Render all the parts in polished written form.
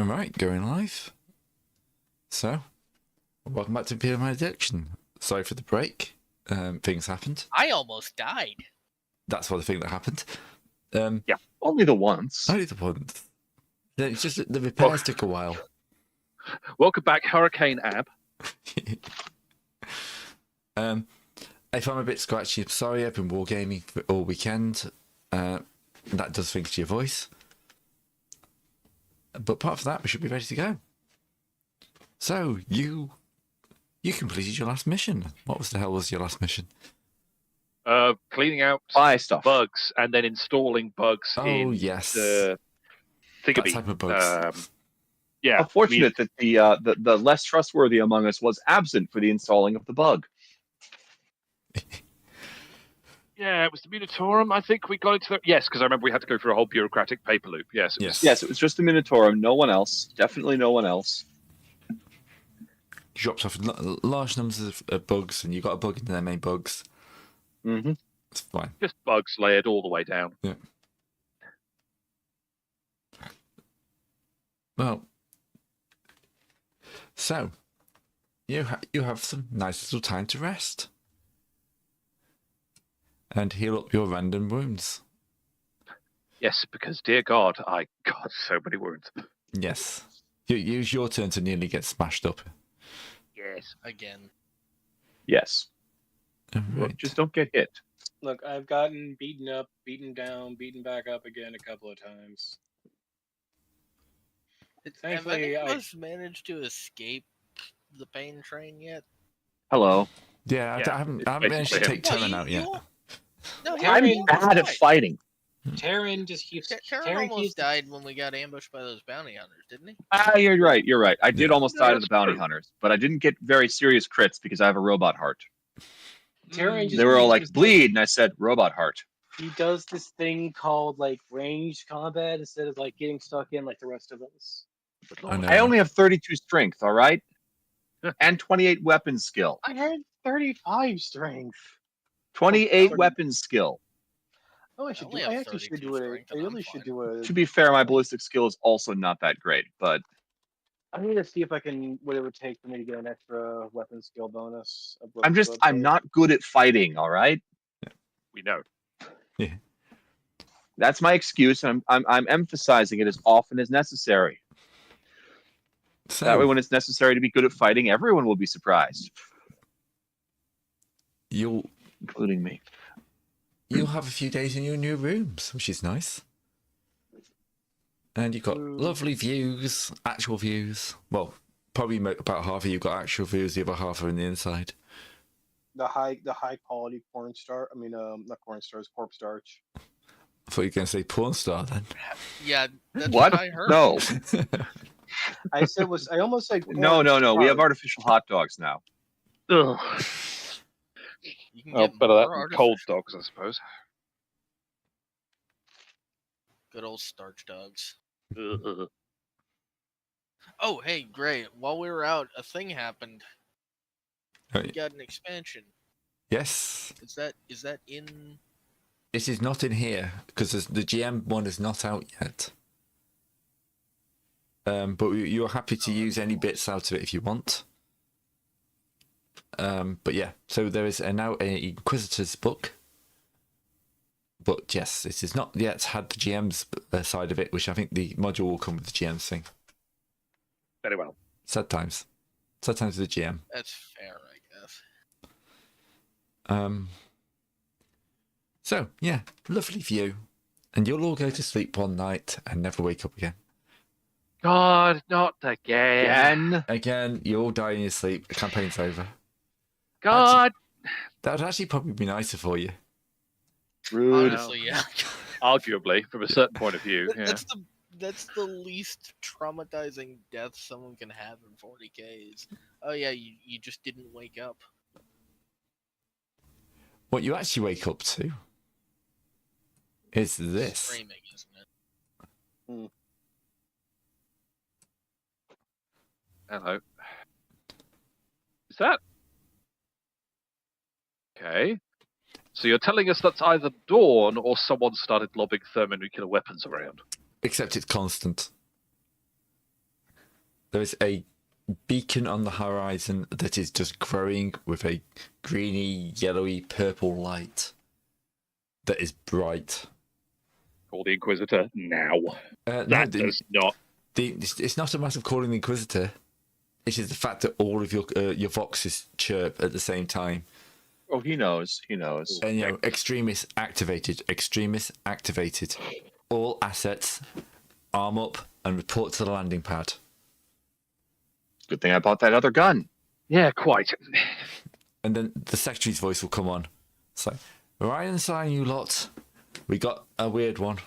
Alright, going live. So, welcome back to Imperium Maledictum. Sorry for the break. Things happened. I almost died. That's what the thing that happened. Yeah, only the once. Only the once. It's just the repairs took a while. Welcome back, Hurricane Ab. If I'm a bit scratchy, I'm sorry. I've been wargaming all weekend. That does things to your voice. But apart from that, we should be ready to go. So, you completed your last mission. What the hell was your last mission? Cleaning out stuff. bugs and then installing bugs in yes. the That thingamabie. type of bugs. Yeah. Unfortunate that the less trustworthy among us was absent for the installing of the bug. Yeah, it was the Munitorum. I think we got into the... Yes, because I remember we had to go through a whole bureaucratic paper loop. Yes. Yes, it was just the Munitorum. No one else. Definitely no one else. Drops off large numbers of bugs, and you got a bug into their main bugs. Mm-hmm. It's fine. Just bugs layered all the way down. Yeah. Well, so you have some nice little time to rest and heal up your random wounds. Yes, because, dear God, I got so many wounds. Yes. Use your turn to nearly get smashed up. Yes. Again. Yes. Right. Just don't get hit. Look, I've gotten beaten up, beaten down, beaten back up again a couple of times. Have Thankfully, any of us managed to escape the pain train yet? Hello. Yeah, Yeah, I haven't it's managed to basically take Terran out yet. No, I'm Terran almost Bad at died. fighting. Terran just keeps. Terran almost died when we got ambushed by those bounty hunters, didn't he? You're right. You're right. I did Yeah. almost die to the That's bounty true. hunters, but I didn't get very serious crits because I have a robot heart. Terran just They were all keeps like, this- bleed, and I said, robot heart. He does this thing called like ranged combat instead of like getting stuck in like the rest of us. I know. I only have 32 strength, all right? And 28 weapon skill. I had 35 strength. 28 Oh, weapon skill. Oh, I should do. only I have actually should 32 do it. strength, I and I'm really should fine. do a. To be fair, my ballistic skill is also not that great, but I need to see if I can. What it would take for me to get an extra weapon skill bonus. I'm not good at fighting, all right? We know. That's my excuse, and I'm emphasizing it as often as necessary. That way, So when it's necessary to be good at fighting, everyone will be surprised, you'll including me. have a few days in your new rooms, which is nice. And you've got lovely views, actual views. Well, probably about half of you got actual views, the other half are in the inside. The high quality corn starch. I mean, not corn starch, corpse starch. I thought you were going to say porn star then. Yeah, that's What? what I heard. No, I said was. I almost said. no. We have artificial hot dogs now. Ugh. You can Oh, get better that more than cold artificial- dogs, I suppose. Good old starch dogs. Ugh. Oh, hey, Gray, while we were out, a thing happened. We Right. got an expansion. Yes. Is that in... It is not in here because the GM one is not out yet. But you're happy to use any bits out of it if you want. But yeah, so there is now an Inquisitor's book. But yes, it is not yet had the GM's side of it, which I think the module will come with the GM's thing. Very well. Sad times. Sad times with the GM. That's fair, I guess. So yeah, lovely view. And you'll all go to sleep one night and never wake up again. God, not again. Again, you all die in your sleep. The campaign's over. God. That would actually probably be nicer for you. Rude. Honestly, yeah. Arguably, from a certain point of view. Yeah. That's the least traumatizing death someone can have in 40K is, oh yeah, you just didn't wake up. What you actually wake up to is this. Screaming, isn't it? Hello. Is that? Okay. So you're telling us that's either dawn or someone started lobbing thermonuclear weapons around. Except it's constant. There is a beacon on the horizon that is just growing with a greeny, yellowy, purple light that is bright. Call the Inquisitor now. No, That does not. it's not a matter of calling the Inquisitor. It is the fact that all of your voxes chirp at the same time. Oh, he knows. He knows. And, extremists activated. Extremists activated. All assets, arm up, and report to the landing pad. Good thing I bought that other gun. Yeah, quite. And then the secretary's voice will come on. It's like, right inside you lot. We got a weird one.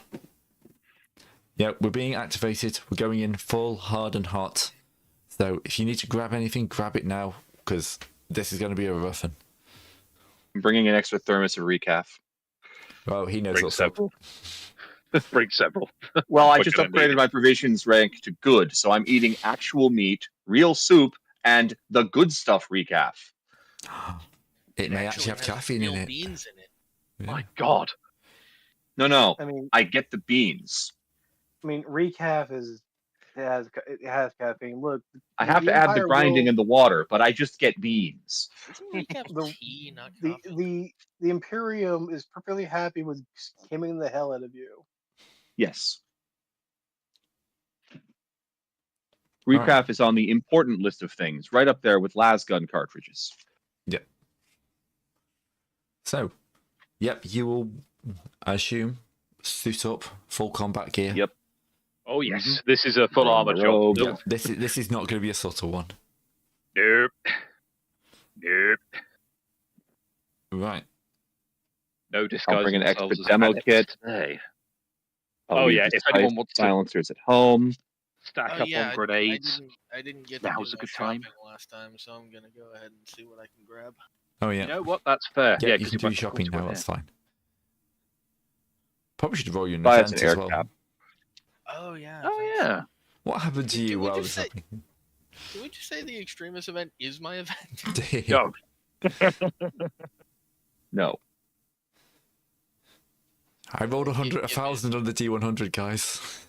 Yeah, we're being activated. We're going in full, hard and hot. So if you need to grab anything, grab it now, because this is going to be a rough one. I'm bringing an extra thermos of recaf. Well, he knows Bring what's up. several. Bring several. Well, I What just can I upgraded need? my provisions rank to good, so I'm eating actual meat, real soup, and the good stuff recaf. It may actually have has caffeine in real it. beans in it. Yeah. My God. No, I mean, I get the beans. recaf it has caffeine. Look, I have to add the Empire grinding will- and the water, but I just get beans. Isn't recap The- tea, not the coffee? the Imperium is perfectly happy with skimming the hell out of you. Yes. All right. Recraft is on the important list of things, right up there with lasgun cartridges. So, yep, you will, I assume, suit up, full combat gear. Yep. Oh, yes. This is a full armor job. Robe. Nope. Yep, this is not going to be a subtle one. Nope. Nope. Right. No disguise. bring an extra demo kit. Today. I'll Oh, leave yeah, the if anyone sight wants to- silencers at home. Stack Oh, up yeah, on grenades. I didn't get to Now's do a my good time. shopping last time, so I'm gonna go ahead and see what I can grab. Oh, yeah. You know what? That's fair. Yeah, Yeah, you 'cause can do your went shopping to now, an that's air. fine. Probably should roll you an Buy us event an as air well. cap. Oh yeah. Oh, thanks. yeah. What happened to Can you we while just this say- happening? Can we just say the extremist event is my event? No. No. I rolled It 1,000 on the D100, guys.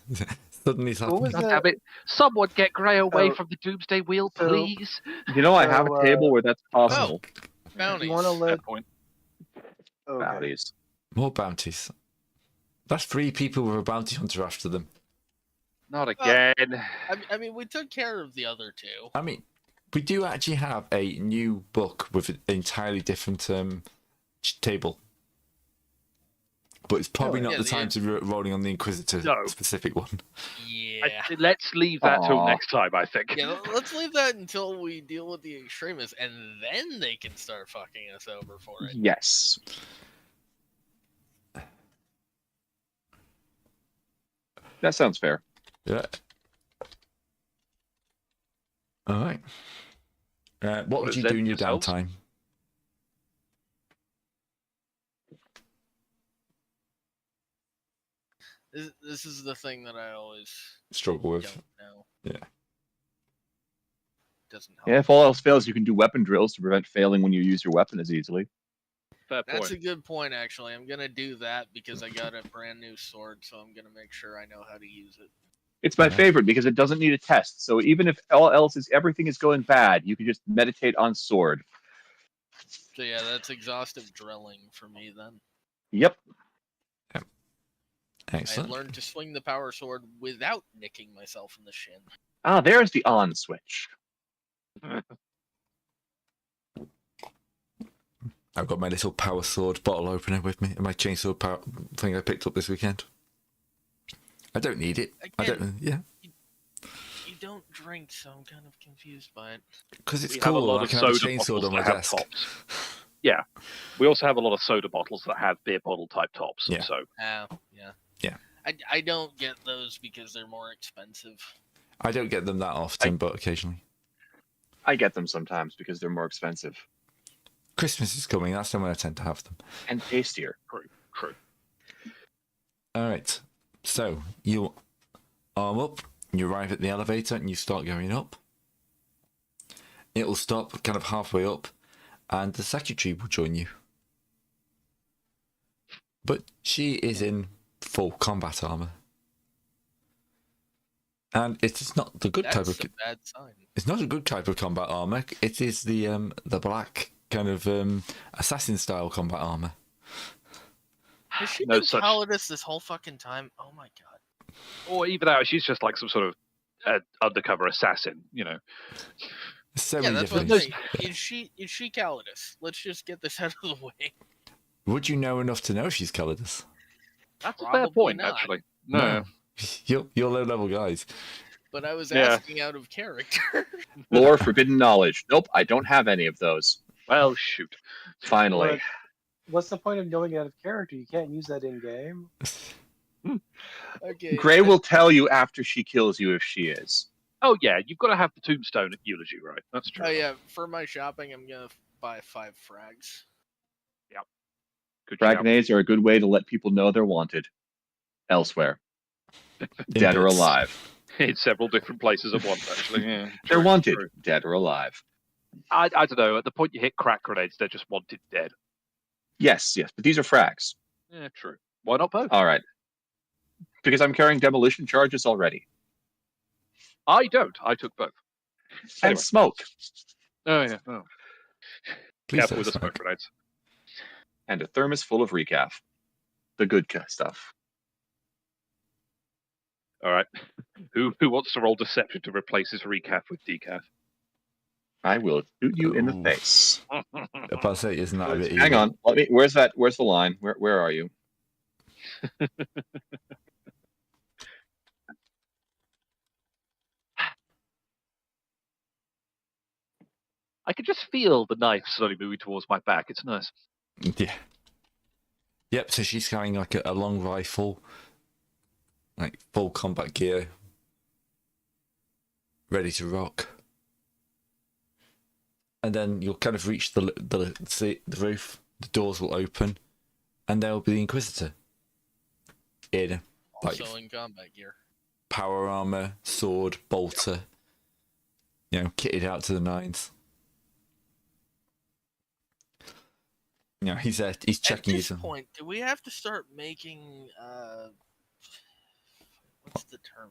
Suddenly it's What happening. was God that? damn it. Someone get Grey away Oh, from the Doomsday Wheel, so- please. You know, I have So, a table where that's possible. Bounties. You want to Fair let? point. Okay. Bounties. More bounties. That's 3 people with a bounty hunter after them. Not again. I mean, we took care of the other two. I mean, we do actually have a new book with an entirely different table. But it's probably Oh, not yeah, the the- time to be rolling on the Inquisitor No. specific one. Yeah. Let's leave that till Aw. next time, I think. Yeah, let's leave that until we deal with the extremists, and then they can start fucking us over for it. Yes. That sounds fair. Yeah. All right. What would you do in your Present yourselves. downtime? This is the thing that I always Struggle with. don't know. Yeah. Doesn't help. Yeah, if all else fails, you can do weapon drills to prevent failing when you use your weapon as easily. Fair point. That's a good point, actually. I'm gonna do that because I got a brand new sword, so I'm gonna make sure I know how to use it. It's my Yeah. favorite because it doesn't need a test. So even if everything is going bad, you can just meditate on sword. So yeah, that's exhaustive drilling for me then. Yep. I Excellent. learned to swing the power sword without nicking myself in the shin. Ah, there's the on switch. I've got my little power sword bottle opener with me and my chainsaw power thing I picked up this weekend. I don't need it. I Again, don't. Yeah, you don't drink, so I'm kind of confused by it. because it's We have a cool. lot I of can have a soda chainsaw bottles on my that have desk. tops. Yeah. We also have a lot of soda bottles that have beer bottle type tops. Yeah. So Yeah. Yeah. I don't get those because they're more expensive. I don't get them that often, but occasionally. I get them sometimes because they're more expensive Christmas is coming. That's when I tend to have them. and tastier. true. All right. So you arm up. You arrive at the elevator and you start going up. It will stop kind of halfway up, and the secretary will join you. But she is in full combat armor. And it's not the good type That's of. a bad sign. It's not a good type of combat armor. It is the black kind of assassin style combat armor. Has she No been such- Calidus this whole fucking time? Oh my god. Or even out, she's just like some sort of undercover assassin, So Yeah, many that's what I'm different. saying. Is she Calidus? Let's just get this out of the way. Would you know enough to know if she's Calidus? That's a fair Probably point, not. actually. No. You're low level guys. But I was Yeah. asking out of character. Lore, forbidden knowledge. Nope, I don't have any of those. Well, shoot. Finally. But what's the point of knowing it out of character? You can't use that in game. Okay. Gray will tell you after she kills you if she is. Oh, yeah, you've got to have the tombstone eulogy, right? That's true. Oh yeah, for my shopping, I'm gonna buy 5 frags. Good Frag shout. grenades are a good way to let people know they're wanted. Elsewhere. Dead or bits. alive. In several different places at once, actually. Yeah, They're true, wanted. true. Dead or alive. I don't know. At the point you hit crack grenades, they're just wanted dead. Yes, but these are frags. Yeah, true. Why not both? All right. Because I'm carrying demolition charges already. I don't. I took both. And Anyway. smoke. Oh, yeah. Oh. Please Careful don't with the smoke. smoke grenades. And a thermos full of recaf. The good stuff. All right. Who wants to roll deception to replace his recaf with decaf? I will shoot you in the Ooh. face. About to say, isn't that a bit Hang evil? on. Let me. Where's that? Where's the line? Where are you? I can just feel the knife slowly moving towards my back. It's nice. Yeah. Yep, so she's carrying like a long rifle, like full combat gear, ready to rock. And then you'll kind of reach the roof, the doors will open, and there will be the Inquisitor. In like Also in combat gear. power armor, sword, bolter, kitted out to the nines. He's there. He's checking At his. this point, do we have to start making what's the term?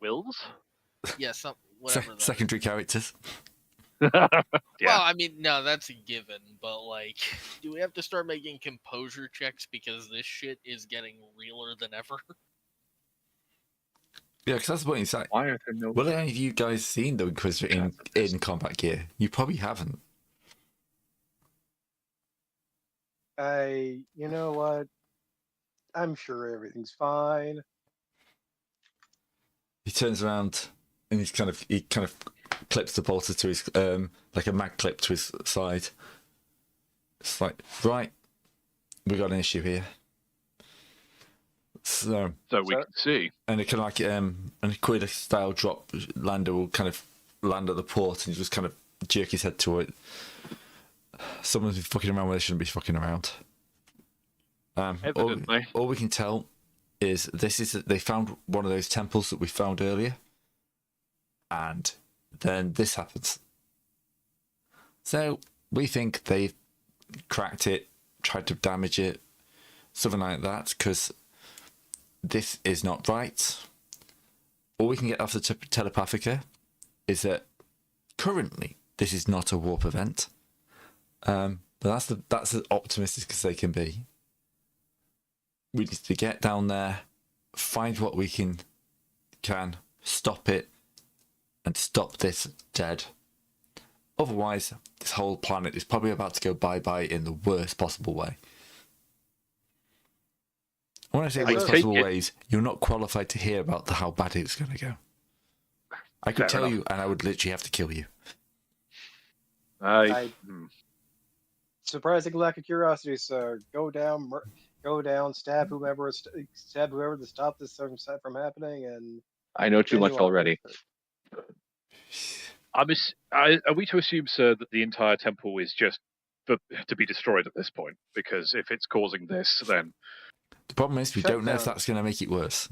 Wills? Yeah, some whatever. that is. Secondary characters. Yeah. Well, I mean, no, that's a given. But like, do we have to start making composure checks because this shit is getting realer than ever? Yeah, because that's what he's like. Why are there no? Well, have you guys seen the Inquisitor in combat gear? You probably haven't. You know what? I'm sure everything's fine. He turns around and he kind of clips the bolter to his like a mag clip to his side. It's like, right, we got an issue here. So We can see. and it kind of like an Aquila style drop lander will kind of land at the port and just kind of jerk his head to it. Someone's been fucking around where they shouldn't be fucking around. Evidently. All we can tell is they found one of those temples that we found earlier, and then this happens. So we think they've cracked it, tried to damage it, something like that, because this is not right. All we can get off the Telepathica is that currently this is not a warp event. But that's as optimistic as they can be. We need to get down there, find what we can, stop it, and stop this dead. Otherwise, this whole planet is probably about to go bye-bye in the worst possible way. When I say I worst take possible it- ways, you're not qualified to hear about how bad it's going to go. I could Fair tell enough. you, and I would literally have to kill you. Surprising lack of curiosity, sir. Go down, stab whoever to stop this from happening, and I know too much continue on. already. Are we to assume, sir, that the entire temple is just to be destroyed at this point? Because if it's causing this, then The problem is we Shut don't know if down. that's going to make it worse.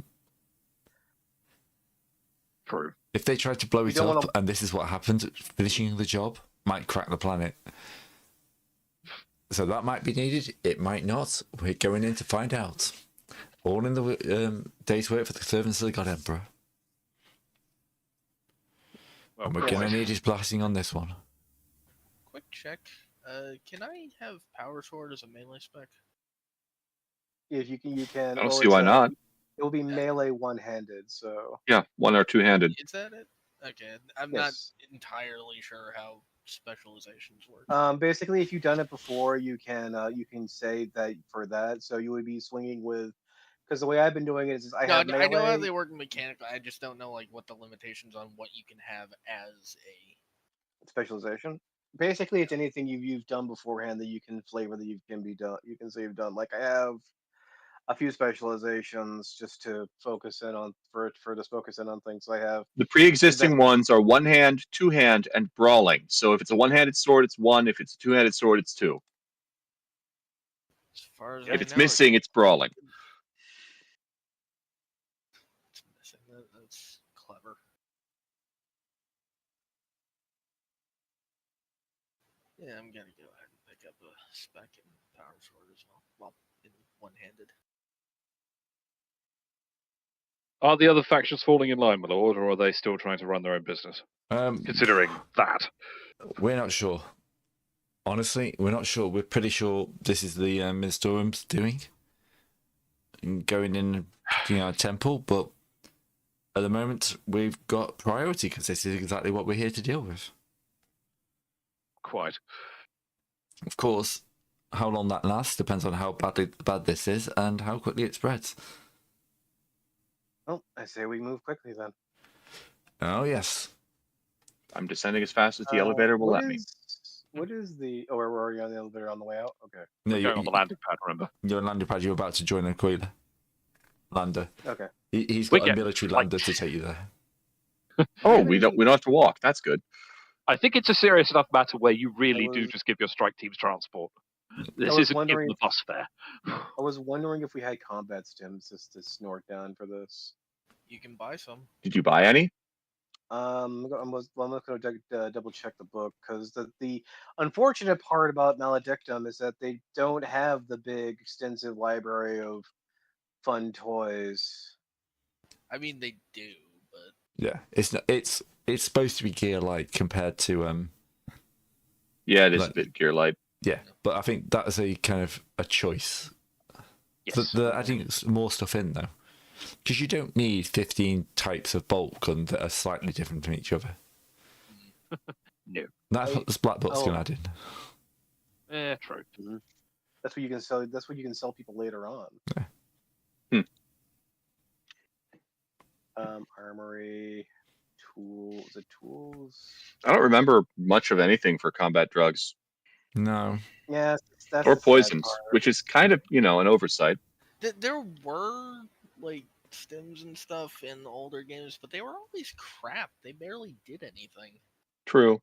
true. If they tried to blow We it don't up wanna- and this is what happens, finishing the job might crack the planet. So that might be needed. It might not. We're going in to find out. All in the day's work for the servants of the God Emperor. Well, And we're quite. gonna need his blessing on this one. Quick check. Can I have Power Sword as a melee spec? If you can, you can. I don't well, see it's, why not. It will be melee one-handed, so Yeah, one or two-handed. Is that it? Okay, I'm yes. not entirely sure how specializations work. Basically, if you've done it before, you can say that for that. So you would be swinging with, because the way I've been doing it is I No, have I know how melee they work mechanically. I just don't know like what the limitations on what you can have as a. specialization. Basically, it's anything you've done beforehand that you can flavor that you can be done. You can say you've done. Like I have a few specializations just to focus in on for just focus in on things. I have The pre-existing invest- ones are one hand, two hand, and brawling. So if it's a one-handed sword, it's one. If it's a two-handed sword, it's two. As far as If I it's know, missing, it's brawling. It's missing. That's clever. Yeah, I'm gonna go ahead and pick up a spec in Power Sword as well. Well, in one-handed. Are the other factions falling in line, my lord, or are they still trying to run their own business? Considering that. We're not sure. Honestly, we're not sure. We're pretty sure this is the Minstorm's doing. And going in and picking our temple, but at the moment we've got priority because this is exactly what we're here to deal with. Quite. Of course, how long that lasts depends on how bad this is and how quickly it spreads. Oh, I say we move quickly then. Oh yes. I'm descending as fast as the elevator will let me. What is the? Oh, we're already on the elevator on the way out. Okay. No, We're going on the landing pad, remember? you're on landing pad. You're about to join Aquila. Lander. Okay. He's We got a get, military like, lander to take you there. Oh, we don't have to walk. That's good. I think it's a serious enough matter where you really do was- just give your strike teams transport. This was isn't give wondering- the bus fare. I was wondering if we had combat stims just to snort down for this. You can buy some. Did you buy any? I'm not going to double check the book because the unfortunate part about Maledictum is that they don't have the big extensive library of fun toys. I mean, they do, but Yeah, it's supposed to be gear light compared to Yeah, it is Like- a bit gear light. yeah, but I think that is a kind of a choice. Yes. I think it's more stuff in though, because you don't need 15 types of bolt gun that are slightly different from each other. No. That's what the splat book's Oh. gonna add in. True. That's what you can sell. That's what you can sell people later on. Armory, tools. Is it tools? I don't remember much of anything for combat drugs No, Yeah, that's or the sad poisons, part. which is kind of, an oversight. there were like stims and stuff in the older games, but they were always crap. They barely did anything. True.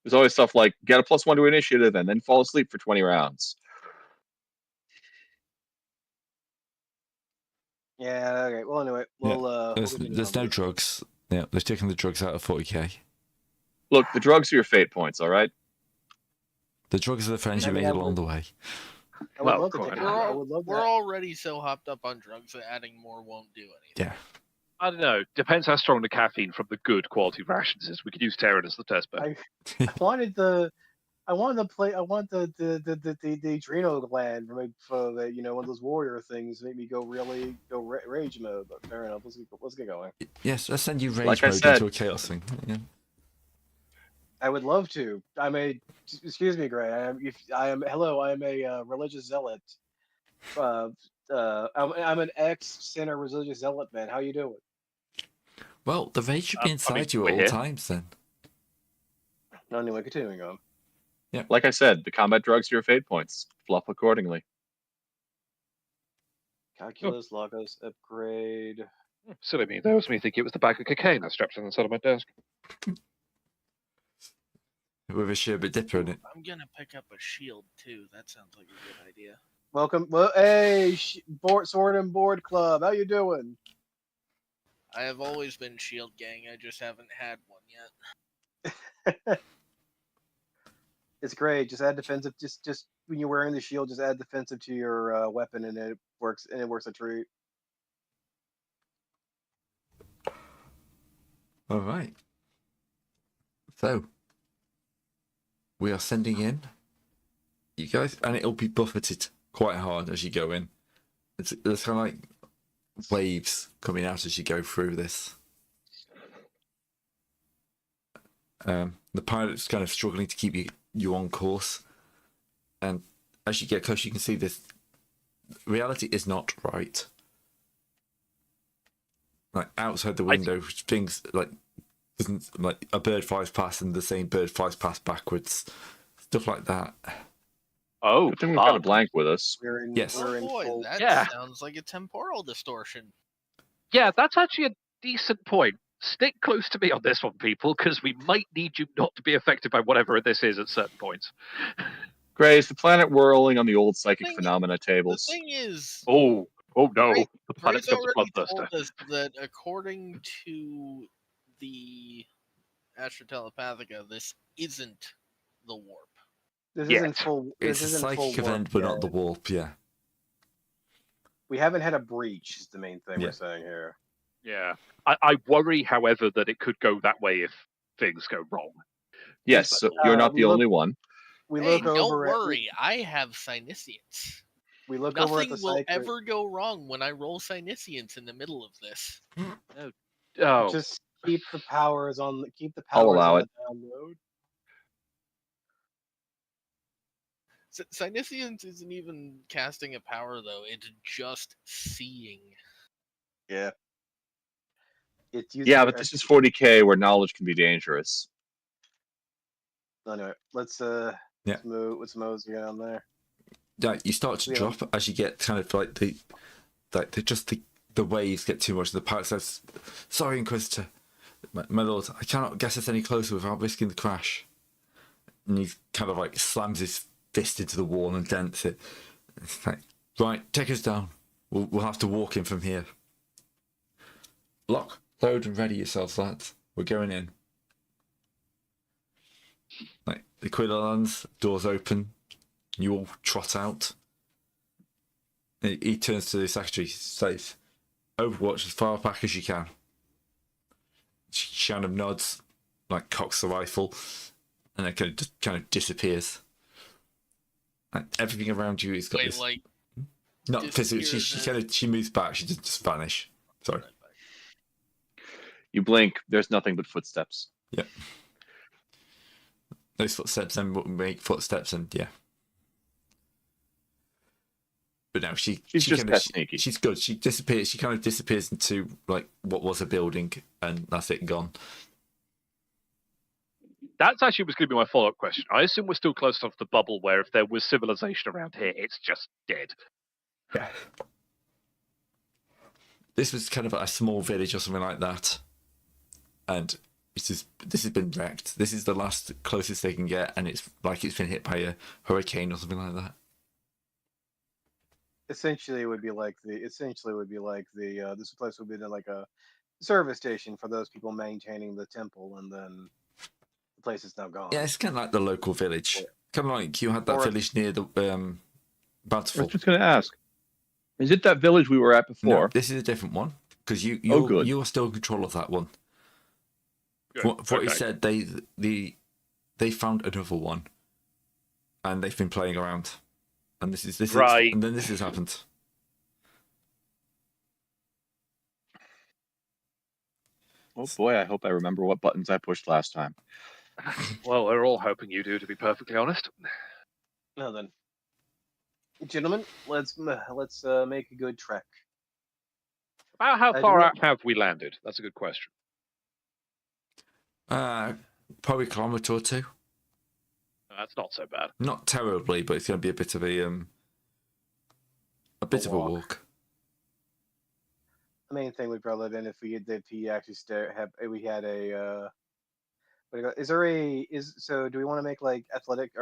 There's always stuff like get a +1 to initiative and then fall asleep for 20 rounds. Yeah. Okay. Well, anyway, we'll continue there's on no this. drugs. Yeah, they've taken the drugs out of 40k. Look, the drugs are your fate points, all right? The drugs are the friends you I mean, made I along would- the way. I would Well, love to quite. take. We're I all, would love we're that. already so hopped up on drugs that adding more won't do anything. Yeah. I don't know. Depends how strong the caffeine from the good quality rations is. We could use Terran as the test bed. I wanted the. I want the adrenal gland for the one of those warrior things make me go rage mode. But fair enough. Let's get going. Yes, let's send you rage Like I mode said- into a chaos thing. Yeah. I would love to. Excuse me, Gray. I am a religious zealot. I'm an ex-sinner religious zealot, man. How you doing? Well, the rage should be inside you we're at all here. times then. No, anyway, continuing on. Like I said, the combat drugs are your fate points. Fluff accordingly. Calculus, Logos, upgrade. Silly me. That was me thinking it was the bag of cocaine I strapped on the side of my desk. With a sherbet dipper in it. I'm gonna pick up a shield too. That sounds like a good idea. Welcome. Well, hey, Sword and Board Club. How you doing? I have always been shield gang. I just haven't had one yet. It's great. Just add defensive. Just when you're wearing the shield, just add defensive to your weapon, and it works. And it works a treat. All right. So we are sending in you guys, and it'll be buffeted quite hard as you go in. There's kind of like waves coming out as you go through this. The pilot's kind of struggling to keep you on course, and as you get close, you can see this. Reality is not right. Like outside the window, things like doesn't like a bird flies past and the same bird flies past backwards, stuff like that. Oh, Good thing we've got a blank with us. Yes. Oh We're in boy, full. that Yeah. sounds like a temporal distortion. yeah, that's actually a decent point. Stick close to me on this one, people, because we might need you not to be affected by whatever this is at certain points. Gray, is the planet whirling on the old psychic Thing- phenomena The tables? thing is, Oh no, Right. the planet Gray's becomes a already bloodthirster. told us that according to the Astra Telepathica, this isn't the warp. This Yet. isn't full. It's This a isn't full psychic event, warp but not yet. the warp. Yeah. We haven't had a breach. Is the main thing Yeah. we're saying here. Yeah. I worry, however, that it could go that way if things go wrong. Yes, so you're not we the look- only one. We Hey, look don't over. worry, I have Psyniscience. We look over at Nothing the will psychic. ever go wrong when I roll Psyniscience in the middle of this. Oh, Just keep the powers on. Keep the I'll powers allow on it. the download. Psyniscience isn't even casting a power, though. It's just seeing. Yeah. It's using Yeah, your but this is 40K where knowledge can be dangerous. Anyway, let's Yeah. let's mosey on there. Yeah, you start to Yeah. drop as you get kind of like the waves get too much. The pilot says, "Sorry, Inquisitor, my lord, I cannot get us any closer without risking the crash." And he kind of like slams his fist into the wall and dents it. It's like, right, take us down. We'll have to walk in from here. Lock, load, and ready yourselves, lads. We're going in. Like the Quilla lands, doors open. You all trot out. He turns to the secretary, says, "Overwatch as far back as you can." She kind of nods, like cocks the rifle, and then kind of disappears. And everything around you is got Wait, this. like, Not physically. disappears She moves back. She doesn't just vanish. Sorry. You blink, there's nothing but footsteps. Those footsteps then make footsteps, and yeah. But no, She's she just kind that of, sneaky. she's good. She disappears. She kind of disappears into like what was a building, and that's it, gone. that's actually was going to be my follow-up question. I assume we're still close enough to the bubble where if there was civilization around here, it's just dead. Yeah. This was kind of a small village or something like that, and this has been wrecked. This is the last closest they can get, and it's like it's been hit by a hurricane or something like that. Essentially, it would be like the. This place would be like a service station for those people maintaining the temple, and then the place is now gone. Yeah, it's kind of like the local village. Kind of like you had that Or- village near the I was Bountiful. just going to ask, is it that village we were at before? No, this is a different one because you good. are still in control of that one. Good. For what you Okay. said, they found another one, and they've been playing around, and this is Right. and then this has happened. Oh boy, I hope I remember what buttons I pushed last time. Well, we're all hoping you do, to be perfectly honest. Now then, gentlemen, let's make a good trek. About how do far we- out have we landed? That's a good question. Probably a kilometre or two. That's not so bad. Not terribly, but it's going to be a bit of a walk. walk. The main thing would probably have been if he actually we had a. What do you go, is there a is so? Do we want to make like athletics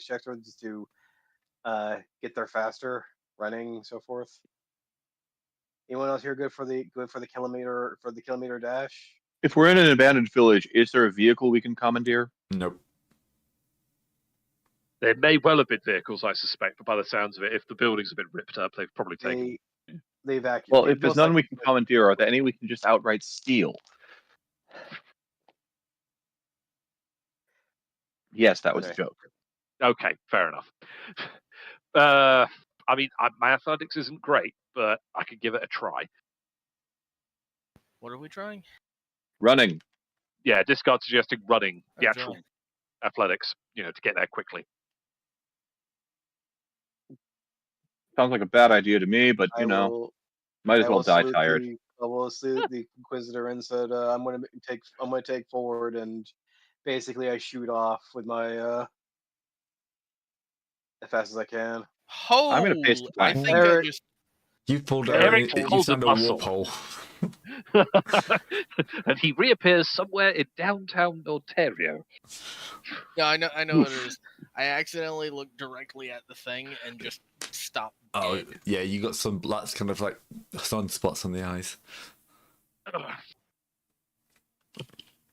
checks or just to get there faster, running, so forth? Anyone else here good for the kilometer dash? If we're in an abandoned village, is there a vehicle we can commandeer? Nope. There may well have been vehicles, I suspect, but by the sounds of it, if the buildings have been ripped up, they've probably taken. They evacuated. Well, if there's none we can commandeer, are there any we can just outright steal? Yes, that was a Okay. joke. Okay, fair enough. I mean, my athletics isn't great, but I could give it a try. What are we trying? Running. Yeah, discard suggesting running, the Oh, actual joy. athletics, to get there quickly. Sounds like a bad idea to me, but I will. might as I well will die salute tired. I will salute the Inquisitor and said, I'm going to take forward, and basically I shoot off with my as fast as I can. I'm gonna pace the I blank. think I Eric- just. You've pulled Eric you pulls a found a muscle. warp hole. And he reappears somewhere in downtown Ontario. Yeah, I know what it is. I accidentally looked directly at the thing and just stopped Oh, dead. yeah, you got some that's kind of like sunspots on the eyes.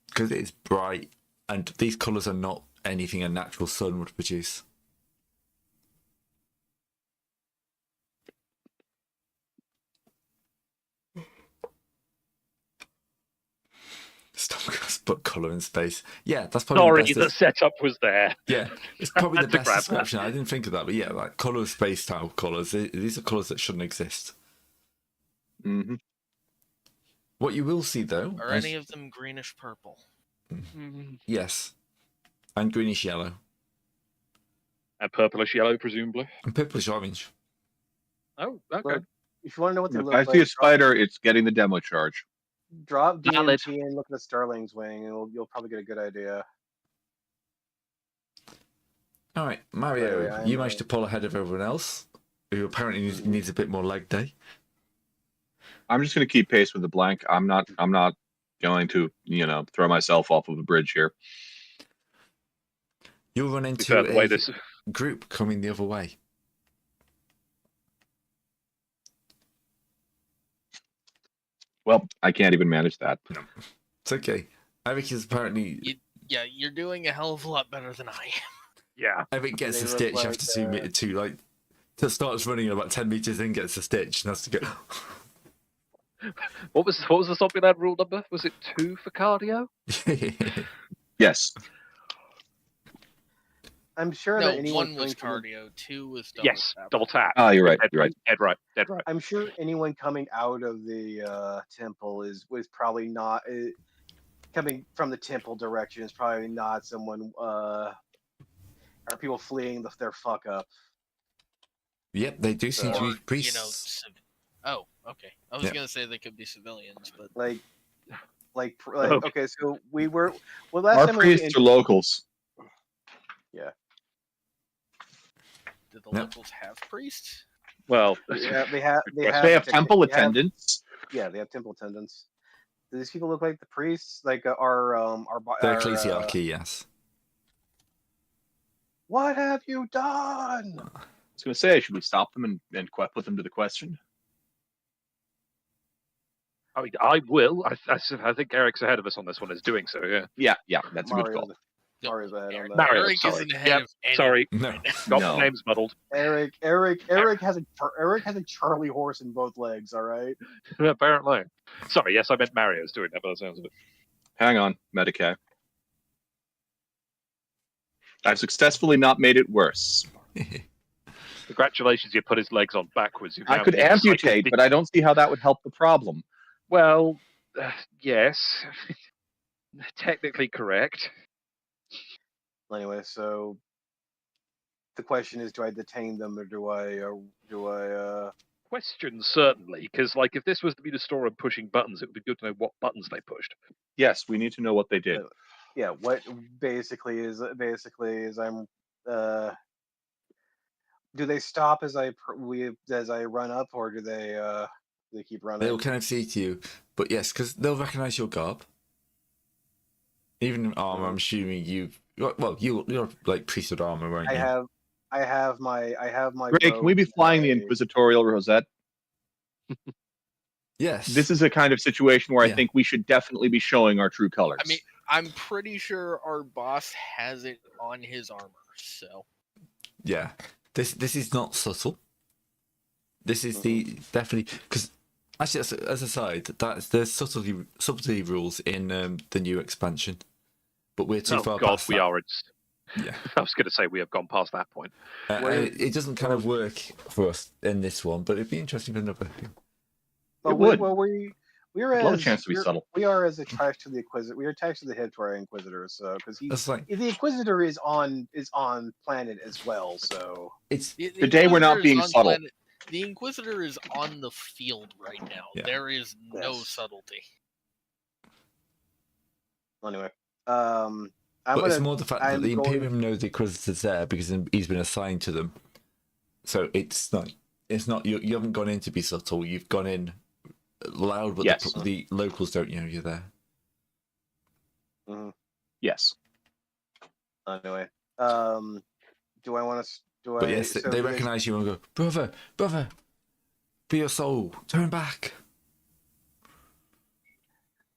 Because it's bright, and these colours are not anything a natural sun would produce. Stormcast book colour in space. Yeah, that's probably Sorry, the the best. setup was there. Yeah, it's probably the Had to best grab that. description. I didn't think of that, but yeah, like colour of space style colours. These are colours that shouldn't exist. Mm-hmm. What you will see though, Are any of them greenish purple? yes, and greenish yellow, And purplish yellow, presumably. and purplish orange. Oh, okay. Look, if you want to know what they If look I like, see a spider, it's getting the demo charge. drop Valid. DMT and look at the Starling's wing, and you'll probably get a good idea. All right, Mario, Anyway, I'm, you managed to pull ahead of everyone else, who apparently needs a bit more leg day. I'm just gonna keep pace with the blank. I'm not going to, throw myself off of a bridge here. You'll run To be into fair, the way a this group coming the other way. Well, I can't even manage that. It's okay. Eric is apparently. Yeah, you're doing a hell of a lot better than I am. yeah. Eric gets They a look stitch like, after 2 meters, starts running about 10 meters in, gets a stitch, and has to go. What was the Zombieland rule number? Was it 2 for cardio? Yes. I'm sure No, that anyone one was coming from the- cardio, 2 was double Yes, tap. double tap. Oh, you're right. Dead You're right. Dead right. Dead right. I'm sure anyone coming out of the temple was probably not coming from the temple direction is probably not someone. Are people fleeing their fuck up? Yep, they do seem to Or, be priests. Oh, okay. I was Yeah. gonna say they could be civilians, but Like Okay. okay, so we were last Our time we were priests are locals. did the Yep. locals have priests? Well, they have They have temple attendants. Yeah, they have temple attendants. Do these people look like the priests? Like our The ecclesiarchy, yes. what have you done? I was going to say, should we stop them and put them to the question? I mean, I will. I think Eric's ahead of us on this one. Is doing so. Yeah. Yeah, that's a good call. Mario's ahead on that. Mario, Eric sorry. isn't ahead Yep, of anyone sorry. No. right now. Got No. the names muddled. Eric has a Charlie horse in both legs. All right. Apparently. Sorry. Yes, I meant Mario's doing that, by the sounds of it. Hang on, Medicaid. I've successfully not made it worse. Congratulations, you put his legs on backwards. You've I now could been amputate, excited. but I don't see how that would help the problem. Well, yes. Technically correct. Anyway, so the question is, do I detain them or do I? Question certainly, because if this was to be the store and pushing buttons, it would be good to know what buttons they pushed. Yes, we need to know what they did. Yeah. What basically is I'm. Do they stop as I run up, or do they keep running? They'll kind of see to you, but yes, because they'll recognise your garb. Even in armor, I'm assuming you're like priesthood armor, weren't you? I have my. Greg, can we be flying the Inquisitorial Rosette? Yes. This is a kind of situation where I think we should definitely be showing our true colors. I mean, I'm pretty sure our boss has it on his armor, so. Yeah. This is not subtle. This is the definitely because actually as a side, there's subtlety rules in the new expansion, but we're too far God, past we that. are. Yeah. I was going to say we have gone past that point. It doesn't kind of work for us in this one, but it'd be interesting for another. But It would. we're I'd love a as chance to be subtle. we are as attached to the Inquisitor. We are attached to the hip to our Inquisitor, so because That's like the Inquisitor is on planet as well. So it's Today we're not Inquisitor is being on subtle. planet- The Inquisitor is on the field right now. Yeah. There is no Yes. subtlety. anyway, but it's more the fact that I'm the going- Imperium know the Inquisitor's there because he's been assigned to them. So it's not you haven't gone in to be subtle. You've gone in loud, but Yes. the locals don't know you're there. Yes. Anyway, do I want to? Do But I? yes, they recognise you and go, brother, for your soul, turn back.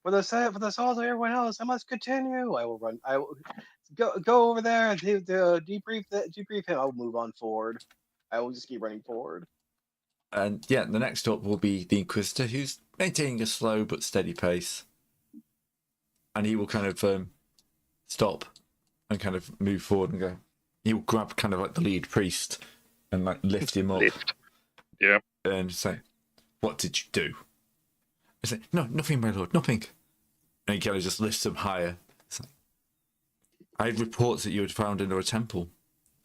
For the souls of everyone else, I must continue. I will run. I will go over there and debrief him. I'll move on forward. I will just keep running forward. And yeah, the next up will be the Inquisitor, who's maintaining a slow but steady pace. And he will kind of stop and kind of move forward and go. He'll grab kind of like the lead priest and like lift him up. Yeah. And say, "What did you do?" I say, "No, nothing, my lord, nothing." And he kind of just lifts him higher. It's like, I had reports that you had found under a temple,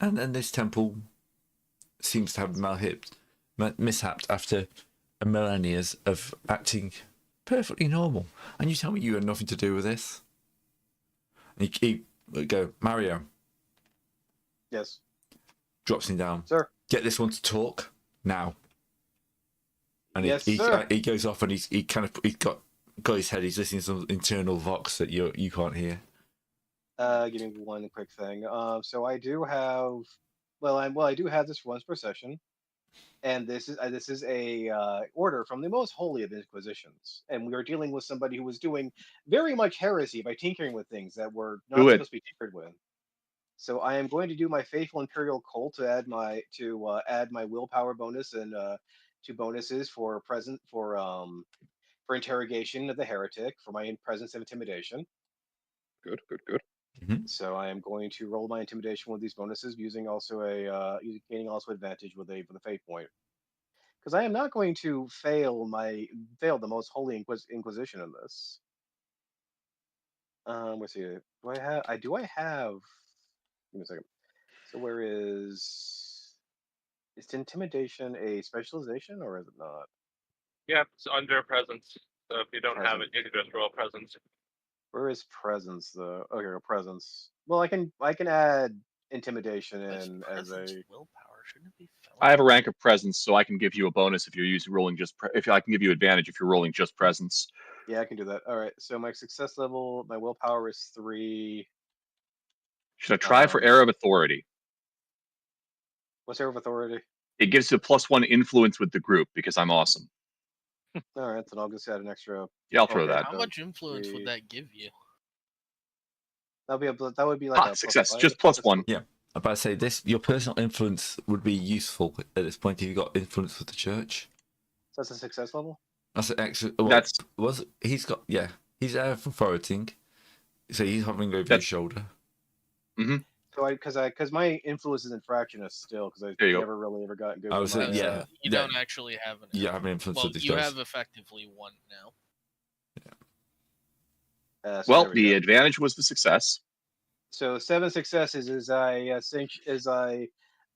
and this temple seems to have mishapped after a millennia of acting perfectly normal. And you tell me you had nothing to do with this? And he go, Mario. Yes, Drops him down. sir. Get this one to talk now. And Yes, he sir. goes off and he's got his head. He's listening to some internal vox that you can't hear. Give me one quick thing. So I do have. I do have this once per session, and this is a order from the most holy of Inquisitions, and we are dealing with somebody who was doing very much heresy by tinkering with things that were not Do it. supposed to be tinkered with. So I am going to do my faithful Imperial cult to add my willpower bonus and 2 bonuses for interrogation of the heretic for my presence of intimidation. Good. So I am going to roll my intimidation with these bonuses, using also gaining also advantage with a fate point, because I am not going to fail the most holy Inquisition in this. Let's see. Do I have? Give me a second. So where is intimidation a specialization or is it not? Yeah, it's under presence. So if you don't have Presence. it, you can just roll presence. Where is presence though? Okay, presence. Well, I can add intimidation What's in as a. presence willpower? Shouldn't it be? I have a rank of presence, so I can give you a bonus if you're rolling just. If I can give you advantage if you're rolling just presence. Yeah, I can do that. All right. So my success level, my willpower is 3. Should I try for Air of Authority? What's Air of Authority? It gives you a +1 influence with the group because I'm awesome. All right, then I'll just add an extra. Yeah, I'll throw Okay. that. How much influence would 3. that give you? That would be like a Success, +5. just +1. I'm about to say this. Your personal influence would be useful at this point if you got influence with the church. So that's a success level. That's an extra. He's Air of Authority, so he's hovering over your shoulder. So because my influence is infractionist still, because I There you go. never really ever got good. I with was my, saying, yeah. You don't actually have an. Yeah, I have an influence Well, with these you dice. have effectively 1 now. So Well, there we the go. advantage was the success. So 7 successes is I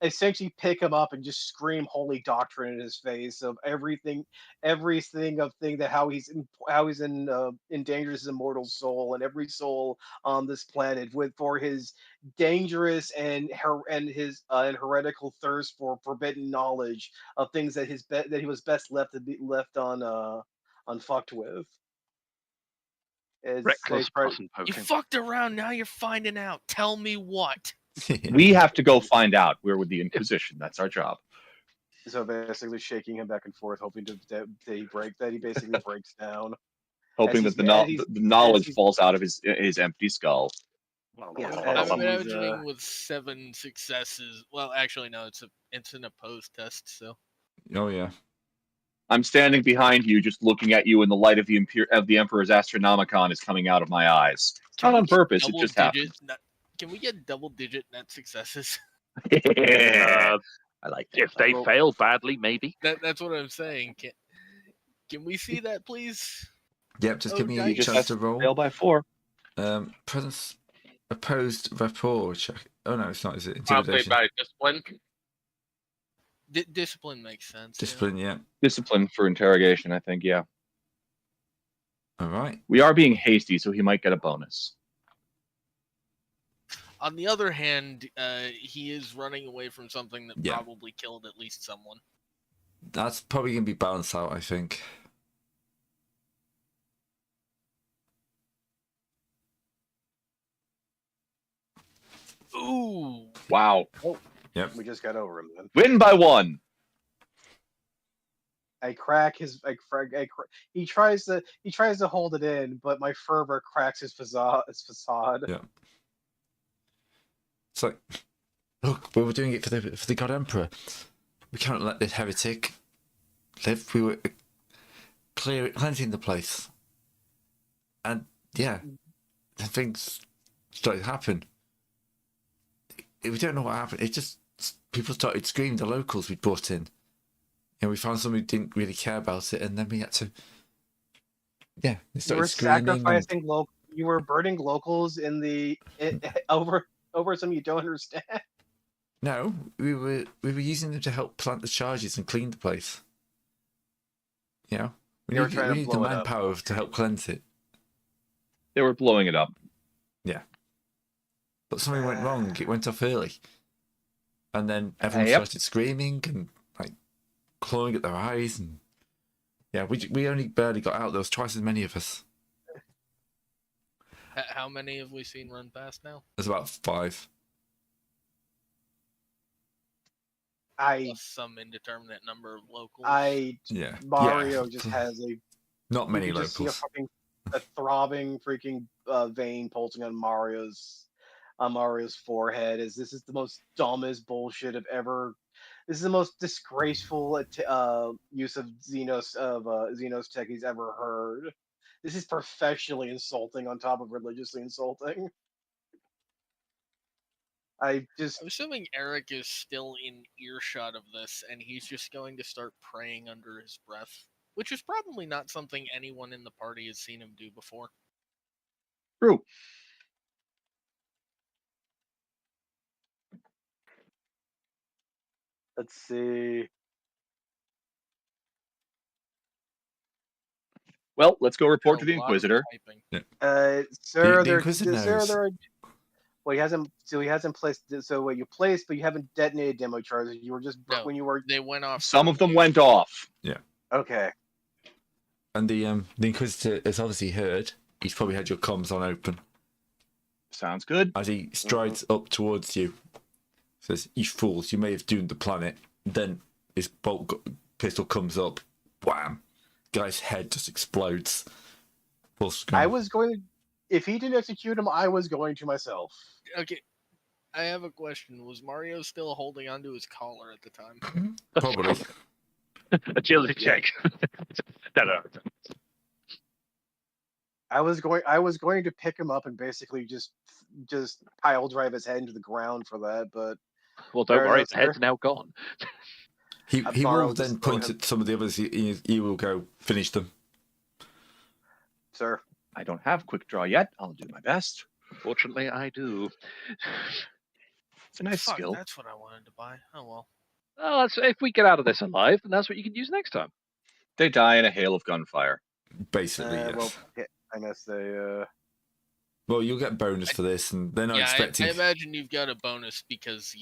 essentially pick him up and just scream holy doctrine in his face of everything that how he's endangers his immortal soul and every soul on this planet for his dangerous and heretical thirst for forbidden knowledge of things that he was best left unfucked with. Reckless button You poking. fucked around. Now you're finding out. Tell me what. We have to go find out. We're with the Inquisition. That's our job. So basically shaking him back and forth, hoping that he basically breaks down. Hoping As that he's- the knowledge he's- falls out of his empty skull. Yeah, I'm he's, imagining with 7 successes. Well, actually, no. It's an opposed test. So Oh yeah. I'm standing behind you, just looking at you, and the light of the Emperor's Astronomicon is coming out of my eyes. Not on purpose. It double just digit, happened. Can we get double-digit net successes? I like that. If they Well- fail badly, maybe. That's what I'm saying. Can we see that, please? Yep, just Oh, give me dice. a Just chance has to to roll. fail by 4. Presence opposed rapport check. Oh no, it's not. Is it I'll play intimidation? by discipline. Discipline makes sense. yeah. Discipline. Yeah. Discipline for interrogation, I think. Yeah, All right. we are being hasty, so he might get a bonus. On the other hand, he is running away from something that Yeah. probably killed at least someone. That's probably gonna be balanced out, I think. Ooh. Wow. Yep. We just got over him then. Win by 1. I crack his. He tries to hold it in, but my fervor cracks his facade. Yeah. It's like, look, we were doing it for the God Emperor. We can't let this heretic live. We were cleansing the place, and yeah, then things started to happen. We don't know what happened. It just people started screaming. The locals we brought in, and we found someone who didn't really care about it, and then we had to. Yeah, they You started were screaming. and- sacrificing You were burning locals in over some you don't understand. No, we were using them to help plant the charges and clean the place. You know, They were trying to we need the blow it up. manpower to help cleanse it. They were blowing it up. But something went wrong. It went off early, and then everyone Yep. started screaming and like clawing at their eyes, and yeah, we only barely got out. There was twice as many of us. How many have we seen run past now? There's about 5. Plus some indeterminate number of locals. Yeah, Mario yeah. just has a. Not many you can just see locals. a throbbing freaking vein pulsing on Mario's forehead. This is the most dumbest bullshit I've ever. This is the most disgraceful use of Xenos tech he's ever heard. This is professionally insulting on top of religiously insulting. I'm assuming Eric is still in earshot of this, and he's just going to start praying under his breath, which is probably not something anyone in the party has seen him do before. True. Let's see. Well, let's go report A to the lot of Inquisitor. typing. Sir, The Inquisitor knows. Well, he hasn't placed. So what you placed, but you haven't detonated demo charges. You were just No. when you were. They went off. Some of them went off. Okay. And the Inquisitor has obviously heard. He's probably had your comms on open Sounds good. as he strides up towards you. Says, "You fools! You may have doomed the planet." Then his pistol comes up. Wham! Guy's head just explodes. Full screen. I was going to. If he didn't execute him, I was going to myself. Okay, I have a question. Was Mario still holding onto his collar at the time? Probably. Agility check. No. I was going to pick him up and basically just pile drive his head into the ground for that, but Well, don't Fair worry, enough, the head's sir. now gone. He Borrow will then just point throw him- at some of the others. He will go finish them. sir, I don't have quick draw yet. I'll do my best. Fortunately, I do. It's a nice Fuck, skill. that's what I wanted to buy. Oh well. Well, if we get out of this alive, then that's what you can use next time. They die in a hail of gunfire. Basically, yes. well, yeah, I missed a. Well, you'll get bonus for this, and they're not Yeah, expecting. I imagine you've got a bonus because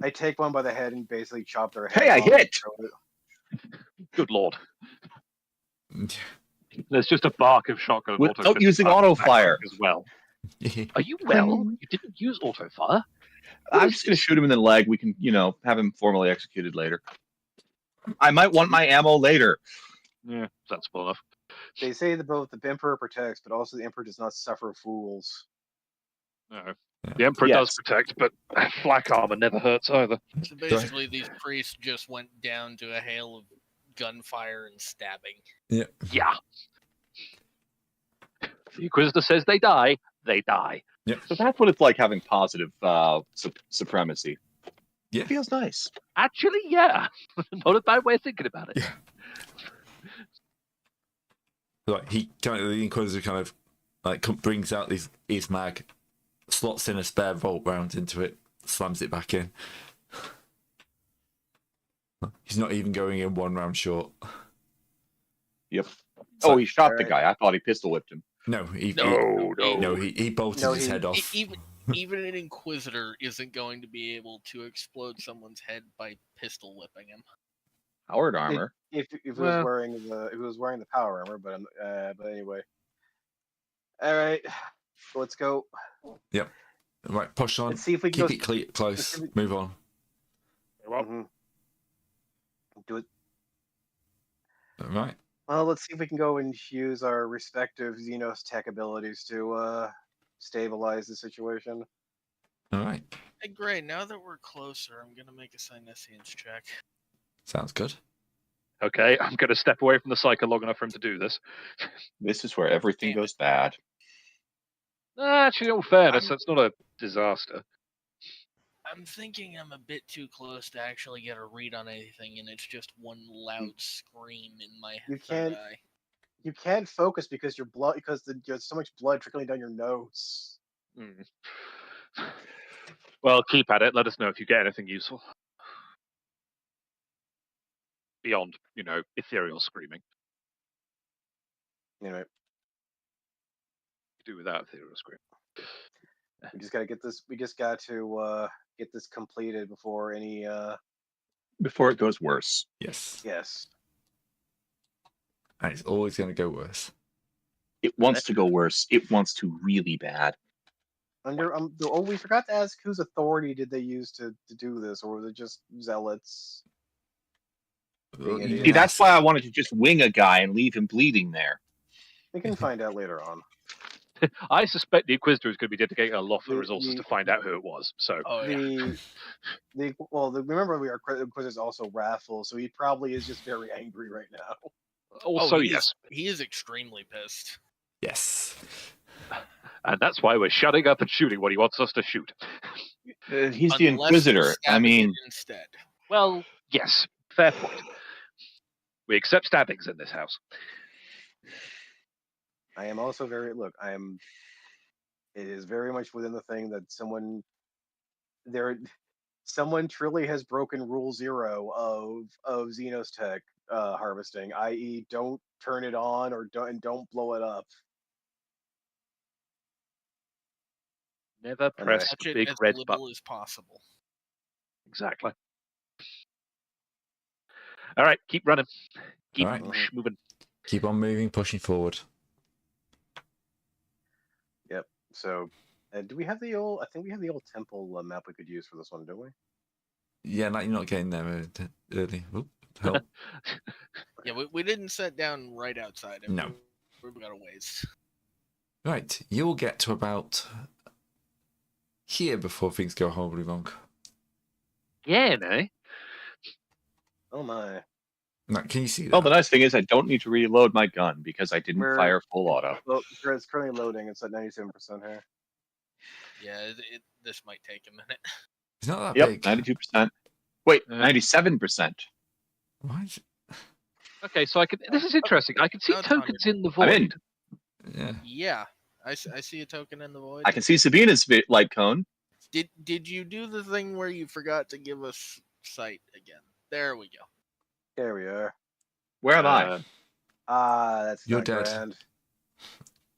I take one by the head and basically chop their head. Hey, I off hit! and throw it. Good lord. There's just a bark of shotgun. Without auto using fire auto fire. as well. Are you well? You didn't use auto fire. I'm just going to shoot him in the leg. We can, have him formally executed later. I might want my ammo later. Yeah, sensible enough. They say that both the Emperor protects, but also the Emperor does not suffer fools. No. The Emperor Yes. does protect, but flak armor never hurts either. So basically, these priests just went down to a hail of gunfire and stabbing. Yeah. The Inquisitor says they die, they die. So that's what it's like having positive supremacy. Yeah. It feels nice. Actually, yeah. Not a bad way of thinking about it. Yeah. Like the Inquisitor kind of like brings out his mag, slots in a spare vault round into it, slams it back in. He's not even going in one round short. Yep. So- He shot the Alright. guy. I thought he pistol whipped him. No, he bolted No, his he- head off. Even an Inquisitor isn't going to be able to explode someone's head by pistol whipping him. Howard armor. If he was Well- wearing the power armor, but anyway. All right, let's go. Right, push on. Let's see if we can Keep go. it close. Move on. Mhm. Do it. All right. Well, let's see if we can go and use our respective Xenos tech abilities to stabilize the situation. All right. Hey, great. Now that we're closer, I'm gonna make a Psynescience check. Sounds good. Okay, I'm going to step away from the Psyker long enough for him to do this. This is where everything Damn it. goes bad. Actually, in all fairness, I'm- that's not a disaster. I'm thinking I'm a bit too close to actually get a read on anything, and it's just one loud scream in my You third can't- eye. You can't focus because there's so much blood trickling down your nose. Hmm. Well, keep at it. Let us know if you get anything useful. Beyond, ethereal screaming. Anyway, Do without ethereal screaming. we just gotta get this. We just got to get this completed before any. Before it goes worse. Yes. Yes. And it's always going to go worse. It wants to go worse. It wants to really bad. We forgot to ask whose authority did they use to do this, or was it just zealots? Well, Yeah, you yeah. See, can that's ask- why I wanted to just wing a guy and leave him bleeding there. We can find out later on. I suspect the Inquisitor is going to be dedicating a lot of the The- resources the- to find out who it was. So, Oh yeah. Remember our Inquisitor's also wrathful, so he probably is just very angry right now. also, he is- yes. he is extremely pissed. Yes. And that's why we're shutting up and shooting what he wants us to shoot. He's the Unless Inquisitor. we're I stabbing mean, it instead. Well, yes. Fair point. We accept stabbings in this house. I am also it is very much within the thing that someone truly has broken rule 0 of Xenos tech harvesting, i.e., don't turn it on or don't blow it up. Never And press Touch the it big as red little button. as possible. Exactly. All right, keep running. Keep All right. moving. Keep on moving, pushing forward. So, do we have the old? I think we have the old temple map we could use for this one, don't we? Yeah, you're not getting there early. Oop, help. Yeah, we didn't set down right outside it. No. We've got a ways. Right, you'll get to about here before things go horribly wrong. Yeah, no. Oh my! Now, can you see that? well, the nice thing is I don't need to reload my gun because I didn't We're- fire full auto. Well, it's currently loading. It's at 97% here. Yeah, this might take a minute. It's not that Yep, big. 92%. Wait, Uh, 97%. Why is it- Okay, so this is interesting. I can see Now it's on tokens in the I'm in. void. Yeah. Yeah, I see a token in the void. I can see Sabina's light cone. Did you do the thing where you forgot to give us sight again? There we go. There we are. Where am I? That's You're not dead. grand.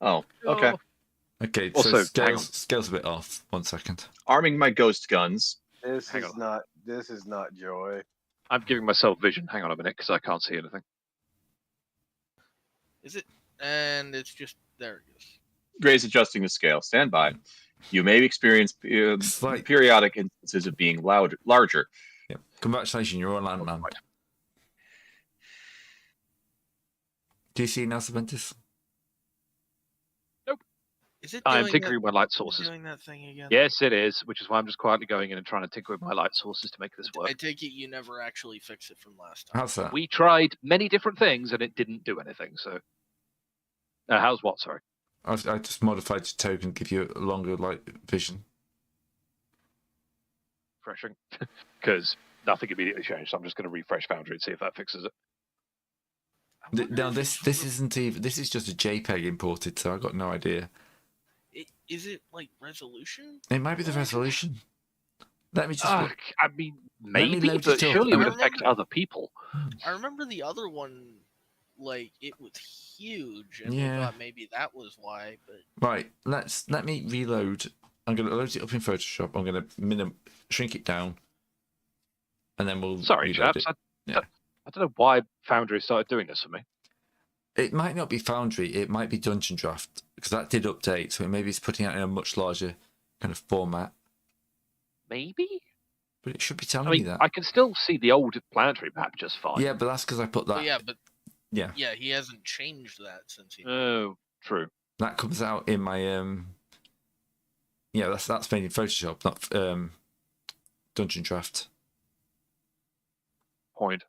Oh, okay. Oh, Okay, Also, so hang on. scale's a bit off. 1 second. Arming my ghost guns. This Hang is on. not. This is not joy. I'm giving myself vision. Hang on a minute, because I can't see anything. Is it? And it's just there it goes. Gray's adjusting the scale. Stand by. You may experience Slight. periodic instances of being larger. Yeah. Congratulations, you're on landman. Right. Do you see now, Serpentis? Is it? I'm doing tinkering that, with my light is it sources. doing that thing again? Yes, it is, which is why I'm just quietly going in and trying to tinker with my light sources to make this I work. take it you never actually fix it from last time. How's that? We tried many different things and it didn't do anything, so... how's what, sorry? I just modified your token, give you a longer light vision. Refreshing. Because nothing immediately changed, so I'm just going to refresh Foundry and see if that fixes it. Now this isn't even. This is just a JPEG imported, so I got no idea. Is it like resolution? It might be the resolution. Let me just. I mean, me maybe, load but it up. surely it would I affect remember- other people. I remember the other one, like it was huge, and Yeah. we thought maybe that was why. But Right, let me reload. I'm gonna load it up in Photoshop. I'm gonna shrink it down, and then we'll. Sorry, reload chaps. it. Yeah. I don't know why Foundry started doing this for me. It might not be Foundry. It might be Dungeon Draft because that did update. So maybe it's putting out in a much larger kind of format. Maybe? But it should be telling I me mean, that. I can still see the old planetary map just fine. Yeah, but that's because I put that. yeah, Yeah, he hasn't changed that since he. Oh, true. that comes out in my Yeah, that's made in Photoshop, not Dungeon Draft. Point.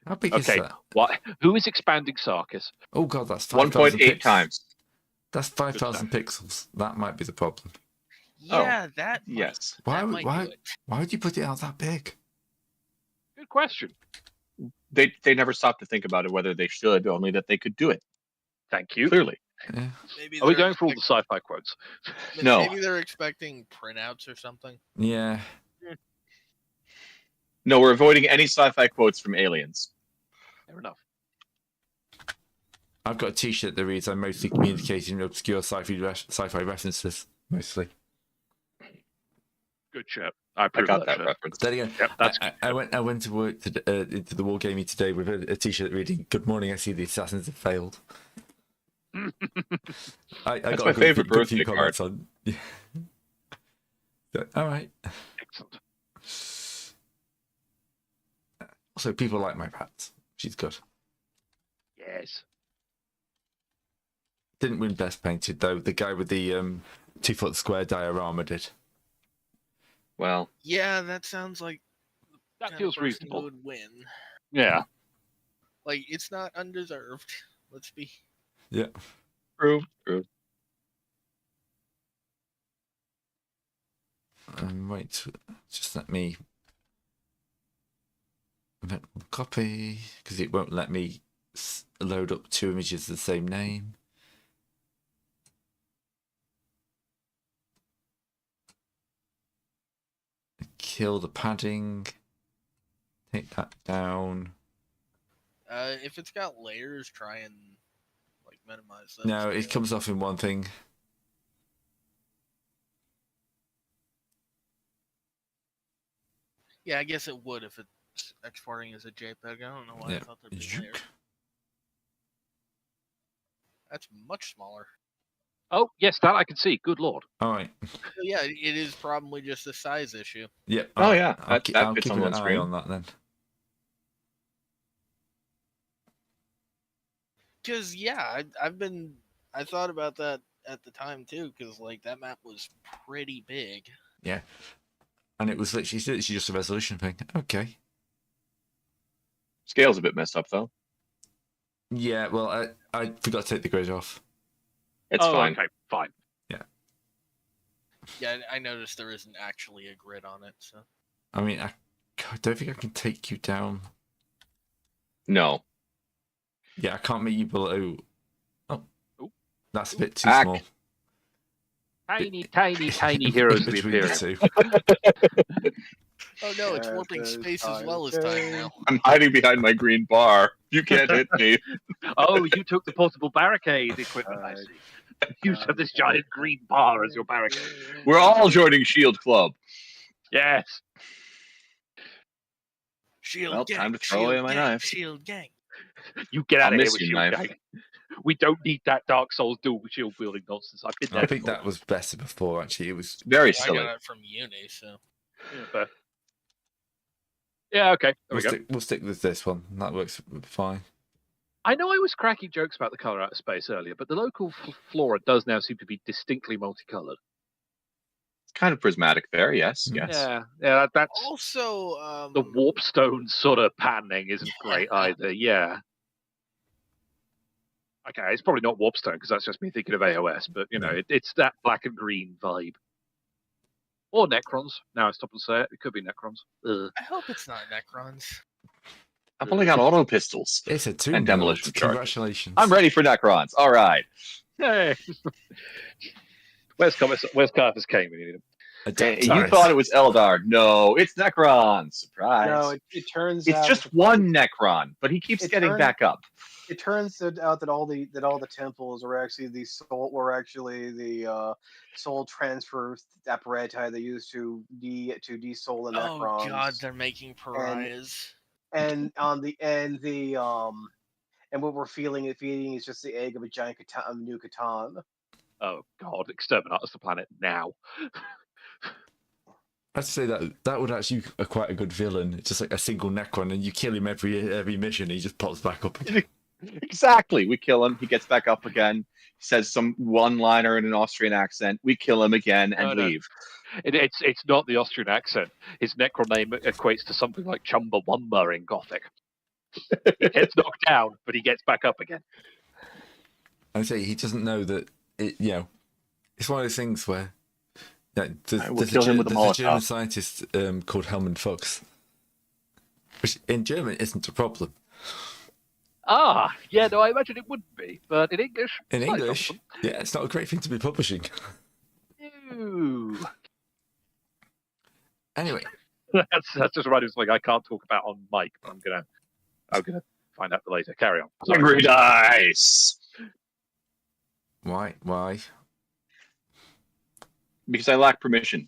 How big is Okay, that? what? Who is expanding Sarkis? Oh god, that's 5,000 1.8 pixels. times. That's 5,000 pixels. That might be the problem. Yeah, that. Yes. That might Why do it. would you put it out that big? Good question. They never stopped to think about it, whether they should, only that they could do it. Thank you. Clearly. Yeah. Maybe Are we they're going for all the sci-fi quotes? No. Maybe they're expecting printouts or something. Yeah. No, we're avoiding any sci-fi quotes from aliens. Fair enough. I've got a t-shirt that reads, I'm mostly communicating obscure sci-fi references. Mostly. Good shirt. I I approve got of that shirt. reference. There you go. Yep, that's I went to work into the Wargaming today with a t-shirt reading, "Good morning, I see the assassins have failed." I That's got my a favorite good few birthday comments on. Yeah. So, all right. Excellent. Also, people like my pats. She's good. Yes. Didn't win best painted though. The guy with the 2 foot square diorama did. Well, Yeah, that sounds like the That kind of feels person who reasonable. would win. Yeah. Like it's not undeserved. Let's be. Yeah. true. Wait, just let me copy because it won't let me load up 2 images of the same name. Kill the padding. Take that down. If it's got layers, try and like minimize that. No, it comes off in one thing. Yeah, I guess it would if it's exporting as a JPEG. I don't know why I Yeah. thought there'd be layers. That's much smaller. Oh, yes, that I can see. Good lord. All right. So yeah, it is probably just a size issue. Yep. Oh, yeah, I'll that fits keep on an one eye screen. on that then. Because yeah, I thought about that at the time too. Because like that map was pretty big. Yeah. And it was literally just a resolution thing. Okay. Scale's a bit messed up though. Yeah. Well, I forgot to take the grid off. It's fine. Okay, fine. Yeah, I noticed there isn't actually a grid on it. So I mean, I don't think I can take you down. No. Yeah, I can't make you below. Oh, Ooh. that's a bit too Back. small. Tiny, tiny, tiny heroes of the Between Imperium. two. oh no, it's warping space as well as time now. I'm hiding behind my green bar. You can't hit me. Oh, you took the portable barricade equipment, I see. You have this giant green bar as your barricade. We're all joining Shield Club. Yes. Shield Well, gang, time to throw away shield my gang, knife. shield gang. You get I'll out of here miss with you, shield knife. gang. We don't need that Dark Souls dual shield wielding nonsense. I've been there I think before. that was better before. Actually, it was. Very I silly. got it from uni, so Yeah, fair. Yeah, okay. There we go. We'll stick with this one. That works fine. I know I was cracking jokes about the colour out of space earlier, but the local flora does now seem to be distinctly multicoloured. It's kind of prismatic there. Yes. Yes. Yeah, that's also the warp stone sort of panning isn't great either. Yeah, Okay, it's probably not Warpstone because that's just me thinking of AOS, but you know, it's that black and green vibe. Or Necrons. Now I stop and say it. It could be Necrons. Ugh. I hope it's not Necrons. I've only got auto pistols It's a tomb and demolition build. charges. Congratulations. I'm ready for Necrons. All right. Yay! Where's Carthus Kane when you need him? You thought it was Eldar. No, it's Necron. Surprise. No, it turns It's out just one Necron, but he keeps getting back up. It turns out that all the temples are actually the soul transfer apparati they use to de-soul the Necrons. Oh god, they're making pariahs. And what we're feeding is just the egg of a giant new Catan. Oh god, exterminate us the planet now. I'd say that would actually be quite a good villain. It's just like a single Necron, and you kill him every mission, he just pops back up. Exactly. We kill him. He gets back up again. Says some one-liner in an Austrian accent. We kill him again and leave. It's not the Austrian accent. His Necron name equates to something like Chumbawamba in Gothic. He gets knocked down, but he gets back up again. I say he doesn't know that it. You know, it's one of those things where there's a German scientist called Helmut Fuchs, which in German isn't a problem. Ah, yeah, no, I imagine it would be, but in English. In English, yeah, it's not a great thing to be publishing. Ooh. Anyway, that's just reminding me of something I can't talk about on mic. I'm gonna find out later. Carry on. Hungry dice. Why? Because I lack permission.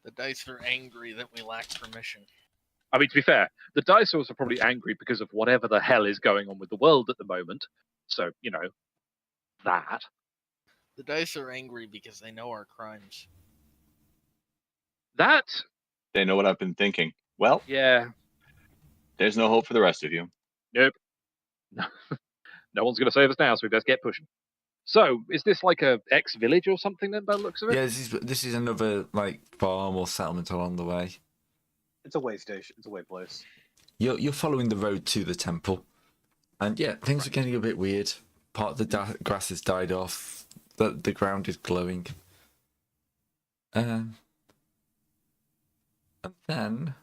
The dice are angry that we lack permission. I mean, to be fair, the dinosaurs are probably angry because of whatever the hell is going on with the world at the moment. So, you know, that. The dice are angry because they know our crimes. That? They know what I've been thinking. Well, yeah. There's no hope for the rest of you. Nope. No one's going to save us now, so we best get pushing. So, is this like a ex-village or something then, by the looks of it? Yeah, this is another like farm or settlement along the way. It's a way station. It's a way place. You're following the road to the temple, and yeah, things are getting a bit weird. Part of the grass has died off. The ground is glowing. And then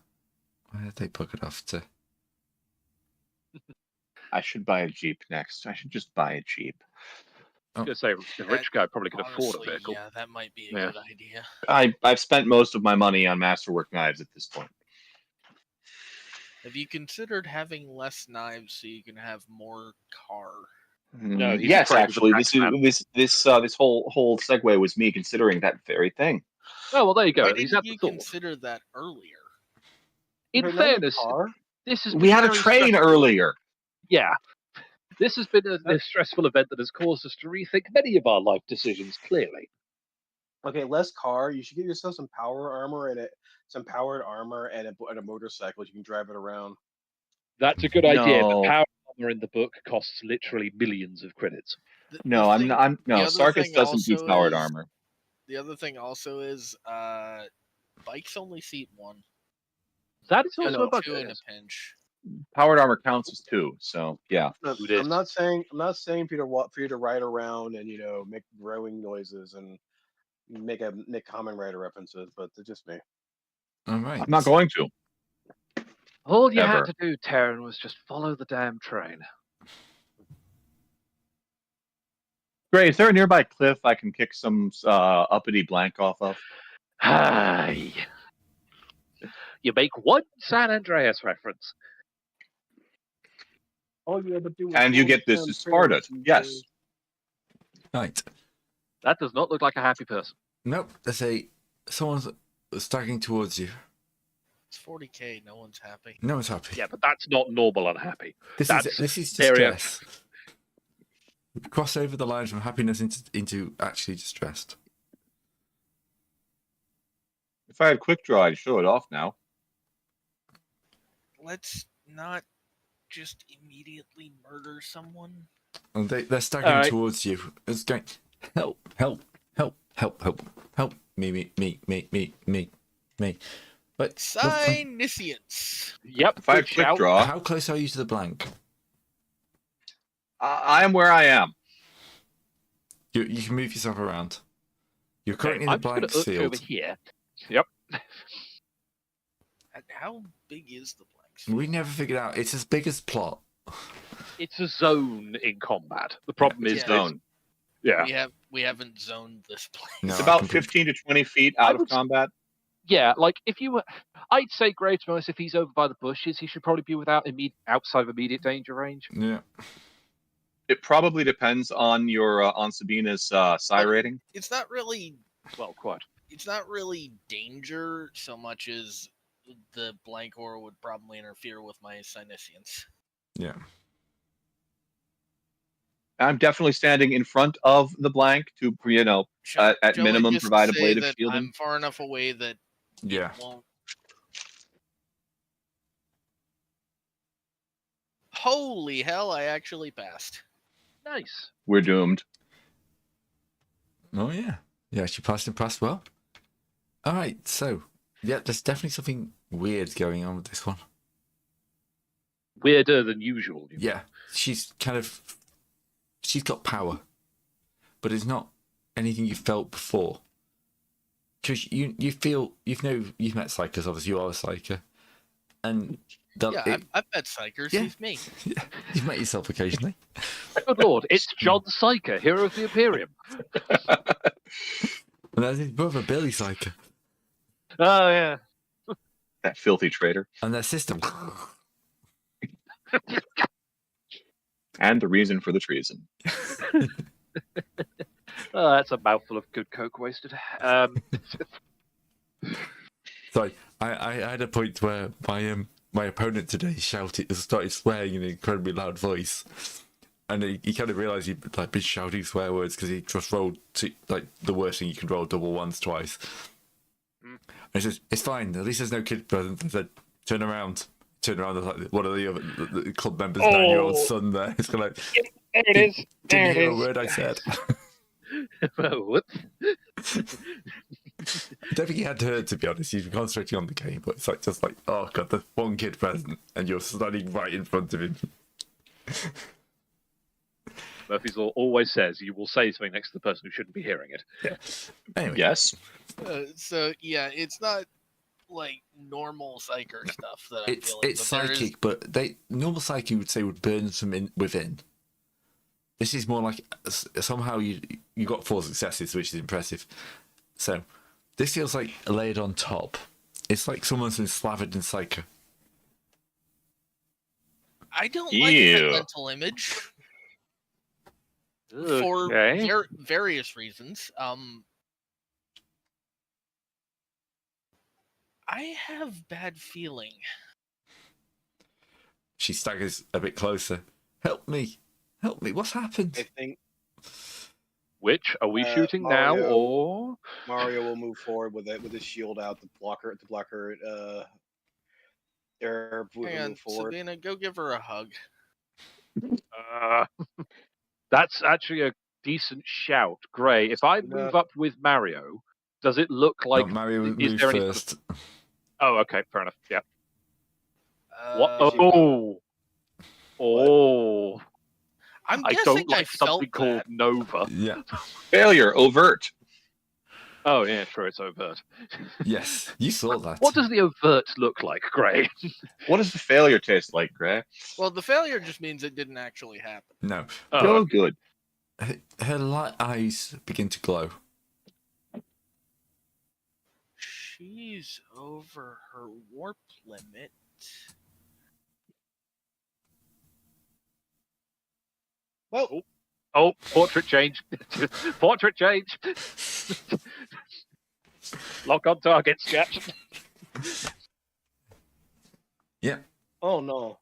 where did they book it off to? I should buy a Jeep next. I should just buy a Jeep. I was going to say, the rich guy probably could afford a vehicle. Yeah, that might be a good idea. I've spent most of my money on masterwork knives at this point. Have you considered having less knives so you can have more car? No, he's yes, afraid of actually, the this whole segue was me considering that very thing. Oh well, there you go. Why He's didn't had you the thought. consider that earlier? In But not a fairness, car. this has We been had a very train stressful. earlier. Yeah, this has been a stressful event that has caused us to rethink many of our life decisions. Clearly, Okay, less car. You should get yourself some power armor and some powered armor and a motorcycle. You can drive it around. that's a good idea. No. But power armor in the book costs literally millions of credits. No, The I'm no. other Sarkis thing doesn't do also powered is- armor. The other thing also is bikes only seat one. That is I also know, a Two in budget. a pinch. Powered armor counts as 2, so yeah. Look, Who dis? I'm not saying for you to ride around and make growing noises and make Common Rider references, but it's just me. All right. I'm not going to. All you Ever. had to do, Terran, was just follow the damn train. Great. Is there a nearby cliff I can kick some uppity blank off of? Hi. You make one San Andreas reference. All you ever do. And you get this to Sparta. Yes. Right. That does not look like a happy person. Nope. Let's say someone's starting towards you. It's 40K. No one's happy. No one's happy. Yeah, but that's not normal unhappy. This is very distress. Cross over the line from happiness into actually distressed. If I had quick draw, I'd show it off now. Let's not just immediately murder someone. And they're staggering All right. towards you. It's going, help. Me. But Signiscience. Yep, If I good had quick shout. draw, how close are you to the blank? I am where I am. You can move yourself around. You're Okay, currently in the I'm just going blank to over field. here. Yep. And how big is the blanks? We never figured out. It's as big as plot. It's a zone in combat. The problem is Yeah. that Zone. yeah, We haven't zoned this place. No, It's I about completely- 15 to 20 feet I out of would- combat. yeah. Like if you were, I'd say Gray, to be honest, if he's over by the bushes, he should probably be outside of immediate danger range. Yeah. It probably depends on your on Sabina's psi rating. It's not really Well, quite. it's not really danger so much as the blank aura would probably interfere with my Sinisians. Yeah. I'm definitely standing in front of the blank to, Shall at I minimum, just provide a say blade of that shielding. I'm far enough away that Yeah. won't. Holy hell! I actually passed. Nice. We're doomed. Oh yeah. Yeah, she passed well. All right. So yeah, there's definitely something weird going on with this one. Weirder than usual. You mean? Yeah. She's got power, but it's not anything you felt before. Because you've met psychers, obviously you are a psyker, and I've met psychers. Yeah. He's me. you've met yourself occasionally. Good lord, it's John Psyker, hero of the Imperium. And that's his brother, Billy Psyker, Oh yeah. That filthy traitor. and their system. And the reason for the treason. Oh, that's a mouthful of good coke wasted. Sorry, I had a point where my opponent today started swearing in an incredibly loud voice, and he kind of realised he'd been shouting swear words because he just rolled the worst thing you can roll, double ones twice. And he says, "It's fine. At least there's no kid present." I said, "Turn around." There's like one of the club members' 9-year-old son there. It's kind of like, there it is. didn't hear a word I said. Whoops. I don't think he had heard, to be honest. He's been concentrating on the game, but it's just like, oh god, the one kid present, and you're standing right in front of him. Murphy's Law always says you will say something next to the person who shouldn't be hearing it. Yeah. Anyway, Yes. So yeah, it's not like normal psyker stuff that I'm it's feeling. it's but there is- psychic, but normal psychic you would say would burn some within. This is more like somehow you got 4 successes, which is impressive. So this feels like layered on top. It's like someone's been slathered in psycho. I don't like Ew. that mental image for Okay. various reasons. I have bad feeling. She staggers a bit closer. Help me! Help me! What's happened? I think Which are we Uh, shooting now, Mario. or Mario will move forward with his shield out to block her. Derp will Hang on, move forward. Sabina, go give her a hug. that's actually a decent shout, Gray? If I move up with Mario, does it look like? No, Mario is moves there any? first. Oh, okay, fair enough. Yeah. What? Uh, Oh. I'm I guessing don't like I felt something called that. Nova. Yeah. Failure, overt. Oh yeah, sure, it's overt. Yes, you saw that. What does the overt look like, Gray? What does the failure taste like, Gray? Well, the failure just means it didn't actually happen. No. Oh, good. Her light eyes begin to glow. She's over her warp limit. Well, Oh, portrait change. Portrait change. Lock on target, sketch. Yeah. oh no.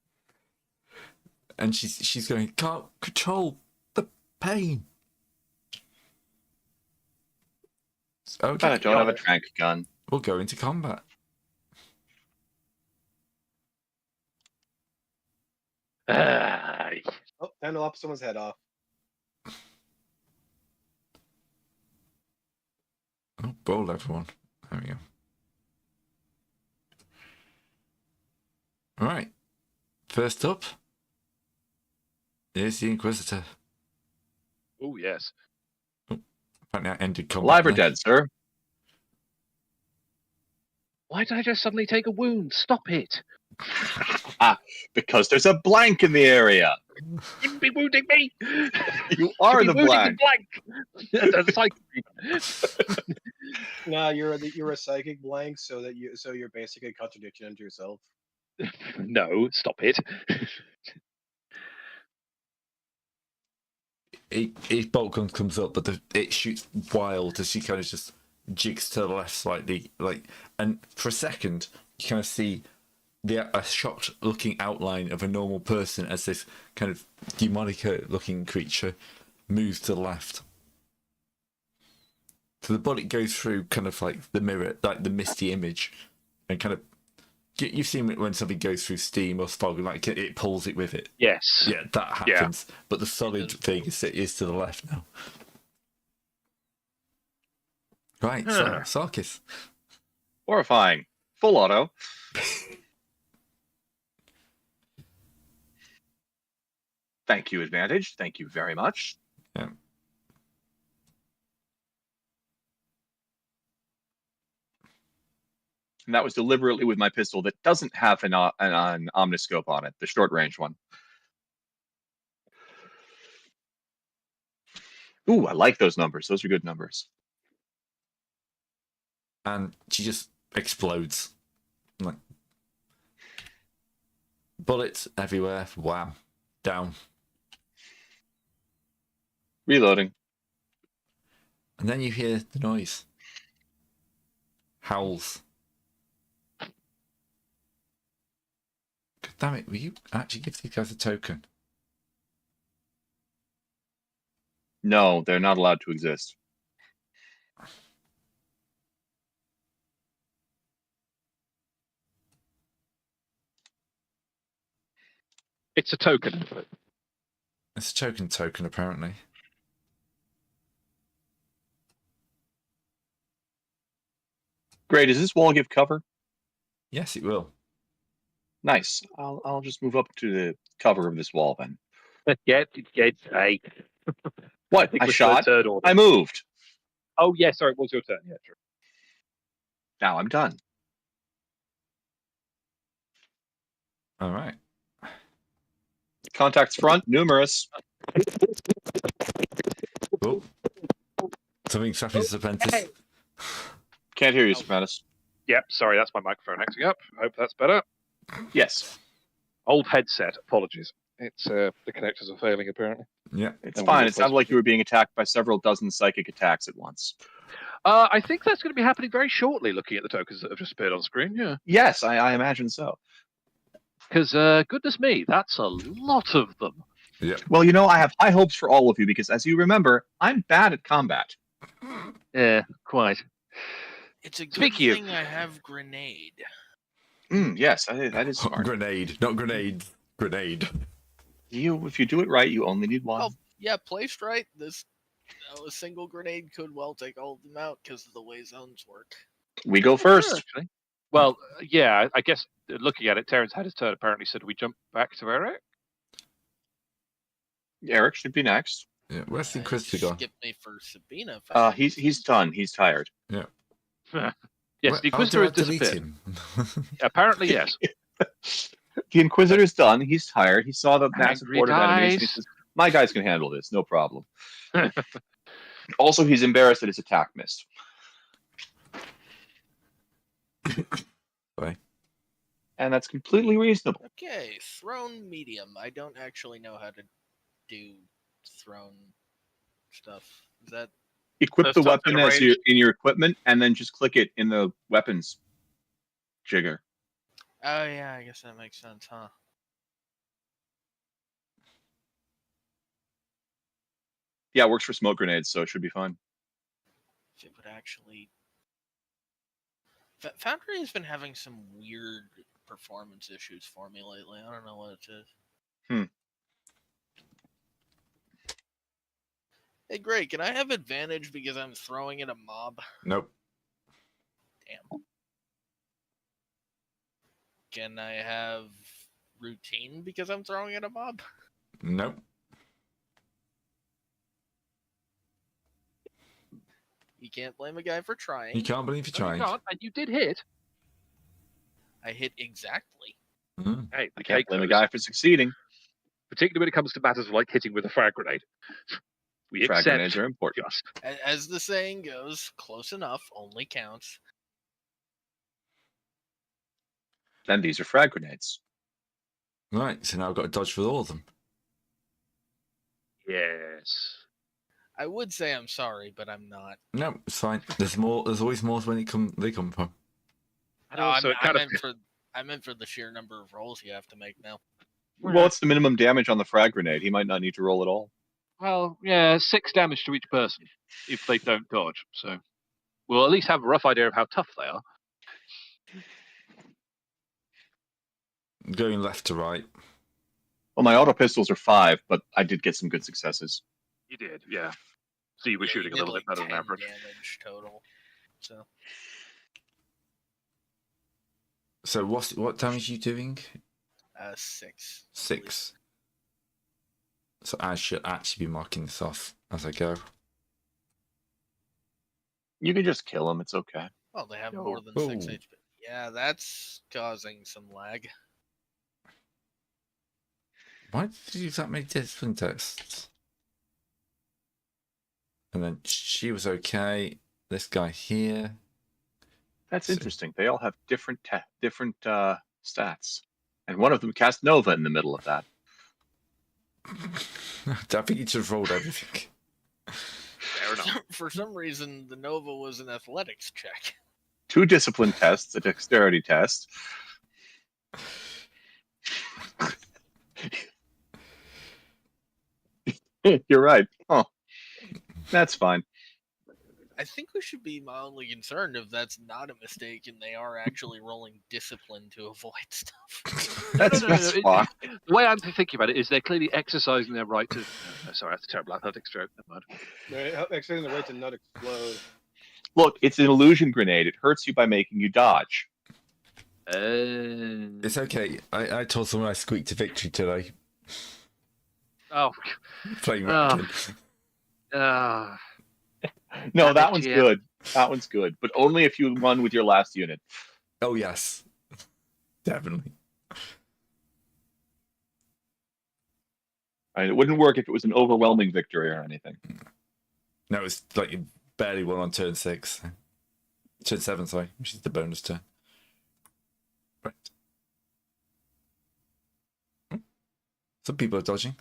And she's going, can't control the pain. Okay, I don't have a trank gun. we'll go into combat. Aye. Oh, time to lop someone's head off. Oh, roll everyone. There we go. All right. First up Here's the Inquisitor. Oh, yes. Apparently I ended combat. Alive or there. dead, sir? Why did I just suddenly take a wound? Stop it. Because there's a blank in the area. You wouldn't be wounding me. You are You'd the be wounding blank. the blank. That's a psychic. No, you're a psychic blank, so you're basically contradicting unto yourself. No, stop it. His bolt gun comes up, but it shoots wild as she kind of just jigs to the left slightly, and for a second you kind of see a shocked looking outline of a normal person as this kind of demonic looking creature moves to the left. So the bullet goes through kind of like the mirror, like the misty image, and kind of you've seen it when something goes through steam or fog, like it pulls it with it. Yes. Yeah, that happens. But the solid thing is to the left now. Right, so Sarkis. Horrifying. Full auto. Thank you, advantage. Thank you very much. Yeah. And that was deliberately with my pistol that doesn't have an omniscope on it, the short range one. Ooh, I like those numbers. Those are good numbers. And she just explodes. Like bullets everywhere. Wham. Down. Reloading. And then you hear the noise. Howls. God damn it, will you actually give these guys a token? No, they're not allowed to exist. It's a token. It's a token, apparently. Great. Does this wall give cover? Yes, it will. Nice. I'll just move up to the cover of this wall then. Get a. What? think I we're shot. still in third order. I moved. Oh, yeah, sorry, it was your turn. Yeah, true. Now I'm done. All right. Contacts front, numerous. Oh. Something's happening to Serpentis. Can't hear you, Serpentis. Yep, sorry, that's my microphone acting up. Hope that's better. Yes. Old headset, apologies. It's the connectors are failing apparently. Yeah. It's And fine. we'll It sounded like you were being attacked by several dozen psychic attacks at once. I think that's going to be happening very shortly. Looking at the tokens that have just appeared on screen, yeah. Yes, I imagine so. Because goodness me, that's a lot of them. Yeah. Well, I have high hopes for all of you because, as you remember, I'm bad at combat. Yeah, quite. It's a good Speaking of- thing I have grenade. Yes, that is smart. Grenade, not grenades. Grenade. If you do it right, you only need one. Oh, yeah, placed right, a single grenade could well take all of them out because of the way zones work. We go first. Actually. Well, yeah, I guess looking at it, Terrence had his turn apparently, so do we jump back to Eric? Eric should be next. Yeah. Where's the Inquisitor gone? Skip me for Sabina. for some He's reason. done. He's tired. Yes, Where- the Inquisitor how has do I delete disappeared. him? Apparently, yes. The Inquisitor's done. He's tired. He saw the massive Angry horde of enemies. And he dice. says, "My guys can handle this. No problem." Also, he's embarrassed that his attack missed. Sorry. And that's completely reasonable. Okay, thrown medium. I don't actually know how to do thrown stuff. Is that Equip That's the something weapon as arranged. in your equipment, and then just click it in the weapons jigger. Oh yeah, I guess that makes sense, huh? Yeah, it works for smoke grenades, so it should be fine. If it would actually. Foundry has been having some weird performance issues for me lately. I don't know what it is. Hey, great. Can I have advantage because I'm throwing at a mob? Nope. Damn. Can I have routine because I'm throwing at a mob? Nope. You can't blame a guy for trying. You can't believe you're No, you trying. can't, and you did hit. I hit exactly. Mm. Hey, the I can't cake blame a goes, guy for succeeding. particularly when it comes to matters like hitting with a frag grenade. We Frag accept grenades are important. just. As the saying goes, close enough only counts. And these are frag grenades. Right, so now I've got to dodge for all of them. Yes. I would say I'm sorry, but I'm not. No, it's fine. There's more. There's always more when they come from. And No, also, it kind of. I meant for the sheer number of rolls you have to make now. Well, what's the minimum damage on the frag grenade? He might not need to roll at all. Well, yeah, 6 damage to each person if they don't dodge. So we'll at least have a rough idea of how tough they are. Going left to right. Well, my auto pistols are 5, but I did get some good successes. You did, yeah. So you were Yeah, shooting a did little bit better than 10 average. damage total. So So what damage are you doing? 6. 6. So I should actually be marking this off as I go. You can just kill him. It's okay. Well, they have Yo. more than 6 Whoa. HP. Yeah, that's causing some lag. Why did you use that many discipline tests? And then she was okay. This guy here. That's So- interesting. They all have different stats, and one of them cast Nova in the middle of that. I think you should have rolled everything. Fair enough. For some reason, the Nova was an athletics check. 2 discipline tests, a dexterity test. You're right. Oh, that's fine. I think we should be mildly concerned if that's not a mistake and they are actually rolling discipline to avoid stuff. That's It- fine. The way I'm thinking about it is they're clearly exercising their right to. Sorry, that's a terrible athletics joke. Never mind. Actually, the right to not explode. Look, it's an illusion grenade. It hurts you by making you dodge. It's okay. I told someone I squeaked to victory today. Oh, Playing Oh. Ratkin. No, Damn that it, one's GM. good. That one's good, but only if you won with your last unit. Oh yes, definitely. I mean, it wouldn't work if it was an overwhelming victory or anything. No, it's like you barely won on turn 6. Turn 7, sorry, which is the bonus turn. Right. Some people are dodging.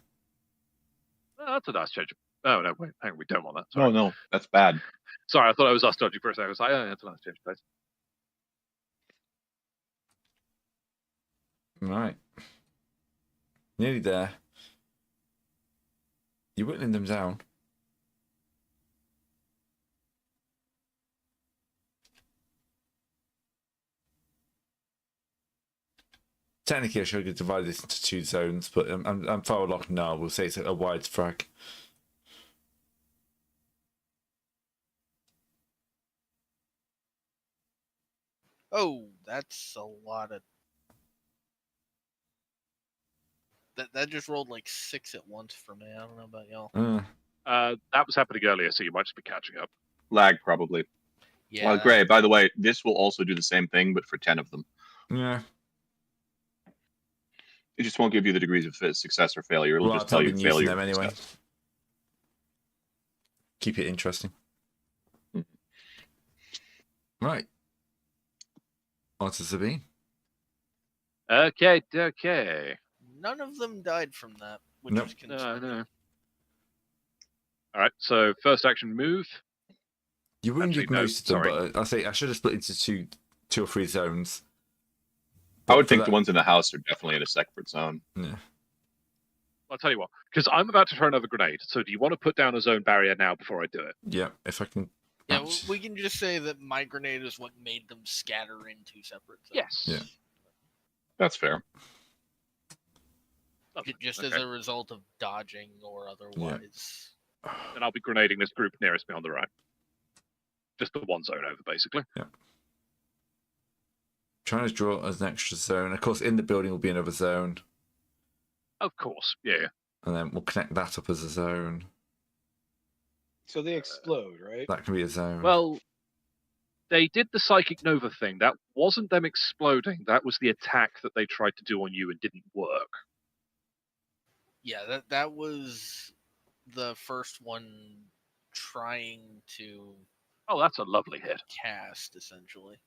Oh, that's a nice change. Oh, no, wait, hang on, we don't want that. No, Sorry. no, that's bad. Sorry, I thought it was us dodging for a second. I was like, oh, that's a nice change, please. Right. Nearly there. You're whittling them down. Technically, I should have divided this into 2 zones, but I'm far locked now. We'll say it's a wide frag. Oh, that's a lot of. That just rolled like 6 at once for me. I don't know about y'all. That was happening earlier, so you might just be catching up. Lag, probably. Yeah. Well, Gray, by the way, this will also do the same thing, but for 10 of them. Yeah. It just won't give you the degrees of success or failure. It'll Well, just I've tell you been using failure. them or anyway. success. Keep it interesting. Mhm. Right. On to Sabine. Okay. None of them died from that, which Nope. is concerning. No. All right, so first action move. You wounded Actually, no, most of them, sorry. but I say I should have split into two or 3 zones. I would for think that- the ones in the house are definitely in a separate zone. Yeah. I'll tell you what, because I'm about to throw another grenade. So do you want to put down a zone barrier now before I do it? Yeah, if I can. Yeah, match- we can just say that my grenade is what made them scatter into separate zones. Yes. Yeah. That's fair. Lovely. Just Okay. as a result of dodging or otherwise. And I'll be grenading this group nearest me on the right. Just the one zone over, basically. Trying to draw as an extra zone. Of course, in the building will be another zone, Of course, yeah. and then we'll connect that up as a zone. So they explode, right? That can be a zone. Well, they did the Psychic Nova thing. That wasn't them exploding. That was the attack that they tried to do on you and didn't work. Yeah, that was the first one trying to Oh, that's a lovely hit. cast, essentially.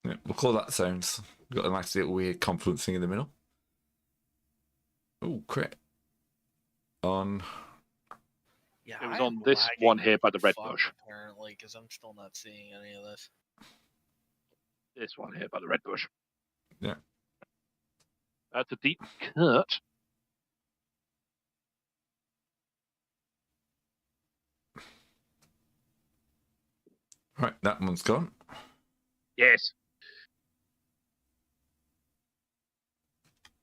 Yeah, we'll call that zones. Got a nice little weird confluence thing in the middle. Oh, crit. On. Yeah, It was I on am this lagging one here by the red fuck, bush. apparently, because I'm still not seeing any of this. This one here by the red bush. Yeah. That's a deep cut. Right, that one's gone. Yes.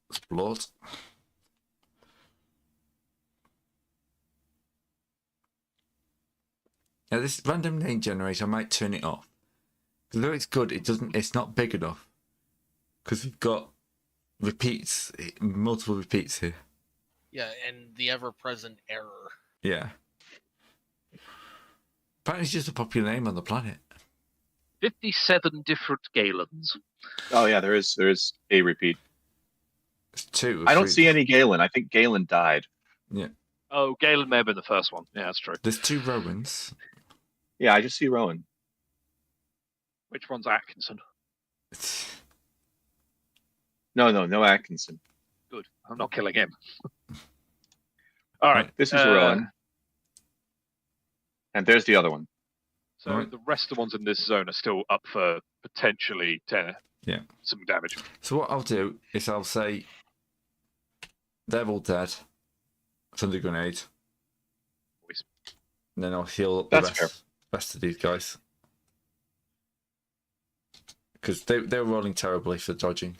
Explode. Now this random name generator, I might turn it off. Because though it's good, it's not big enough. Because we've got repeats, multiple repeats here. Yeah, and the ever-present error. Yeah. Apparently it's just a popular name on the planet. 57 different Galens. Oh yeah, there is a repeat. It's 2 or I don't 3. see any Galen. I think Galen died. Oh, Galen may have been the first one. Yeah, that's true. There's 2 Rowans. Yeah, I just see Rowan. Which one's Atkinson? No Atkinson. Good. I'm not killing him. All right. This is Rowan. And there's the other one. So Alright. the rest of the ones in this zone are still up for potentially some damage. So what I'll do is I'll say they're all dead. Thunder grenade. Boys. And then I'll heal up the That's rest of these guys. Because they were rolling terribly for dodging.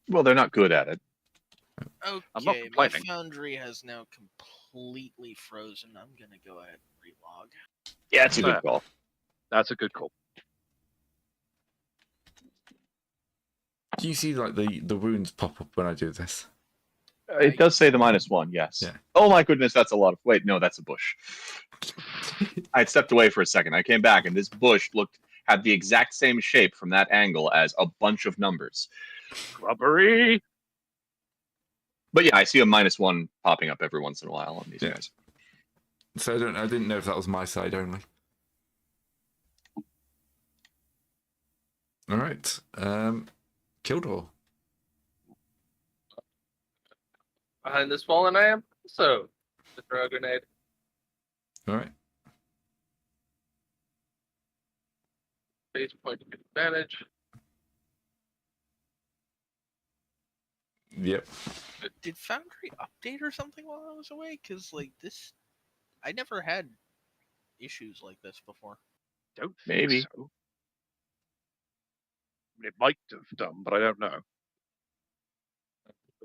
Well, they're not good at it. I'm not Okay, my complaining. foundry has now completely frozen. I'm gonna go ahead and relog. Yeah, it's a good call. That's a good call. Do you see like the wounds pop up when I do this? It does say the -1, yes. Yeah. Oh my goodness, that's a lot of. Wait, no, that's a bush. I had stepped away for a second. I came back, and this bush had the exact same shape from that angle as a bunch of numbers. Rubbery. But yeah, I see a -1 popping up every once in a while on these Yeah. guys. So I didn't know if that was my side only. All right. Kildor. Behind this wall, and I am also the throw a grenade. All right. Base point of advantage. Yep. Did Foundry update or something while I was away? Because like this, I never had issues like this before. Don't think Maybe. so. I mean, it might have done, but I don't know.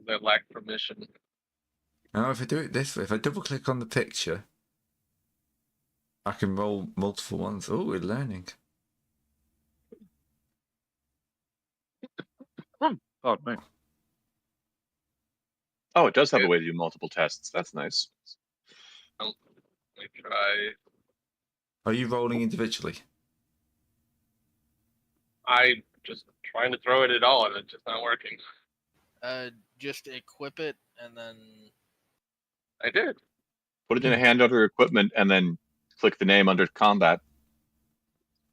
They lack permission. Now if I do it this way, if I double click on the picture, I can roll multiple ones. Oh, we're learning. Pardon me. Oh, it does have a way to do multiple tests. That's nice. Let me try. Are you rolling individually? I just trying to throw it at all, and it's just not working. Just equip it and then I did. Put it in a hand under equipment, and then click the name under combat.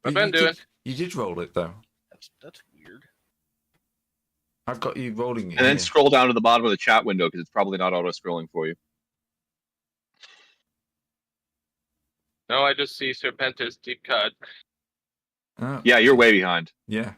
I've You been doing. You did roll it though. that's weird. I've got you rolling it. And then here. scroll down to the bottom of the chat window, because it's probably not auto-scrolling for you. No, I just see Serpentis deep cut. Oh, Yeah, you're way behind. yeah.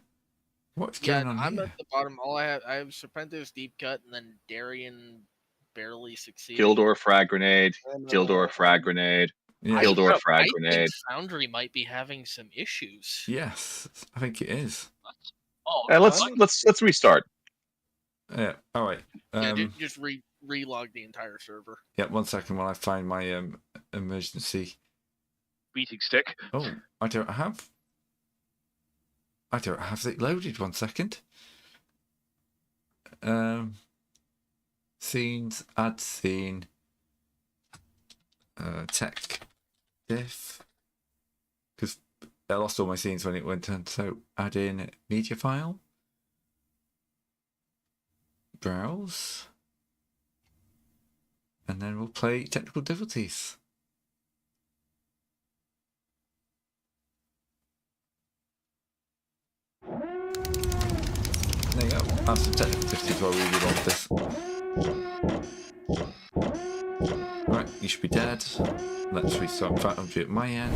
What's Yeah, going on I'm here? at the bottom. All I have Serpentis deep cut, and then Darien barely succeeded. Gildor frag grenade. Gildor frag grenade. Yeah. Gildor I frag think grenade. Foundry might be having some issues. Yes, I think it is. Oh, Let's restart. Yeah. All right. Yeah, just relog the entire server. Yeah. 1 second while I find my emergency. beating stick. Oh, I don't have it loaded. 1 second. Scenes, add scene. tech diff, because I lost all my scenes when it went on. So add in media file, browse, and then we'll play technical difficulties. There you go. Have some technical difficulties while we reload this. Right, you should be dead. Let's restart 500 at my end.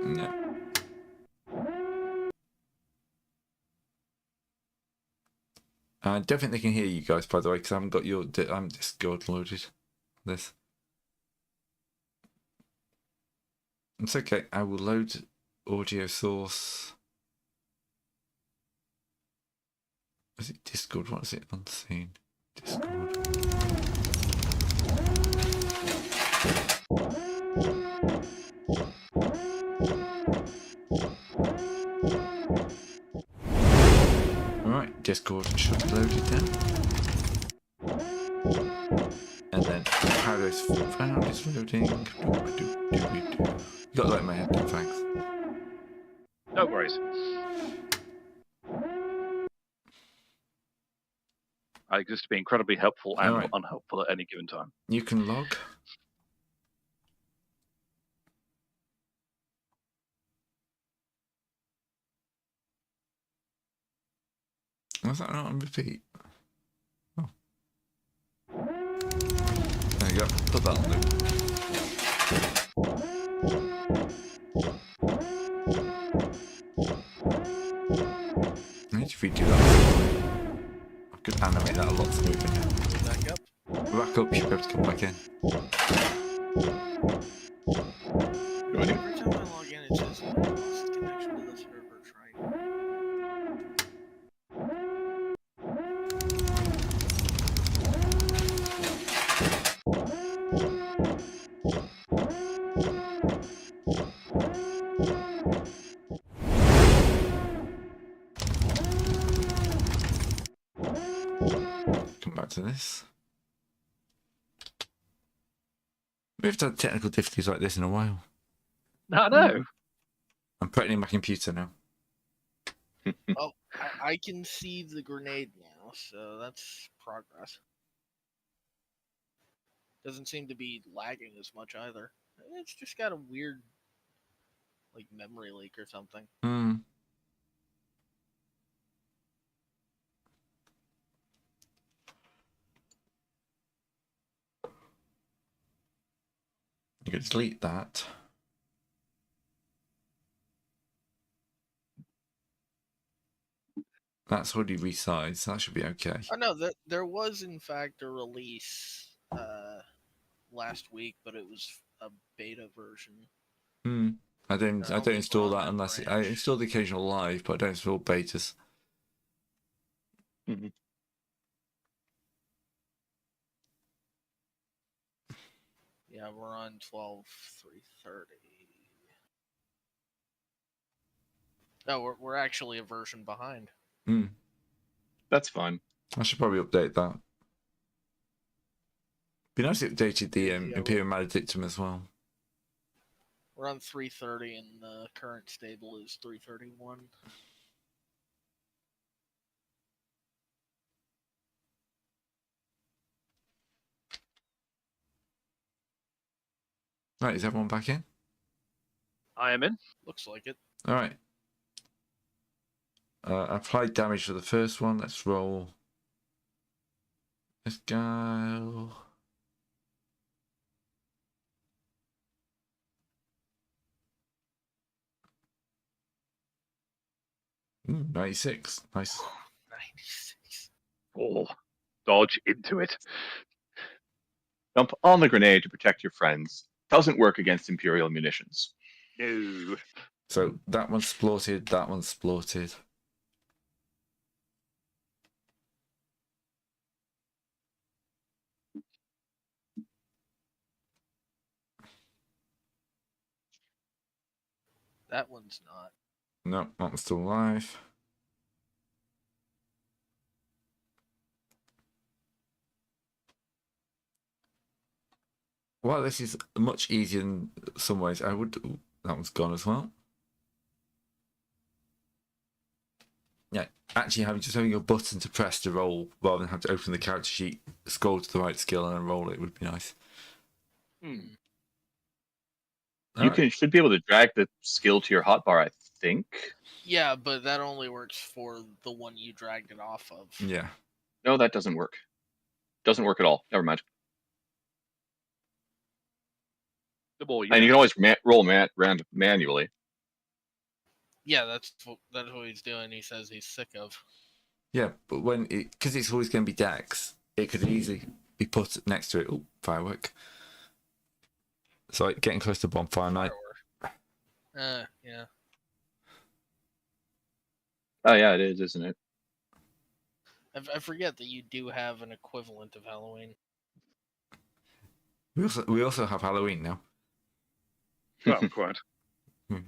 No. I don't think they can hear you guys, by the way, because I haven't got your Discord loaded. This. It's okay. I will load audio source. Is it Discord? What is it? Unseen. Discord. Alright, Discord should be loaded now. And then Paradise Found is loading. You got that in my head, thanks. No worries. I exist to be incredibly helpful and Alright. unhelpful at any given time. You can log. Was that not on repeat? Oh. There you go. Put that on loop. I need to redo that. I could animate that a lot smoother now. Back up. Back up, you should be able to come back in. Join you. Every time I log in, it says you lost connection to the server. Trying. Come back to this. We haven't had technical difficulties like this in a while. No, no. I'm threatening my computer now. Oh, I can see the grenade now, so that's progress. Doesn't seem to be lagging as much either. It's just got a weird, like, memory leak or something. Hmm. You can delete that. That's already resized, so that should be okay. Oh no, there was in fact a release last week, but it was a beta version. Hmm. I don't only install run that that unless I branch. install the occasional live, but I don't install betas. Mhm. Yeah, we're on 12.330. No, we're actually a version behind. Hmm. That's fine. I should probably update that. Be nice if it updated the Yeah, Imperium Maledictum as well. We're on 330, and the current stable is 331. Right, is everyone back in? I am in. Looks like it. All right. Applied damage for the first one. Let's roll. Let's go. Ooh, 96. Nice. 96. Oh, dodge into it. Dump on the grenade to protect your friends. Doesn't work against Imperial munitions. No. So that one's splorted. That one's splorted. That one's not. No, not still alive. Well, this is much easier in some ways. Ooh, that one's gone as well. Yeah, actually having a button to press to roll rather than have to open the character sheet, scroll to the right skill and then roll it would be nice. Hmm. You should be able to drag the skill to your hotbar, I think. Yeah, but that only works for the one you dragged it off of. Yeah. No, that doesn't work. Doesn't work at all. Never mind. The more you And you know. can always roll manually. Yeah, that's what he's doing. He says he's sick of. Yeah, but because it's always going to be Dex, it could easily be put next to it. Oh, firework. It's like getting close to bonfire night. Yeah. Oh yeah, it is, isn't it? I forget that you do have an equivalent of Halloween. We also have Halloween now. Well, quite.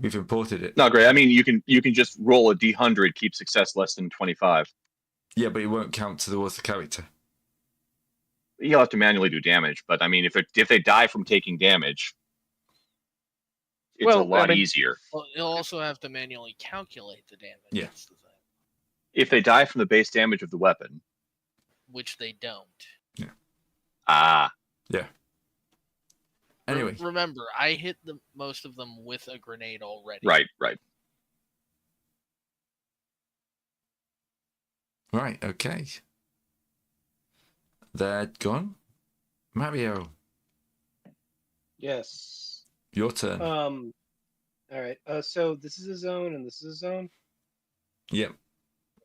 We've imported it. Not great. I mean, you can just roll a D100, keep success less than 25. Yeah, but it won't count towards the character. You'll have to manually do damage, but I mean, if they die from taking damage, it's a lot easier. Well, you'll also have to manually calculate the damage. Yeah. That's the thing. If they die from the base damage of the weapon. Which they don't. Yeah. Ah. Yeah. Anyway. Remember, I hit most of them with a grenade already. Right. Right, okay. They're gone. Mario, Yes. your turn. All right. So this is a zone and this is a zone. Yep.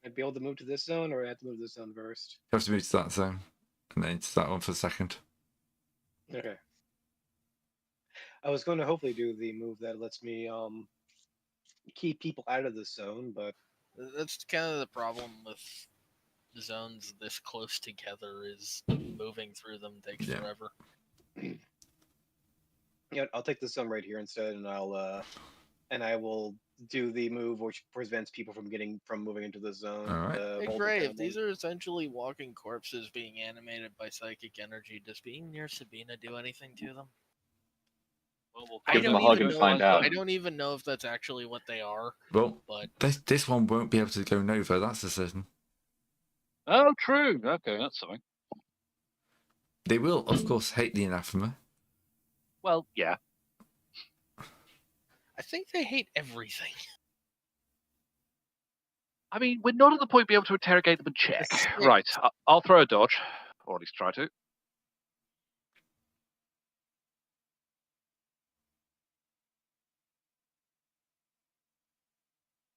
I'd be able to move to this zone, or I have to move to this zone first. You have to move to that zone. And then to that one for a second. Okay. I was going to hopefully do the move that lets me keep people out of this zone, but That's kind of the problem with zones this close together is moving through them takes forever. Yeah, I'll take this zone right here instead, and I will do the move which prevents people from moving into the zone. All right. Hey, hold the Gray, if family. these are essentially walking corpses being animated by psychic energy, does being near Sabina do anything to them? Well, we'll I Give them don't a hug even and know. find out. I don't even know if that's actually what they are. Well, But this one won't be able to go Nova, that's for certain. Oh, true. Okay, that's something. They will, of course, hate the anathema. Well, yeah. I think they hate everything. I mean, we're not at the point to be able to interrogate them and check. Right, I'll throw a dodge. Or at least try to.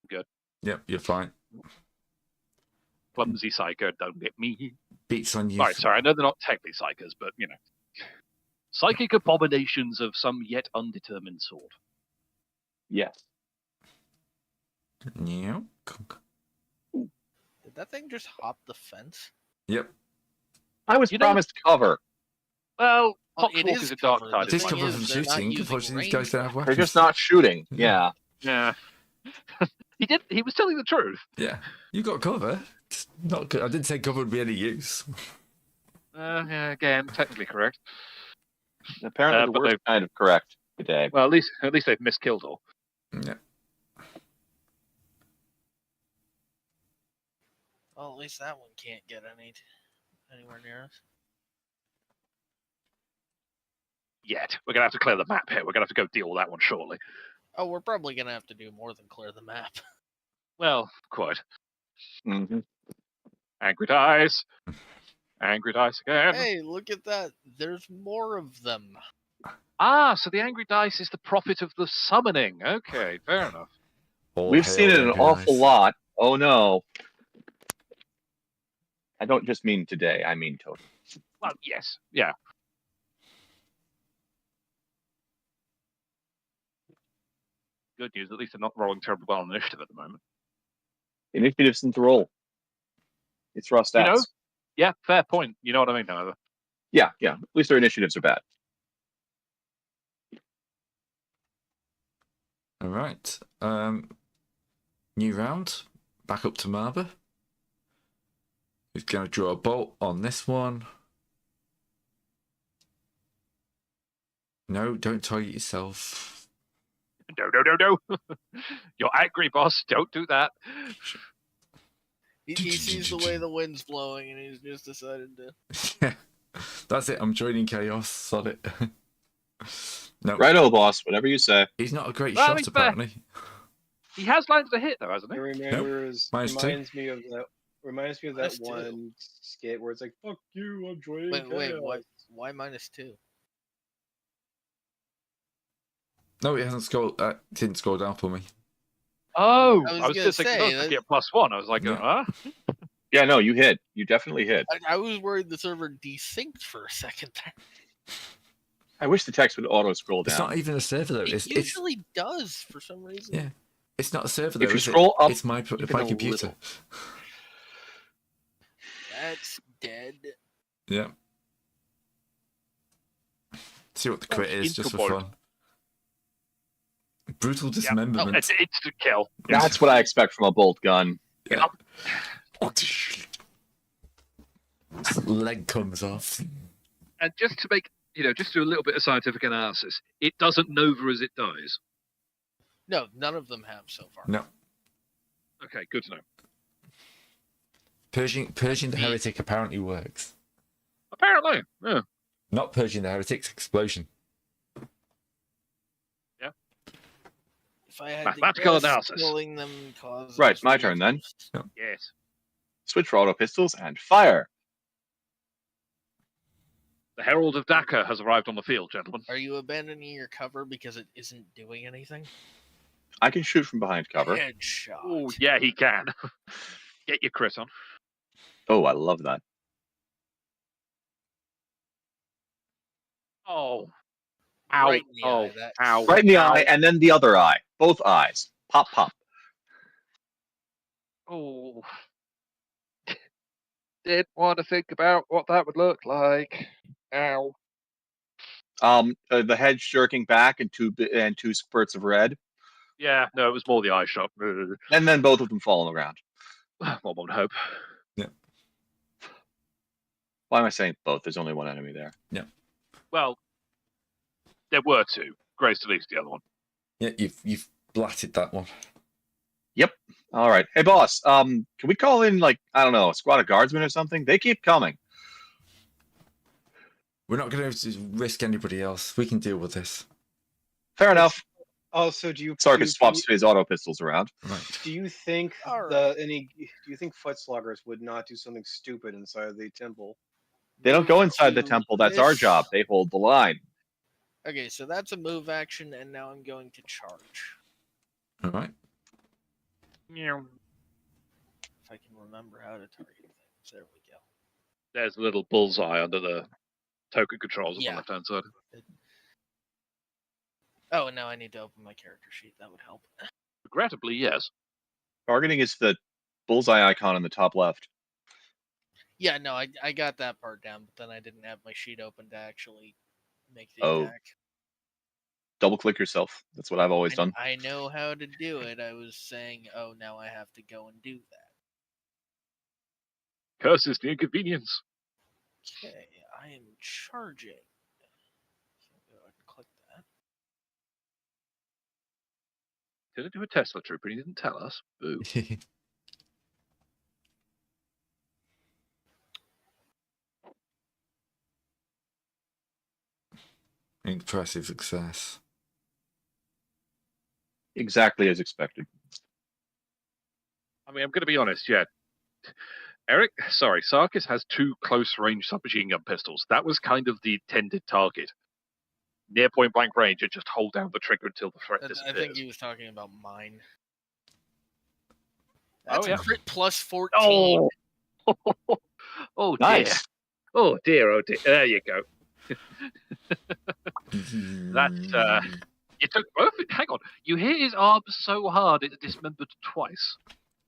Good. Yep, you're fine. Clumsy psycho, don't get me. Beats on you. Right, sorry, I know they're not technically psychers, but, you know. Psychic abominations of some yet undetermined sort. Yes. Yeah. Did that thing just hop the fence? Yep. I was promised cover. Well, Well, Poxwalk it is is a dark covered. side. It is thing covered is, from they're not shooting. using Unfortunately, these range guys don't have weapons. weapons. They're just not shooting. Yeah. Yeah. He was telling the truth. Yeah. You got cover. It's not good. I didn't say cover would be any use. Yeah, again, technically correct. Apparently, the but word's kind of correct today. Well, at least they've missed Kildor. Yeah. Well, at least that one can't get anywhere near us. Yet. We're going to have to clear the map here. We're going to have to go deal with that one shortly. Oh, we're probably gonna have to do more than clear the map. Well, quite. Mm-hmm. Angry dice. Angry dice again. Hey, look at that! There's more of them. Ah, so the angry dice is the prophet of the summoning. Okay, fair enough. All We've hail seen it an Angry awful Dice. lot. Oh no. I don't just mean today, I mean totally. Well, yes, yeah. Good news, at least they're not rolling terribly well on initiative at the moment. Initiative isn't the roll. It's raw stats. You know? Yeah, fair point. You know what I mean, however. Yeah. At least their initiatives are bad. All right. New round. Back up to Marber. Who's going to draw a bolt on this one? No, don't target yourself. No. You're angry, boss. Don't do that. He sees the way the wind's blowing, and he's just decided to. Yeah, that's it. I'm joining chaos. Sod it. No, Righto, boss. Whatever you say. he's not a great Well, shot, he's fair. apparently. He has landed a hit, though, hasn't It he? reminds -2. me of that. Reminds me of that -2. one skit where it's like, "Fuck you, I'm joining Wait, chaos." why -2? No, it hasn't scrolled. Didn't scroll down for me. Oh, I was I was gonna just thinking, say, I was get +1. I was like, Yeah. huh? Yeah, no, you hit. You definitely hit. I was worried the server desynced for a second there. I wish the text would auto scroll It's down. not even a server though. It It's usually does for some reason. Yeah. it's not a server though. If you is scroll it? up It's my even my a computer. little. That's dead. Yeah. See what the crit is, just for Interpol. fun. Brutal Yeah. dismemberment. Oh, it's instant kill. That's what I expect from a bolt gun. Yeah. Leg comes off. And just to make, just do a little bit of scientific analysis, it doesn't nova as it dies. No, none of them have so far. No. Okay, good to know. Purging the heretic apparently works. Apparently, yeah. Not purging the heretic's explosion. If I had Mathematical to guess, analysis. killing them causes Right, my turn then. Yes. Switch for auto pistols and fire. The Herald of Dakar has arrived on the field, gentlemen. Are you abandoning your cover because it isn't doing anything? I can shoot from behind cover. Headshot. Oh, yeah, he can. Get your crit on. Oh, I love that. Oh. Ow. Right in the Oh, eye, that's- ow. Right in the ow. eye, and then the other eye. Both eyes. Pop, pop. Oh. Didn't want to think about what that would look like. Ow. The head jerking back and two spurts of red, Yeah, no, it was more the eye shot. and then both of them fall on the ground. One would hope. Why am I saying both? There's only one enemy there. Well, there were two. Grace deletes the other one. Yeah, you've blatted that one. All right. Hey, boss. Can we call in I don't know, a squad of guardsmen or something? They keep coming. We're not going to risk anybody else. We can deal with this. Fair enough. Also, do you Sarkis swaps his auto pistols around. Right. do you think All do you think footsloggers would not do something stupid inside the temple? They don't go Move inside the to temple. That's our this- job. They hold the line. Okay, so that's a move action, and now I'm going to charge. All right. Yeah. If I can remember how to target things. There we go. There's a little bullseye under the token controls on Yeah. the left-hand side. Oh, and now I need to open my character sheet. That would help. Regrettably, yes. Targeting is the bullseye icon on the top left. Yeah, no, I got that part down, but then I didn't have my sheet open to actually make the Oh. attack. Double click yourself. That's what I've always done. I know how to do it. I was saying, oh, now I have to go and do that. Curses the inconvenience. Okay, I am charging. So go ahead and click that. Did it do a Tesla trooper? He didn't tell us. Boo. Impressive success. Exactly as expected. I mean, I'm going to be honest, yeah. Sarkis has two close-range submachine gun pistols. That was kind of the intended target. Near point-blank range, and just hold down the trigger until the threat I disappears. think he was talking about mine. Oh, That's yeah. a crit plus 14. Oh! Oh, dear. Nice. Oh, dear, oh, dear. There you go. That, you took both. Hang on. You hit his arm so hard it dismembered twice.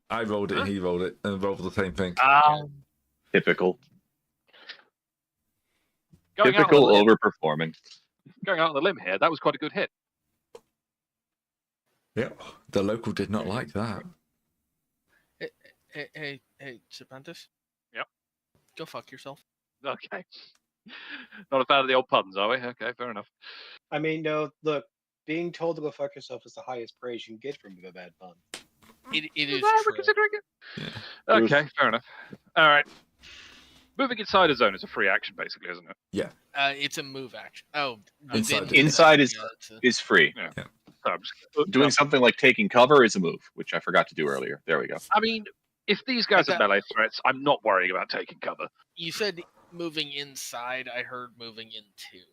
I rolled it, he rolled it, and rolled the same thing. Typical. Going out, Typical on a limb, overperforming. going out on the limb here, that was quite a good hit. Yeah, the local did not like that. Hey, Serpentis. Yep. Go fuck yourself. Okay. Not a fan of the old puns, are we? Okay, fair enough. I mean, no, look, being told to go fuck yourself is the highest praise you can get from a bad pun. It is We're true. considering it. Yeah. Okay, fair enough. All right. Moving inside a zone is a free action, basically, isn't it? It's a move action. Oh, Inside within the the Inside zone, is yeah, it's a- is free. So I'm just, Doing something like taking cover is a move, which I forgot to do earlier. There we go. I mean, if these guys I are thought- melee threats, I'm not worrying about taking cover. You said moving inside. I heard moving into.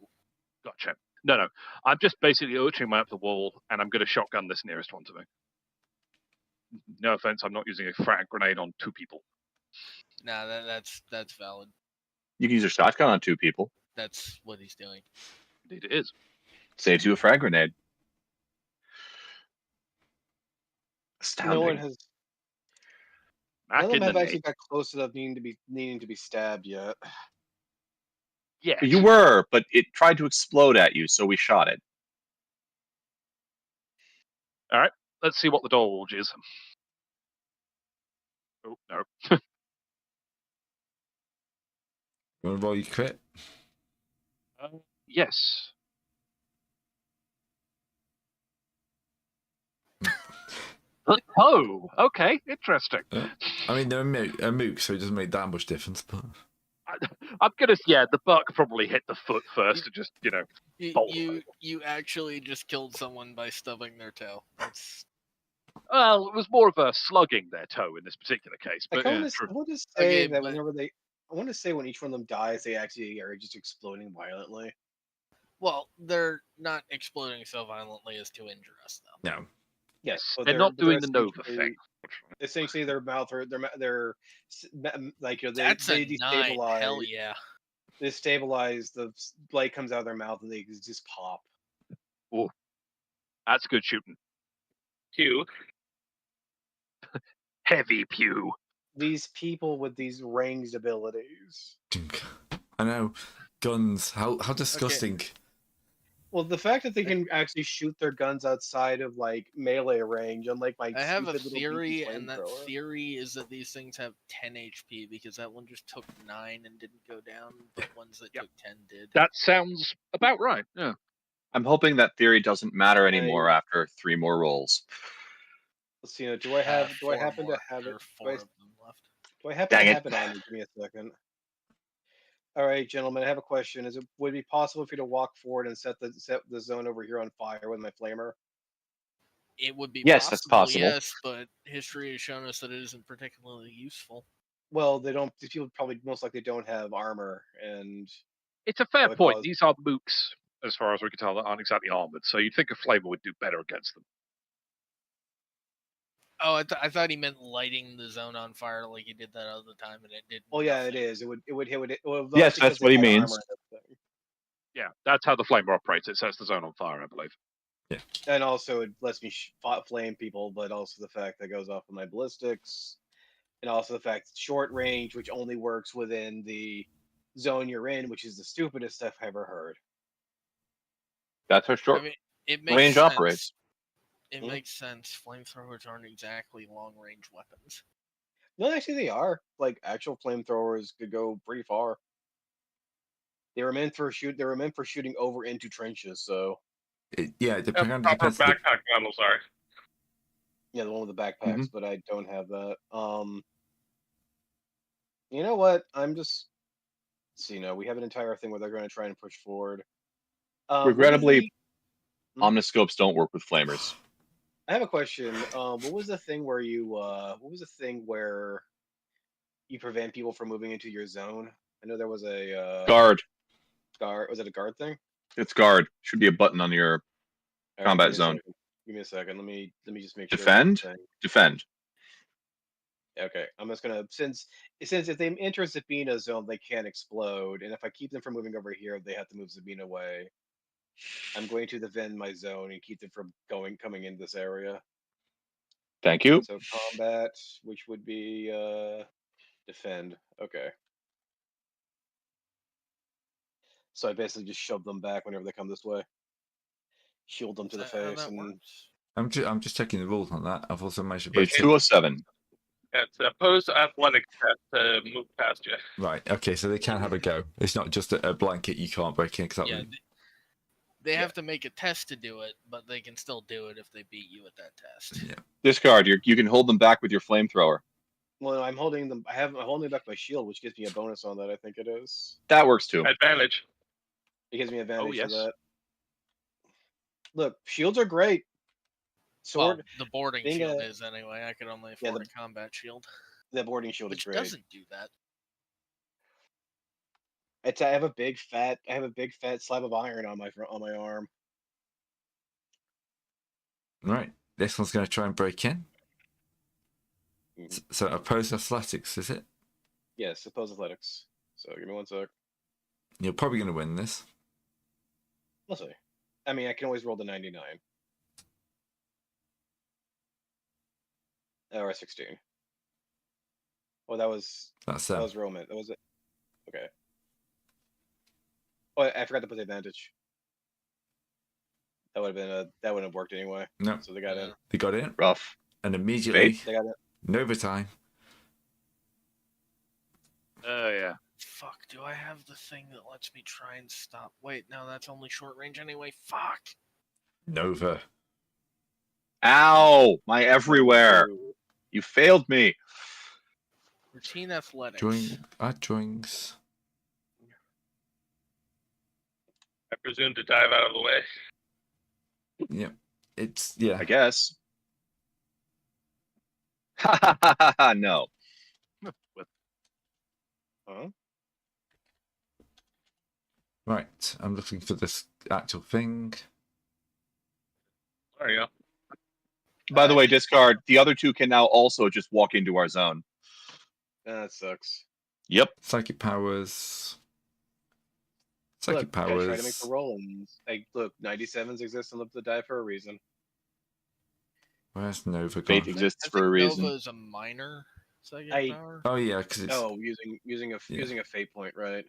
Gotcha. No. I'm just basically urging my up the wall, and I'm going to shotgun this nearest one to me. No offense, I'm not using a frag grenade on 2 people. Nah, that's valid. You can use a shotgun on 2 people. That's what he's doing. Indeed, it is. Saves you a frag grenade. No Astounding. one has. Back None of in them the have actually name. got close enough needing to be stabbed yet. Yeah. You were, but it tried to explode at you, so we shot it. Let's see what the dodge is. Oh, no. You want to roll your crit? Yes. Oh, okay, interesting. I mean, they're a mook, so it doesn't make that much difference. But I'm gonna, the buck probably hit the foot first to just, bolt You actually just killed someone by stubbing their toe. That's Well, it was more of a slugging their toe in this particular case. But I yeah, want true. to say Okay, that but- I want to say when each one of them dies, they actually are just exploding violently. well, they're not exploding so violently as to injure us, though. no, Yes, but They're not doing the Nova essentially- thing. Essentially, their mouth or their like they That's they a 9. destabilize. Hell yeah. They stabilize. The light comes out of their mouth and they just pop. That's good shooting. Q. Heavy pew. These people with these ranged abilities. I know. Guns. How disgusting. Well, the fact that they can actually shoot their guns outside of like melee range, unlike my I have a stupid little theory, BB and that flamethrower. theory is that these things have 10 HP because that one just took 9 and didn't go down, but ones that Yep. took 10 did. That sounds about right. Yeah. I'm hoping that theory doesn't matter anymore after 3 more rolls. Let's see. Do I have? Do I 4 happen more. to have There it? are 4 of them left. Do I happen Dang to it. have it on me? Give me a second. All right, gentlemen, I have a question. Would it be possible for you to walk forward and set the zone over here on fire with my flamer? It would be Yes, that's possible. yes, but history has shown us that it isn't particularly useful. Well, they don't. These people probably most likely don't have armor, and It's a fair What point. caused- These are mooks, as far as we can tell, that aren't exactly armored. So you'd think a flamer would do better against them. Oh, I thought he meant lighting the zone on fire like he did that other time, and it did. oh yeah, it nothing. is. It would hit. Well, Yes, because that's they what he had means. armor and everything. Yeah, that's how the flamer operates. It sets the zone on fire, I believe. And also, it lets me flame people, but also the fact that it goes off with my ballistics, and also the fact it's short range, which only works within the zone you're in, which is the stupidest stuff I've ever heard. That's how short I mean, it makes range sense. operates. It Hmm? makes sense. Flamethrowers aren't exactly long range weapons. No, actually, they are. Like actual flamethrowers could go pretty far. They were meant for shooting over into trenches. So It Proper depends. on the- backpack models are. yeah, the one with the backpacks, but I don't have that. You know what? I'm just. So we have an entire thing where they're going to try and push forward. What was Regrettably, the- omniscopes don't work with flamers. I have a question. What was the thing where you? What was the thing where you prevent people from moving into your zone? I know there was a Guard. guard. Was it a guard thing? It's guard. Should be a button on your All Combat give me a zone. second. Give me a second. Let me just make sure. Defend? it's a thing. defend. Okay, I'm just gonna since if they enter Sabina zone, they can't explode, and if I keep them from moving over here, they have to move Sabina away. I'm going to defend my zone and keep them from coming in this area. Thank you. So combat, which would be defend. Okay. So I basically just shove them back whenever they come this way. Shield them to the Is that how face that and works? I'm just checking the rules on that. I've also managed to Page break it. 207. It's a post athletic test to move past you. Right. Okay. So they can have a go. It's not just a blanket you can't break in. Cause that Yeah, would... they have to make a test to do it, but they can still do it if they beat you at that test. Yeah. Discard. You can hold them back with your flamethrower. Well, I'm holding them. I'm holding back my shield, which gives me a bonus on that. I think it is. That works too. Advantage. It gives me advantage yes. for that. Look, shields are great. Well, Sword, the boarding being shield a- is anyway. I could only Yeah, afford a combat shield, the boarding shield is which great. doesn't do that. I have a big fat slab of iron on my arm. Right. This one's going to try and break in. Mhm. So opposed athletics, is it? Yes, opposed athletics. So give me one sec. You're probably going to win this. We'll see. I mean, I can always roll the 99 or a 16. Oh, that was That's Roman. That was it. Okay. Oh, I forgot to put the advantage. That would have worked anyway. No. So they got in. They got in, Rough. and immediately Fate? They got in. Nova time. Oh yeah. Fuck, do I have the thing that lets me try and stop? Wait, no, that's only short range anyway. Fuck. Nova. Ow! My everywhere. You failed me. Routine athletics. Add drawings. I presume to dive out of the way. Yeah. I guess. Ha ha ha ha ha! No. Huh? Right. I'm looking for this actual thing. There you go. By the way, discard. The other two can now also just walk into our zone. That sucks. Yep. Psychic powers. Look, I try to make powers. the roll, and look, 97s exist and live to die for a reason. Where's Nova Fate gone? exists I for a think reason. Nova is a minor psychic I- power. Oh yeah, because it's Using Yeah. a fate point, right?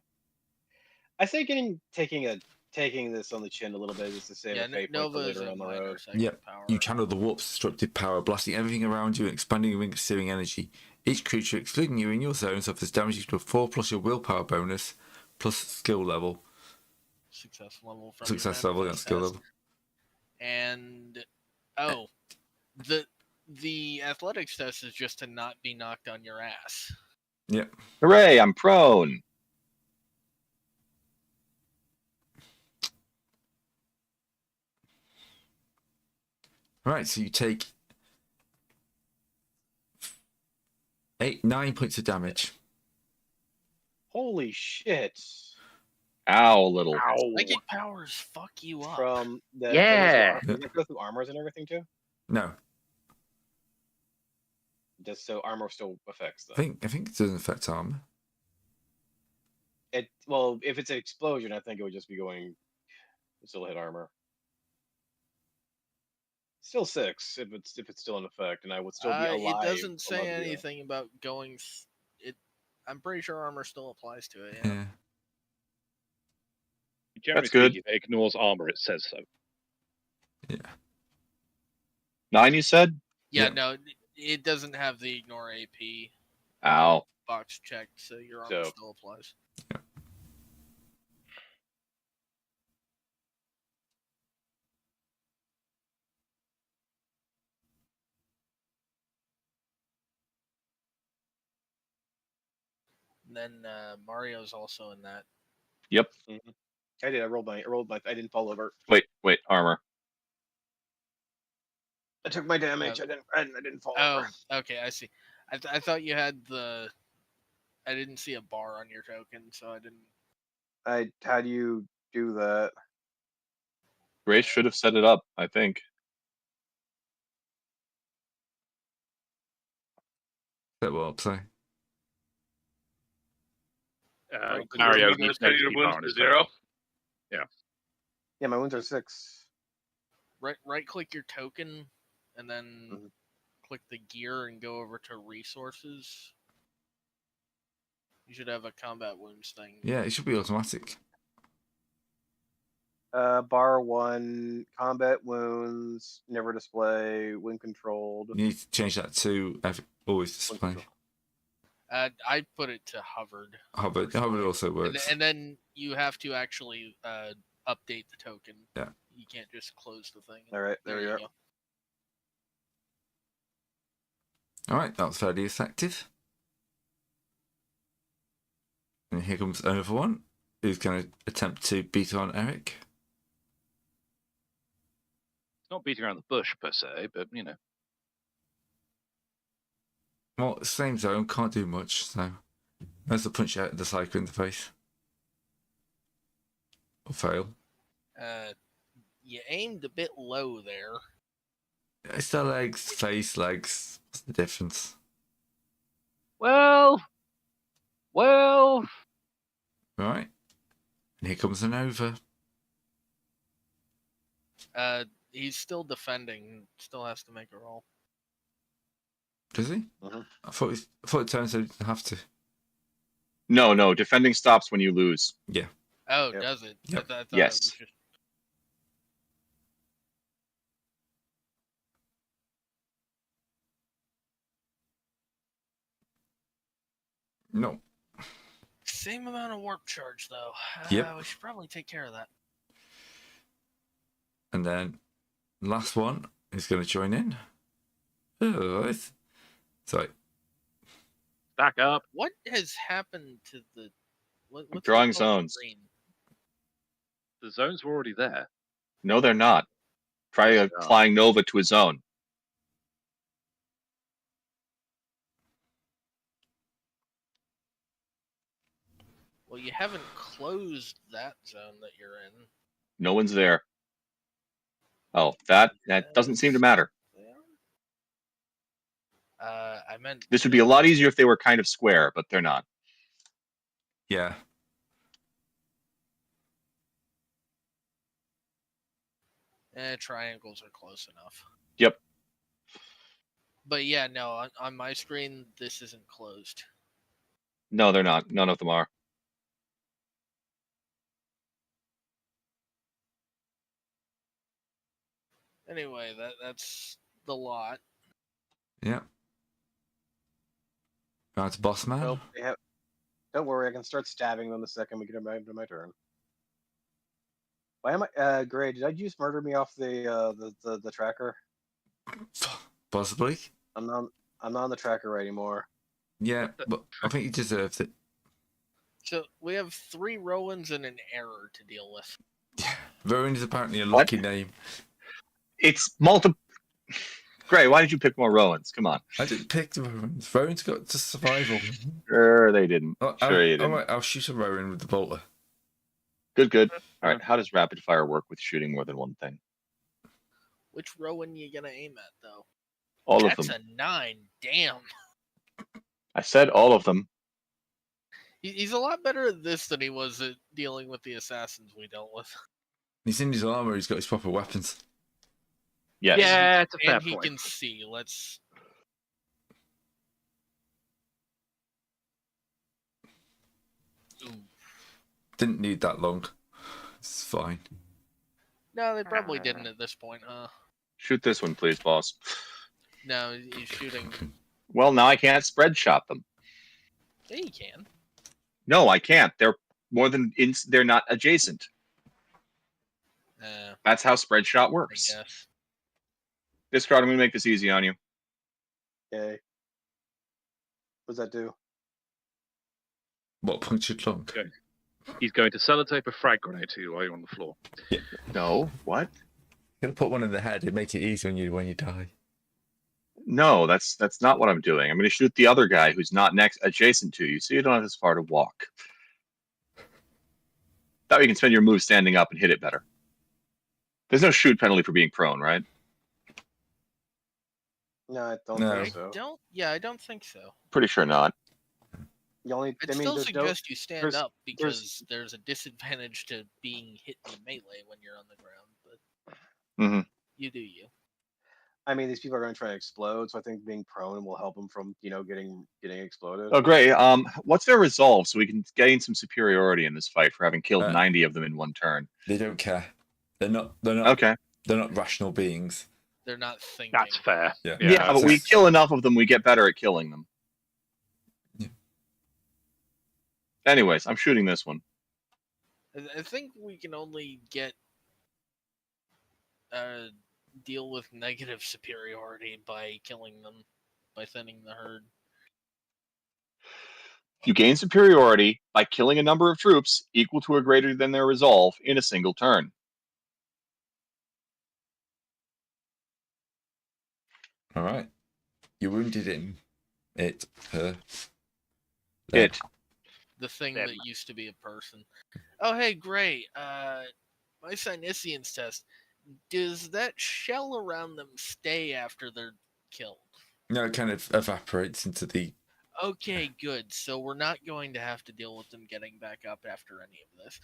I say taking this on the chin a little bit just to save Yeah, a fate point for Nova is later a on the minor road. psychic Yep. power. You channel the warp's destructive power, blasting everything around you and expanding your ring of searing energy. Each creature, excluding you in your zone, suffers damage equal to 4 plus your willpower bonus, plus skill level. Success level from Success your level, not manifest skill test. level. And the athletics test is just to not be knocked on your ass. Yep. Hooray! I'm prone. Right, so you take 9 points of damage. Holy shit! Ow, little. Ow. Psychic powers fuck you up. From the Yeah. does it go through armors and everything too? No, Just so armor still affects I them. think it doesn't affect armor. Well, if it's an explosion, I think it would just be going. Still hit armor. Still 6 if it's still in effect, and I would still be alive. It doesn't say above you. anything about going. I'm pretty sure armor still applies to it. Yeah. Yeah. Generally That's good. speaking, if it ignores armor, it says so. Yeah. 9, you said? Yeah, Yeah. no, it doesn't have the ignore AP Ow. box checked, so your armor So- still applies. And then Mario's also in that. Yep. I did. I rolled my. I didn't fall over. Wait. Armor. I took my damage. I didn't fall Oh, over. okay, I see. I thought you had the. I didn't see a bar on your token, so I didn't. How do you do that? Grace should have set it up, I think. That will say. Right, Mario You're needs set HP your power wounds on to his 0. Yeah, my wounds are 6. Right click your token, and then Mhm. click the gear and go over to resources. You should have a combat wounds thing. Yeah, it should be automatic. Bar 1, combat wounds, never display, when controlled. You need to change that to always When display. controlled. I put it to hovered. Hovered personally. also works. And then you have to actually update the token. Yeah. You can't just close the thing. All right, there we you go. All right, that was fairly effective. And here comes another one who's going to attempt to beat on Eric. Not beating around the bush per se, but you know. Well, same zone, can't do much, so there's a punch out the cycle in the face. Or fail. You aimed a bit low there. It's the legs, face, legs. What's the difference? Well. Right. And here comes an over. He's still defending. Still has to make a roll. Does he? Mhm. I thought it turns so you didn't have to. No. Defending stops when you lose. Oh, Yep. does it? Yep. I thought it Yes. was just... No. Same amount of warp charge, though. Yep. We should probably take care of that. And then last one is going to join in. Oh, sorry. Back up. What has happened to the... what's the drawing color zones. green? The zones were already there. No, they're not. Try Yes, they are. applying Nova to a zone. Well, you haven't closed that zone that you're in. No one's there. Oh, that doesn't seem to matter. I meant... This would be a lot easier if they were kind of square, but they're not. Yeah. Triangles are close enough. Yep. But yeah, no, on my screen, this isn't closed. No, they're not. None of them are. Anyway, that's the lot. Yeah. Right to boss man. Nope, they have. Don't worry, I can start stabbing them the second we get to my turn. Why am I? Gray, did I use murder me off the tracker? Possibly. I'm not on the tracker anymore. Yeah, but I think you deserved it. So we have 3 Rowans and an error to deal with. Rowan is apparently a What? lucky name. It's multiple. Gray, why did you pick more Rowans? Come on. I didn't pick the Rowans. Rowan's got to survival. Sure, they didn't. Oh, Sure, you didn't. Alright, I'll shoot a Rowan with the bolter. Good. All right. How does rapid fire work with shooting more than one thing? Which Rowan you gonna aim at, though? All That's of them. a 9. Damn. I said all of them. He's a lot better at this than he was at dealing with the assassins we dealt with. He's in his armor, he's got his proper weapons. Yes. Yeah, it's a fair And he point. can see. Let's... Ooh. Didn't need that long. It's fine. No, they probably didn't at this point, huh? Shoot this one, please, boss. No, he's shooting... Well, now I can't spread shot them. Yeah, you can. No, I can't. They're more than they're not adjacent. That's how spread shot I works. guess. Discard. I'm going to make this easy on you. Okay. What does that do? What, punctured lung? Okay. He's going to sellotape a frag grenade to you while you're on the floor. No. What? You're gonna put one in the head, it'd make it easier on you when you die. No, that's not what I'm doing. I'm going to shoot the other guy who's not next adjacent to you, so you don't have as far to walk. That way you can spend your move standing up and hit it better. There's no shoot penalty for being prone, right? No, I don't No. think so. I don't think so. Pretty sure not. The only, I'd I mean, still there's no. suggest you stand there's- up because there's a disadvantage to being hit in melee when you're on the ground. But Mm-hmm. you do you. I mean, these people are going to try to explode, so I think being prone will help them from getting exploded. Oh, great. What's their resolve so we can gain some superiority in this fight for having killed Uh, 90 of them in one turn? They don't care. They're not. Okay. They're not rational beings. They're not thinking. That's fair. Yeah. Yeah, but we kill enough of them, we get better at killing them. Yeah. Anyways, I'm shooting this one. I think we can only get deal with negative superiority by killing them, by thinning the herd. You gain superiority by killing a number of troops equal to or greater than their resolve in a single turn. All right. You wounded him. It. Her. It. The thing Them. that used to be a person. Oh, hey, great. My Sinicians test. Does that shell around them stay after they're killed? No, it kind of evaporates into the. Okay, good. So we're not going to have to deal with them getting back up after any of this.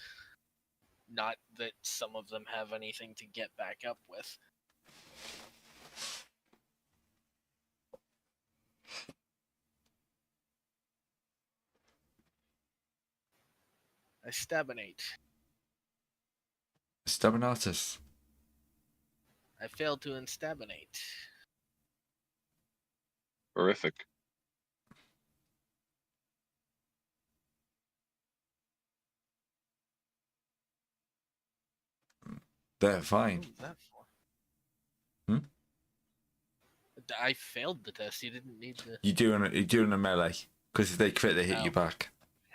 Not that some of them have anything to get back up with. I stabinate. Stabinatus. I failed to instabinate. Horrific. They're fine. What was that for? Hmm? I failed the test. You didn't need to. You're doing a melee because if they crit, they hit Oh. you back.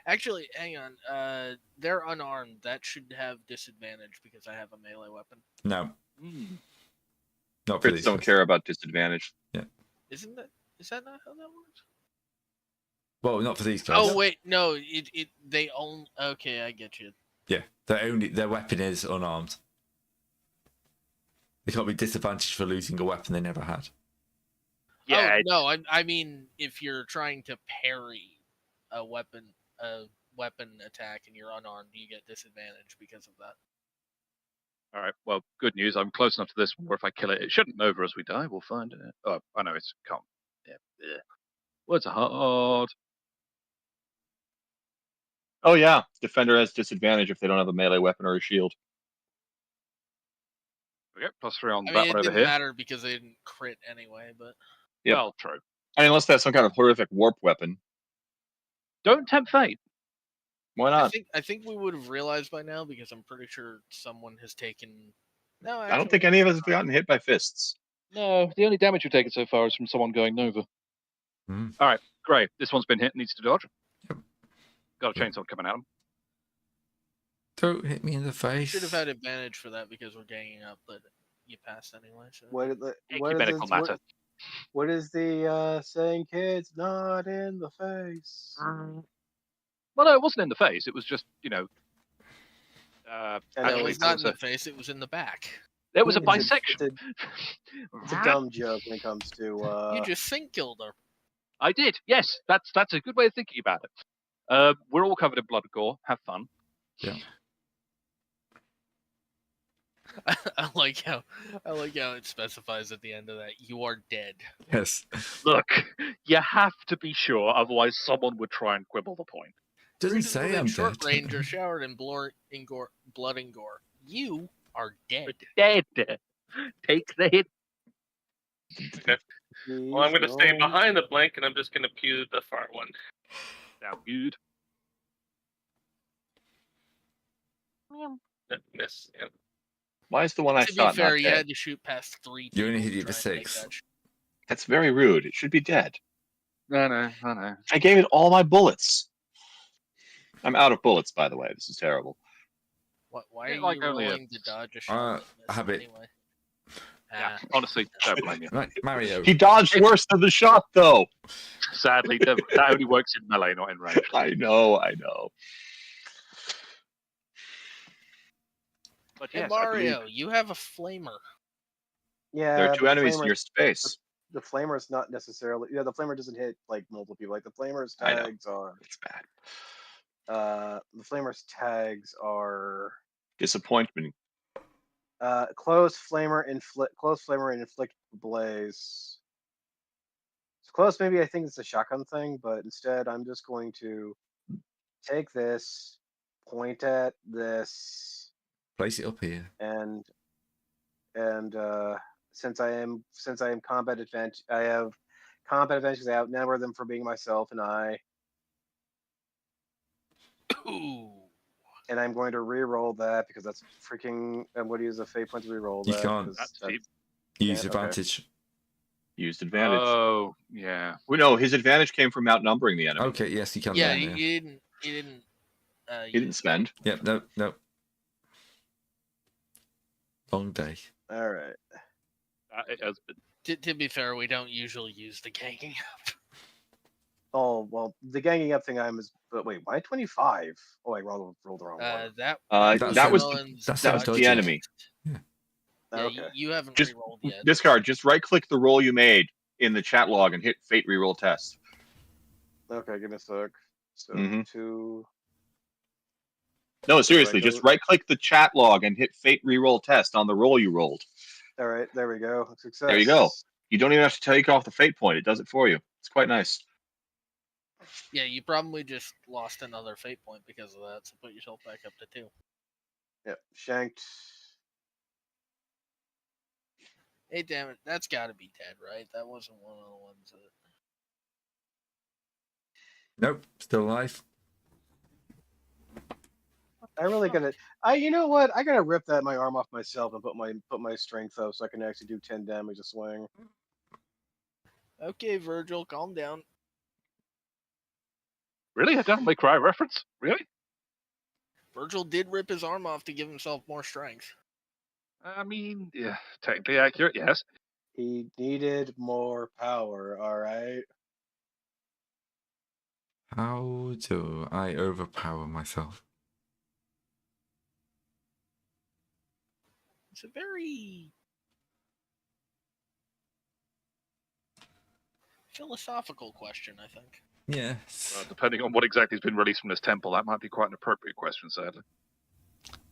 Actually, hang on. They're unarmed. That should have disadvantage because I have a melee weapon. No, Hmm. not for Crits these. don't ones. care about disadvantage. Isn't that? Is that not how that works? Well, not for these guys. Oh wait, no. They own. Okay, I get you. Yeah, their weapon is unarmed. They can't be disadvantaged for losing a weapon they never had. Yeah, Oh, no. I mean, if you're trying to parry a weapon attack and you're unarmed, you get disadvantage because of that. all right. Well, good news. I'm close enough to this one where if I kill it, it shouldn't over as we die. We'll find it. Oh, I know it's can't. Yeah. Yeah. Words are hard. Oh yeah, defender has disadvantage if they don't have a melee weapon or a shield. We go +3 on I that mean, it one over didn't here. matter because they didn't crit anyway. But Yep. Well, true. I mean, unless they have some kind of horrific warp weapon. Don't tempt fate. Why I not? think we would have realized by now because I'm pretty sure someone has taken. No, I don't think any of us have gotten hit by fists. No, the only damage we've taken so far is from someone going Nova. Hmm. All right, great. This one's been hit, needs to dodge. Yep. Got a chainsaw coming at him. Don't hit me in the face. Should have had advantage for that because we're ganging up, but you passed anyway. So. Ecumenical matter. What is the saying, kids? Not in the face. Well, no, it wasn't in the face. It was just, And No, it Actually, was not in the face. It was in the back. There was a It's a- bisection. It's a dumb joke when it comes to. You just sync killed her. I did. Yes, that's a good way of thinking about it. We're all covered in blood and gore. Have fun. Yeah. I like how it specifies at the end of that you are dead. Yes. Look, you have to be sure, otherwise someone would try and quibble the point. Doesn't Creatures say within I'm short dead. range are showered in blood and gore. You are dead. Dead. Take the hit. Well, I'm going to stay behind the blank, and I'm just going to pew the far one. Sound good. Miss. Yeah. Why is the one I To be shot fair, not you dead? had to shoot past 3 You only people hit to you for try and make 6. that shot. That's very rude. It should be dead. I know. I gave it all my bullets. I'm out of bullets, by the way. This is terrible. Why Yeah, are like you only a- rolling to dodge a shot? habit. Anyway? Yeah, Ah, honestly, don't blame you. Right, Mario. He dodged worse than the shot, though. Sadly, that only works in melee, not in range. I know. But hey yes, Mario, you have a flamer. Yeah, There are two but enemies in flamer- your space. The flamer's not necessarily. Yeah, the flamer doesn't hit like multiple people. Like the flamer's I know. tags are. It's bad. The flamer's tags are. Disappointment. Close flamer and inflict blaze. It's close. Maybe I think it's a shotgun thing, but instead I'm just going to take this, point at this, Place it up here. and since I am combat advantage, I have combat advantages. I outnumber them for being myself, and Ooh. I'm going to re-roll that because that's freaking. I'm going to use a fate point to re-roll You that. can't. 'cause That's deep. Use okay. advantage. Used advantage. Oh, yeah. Well, no, his advantage came from outnumbering the enemy. Okay, yes, you can. Yeah, then, you didn't. You didn't. He didn't spend. Yep, no. Long day. All right. It has been. To be fair, we don't usually use the ganging up. Oh well, the ganging up thing but wait, why 25? Oh, I rolled the wrong one. That That was Villain's that's that was dodge the enemy. test. Yeah, Okay. you haven't Just re-rolled yet. discard. Just right-click the roll you made in the chat log and hit Fate Reroll Test. Okay, give me a sec. So Mhm. 2. No, seriously, go- just right-click the chat log and hit Fate Reroll Test on the roll you rolled. All right, there we go. Success. There you go. You don't even have to take off the Fate point. It does it for you. It's quite nice. Yeah, you probably just lost another fate point because of that, so put yourself back up to 2. Yep, shanked. Hey, damn it, that's got to be dead, right? That wasn't one of the ones that. Nope, still alive. I really gotta. You know what? I gotta rip my arm off myself and put my strength up so I can actually do 10 damage a swing. Okay, Virgil, calm down. Really? A Devil May Cry reference? Really? Virgil did rip his arm off to give himself more strength. I mean, yeah, technically accurate, yes. He needed more power. All right. How do I overpower myself? It's a very philosophical question, I think. Yes. Depending on what exactly has been released from this temple, that might be quite an appropriate question, sadly.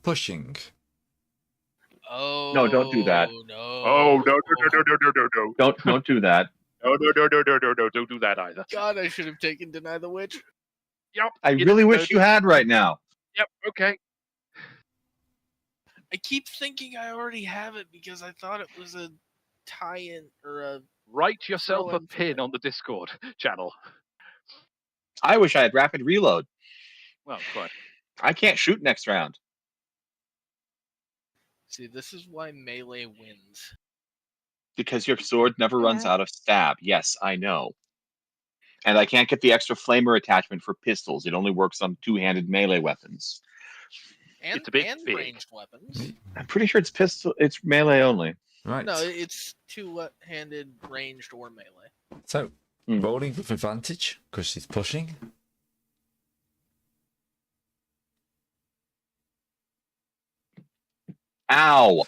Pushing. Oh No, don't do that. No. Oh, no. Don't do that. No, don't do that either. God, I should have taken Deny the Witch. Yep. I really wish you had right now. Yep, okay. I keep thinking I already have it because I thought it was a tie-in or a. Write yourself a Throw in for pin the- on the Discord channel. I wish I had rapid reload. Well, fine. I can't shoot next round. See, this is why melee wins. Because your sword never runs out of stab. Yes, I know. And I can't get the extra flamer attachment for pistols. It only works on two-handed melee weapons. And, It's a bit and big. ranged weapons. I'm pretty sure it's melee only. Right. No, it's two-handed, ranged, or melee. So, Hmm. rolling with advantage because she's pushing. Ow!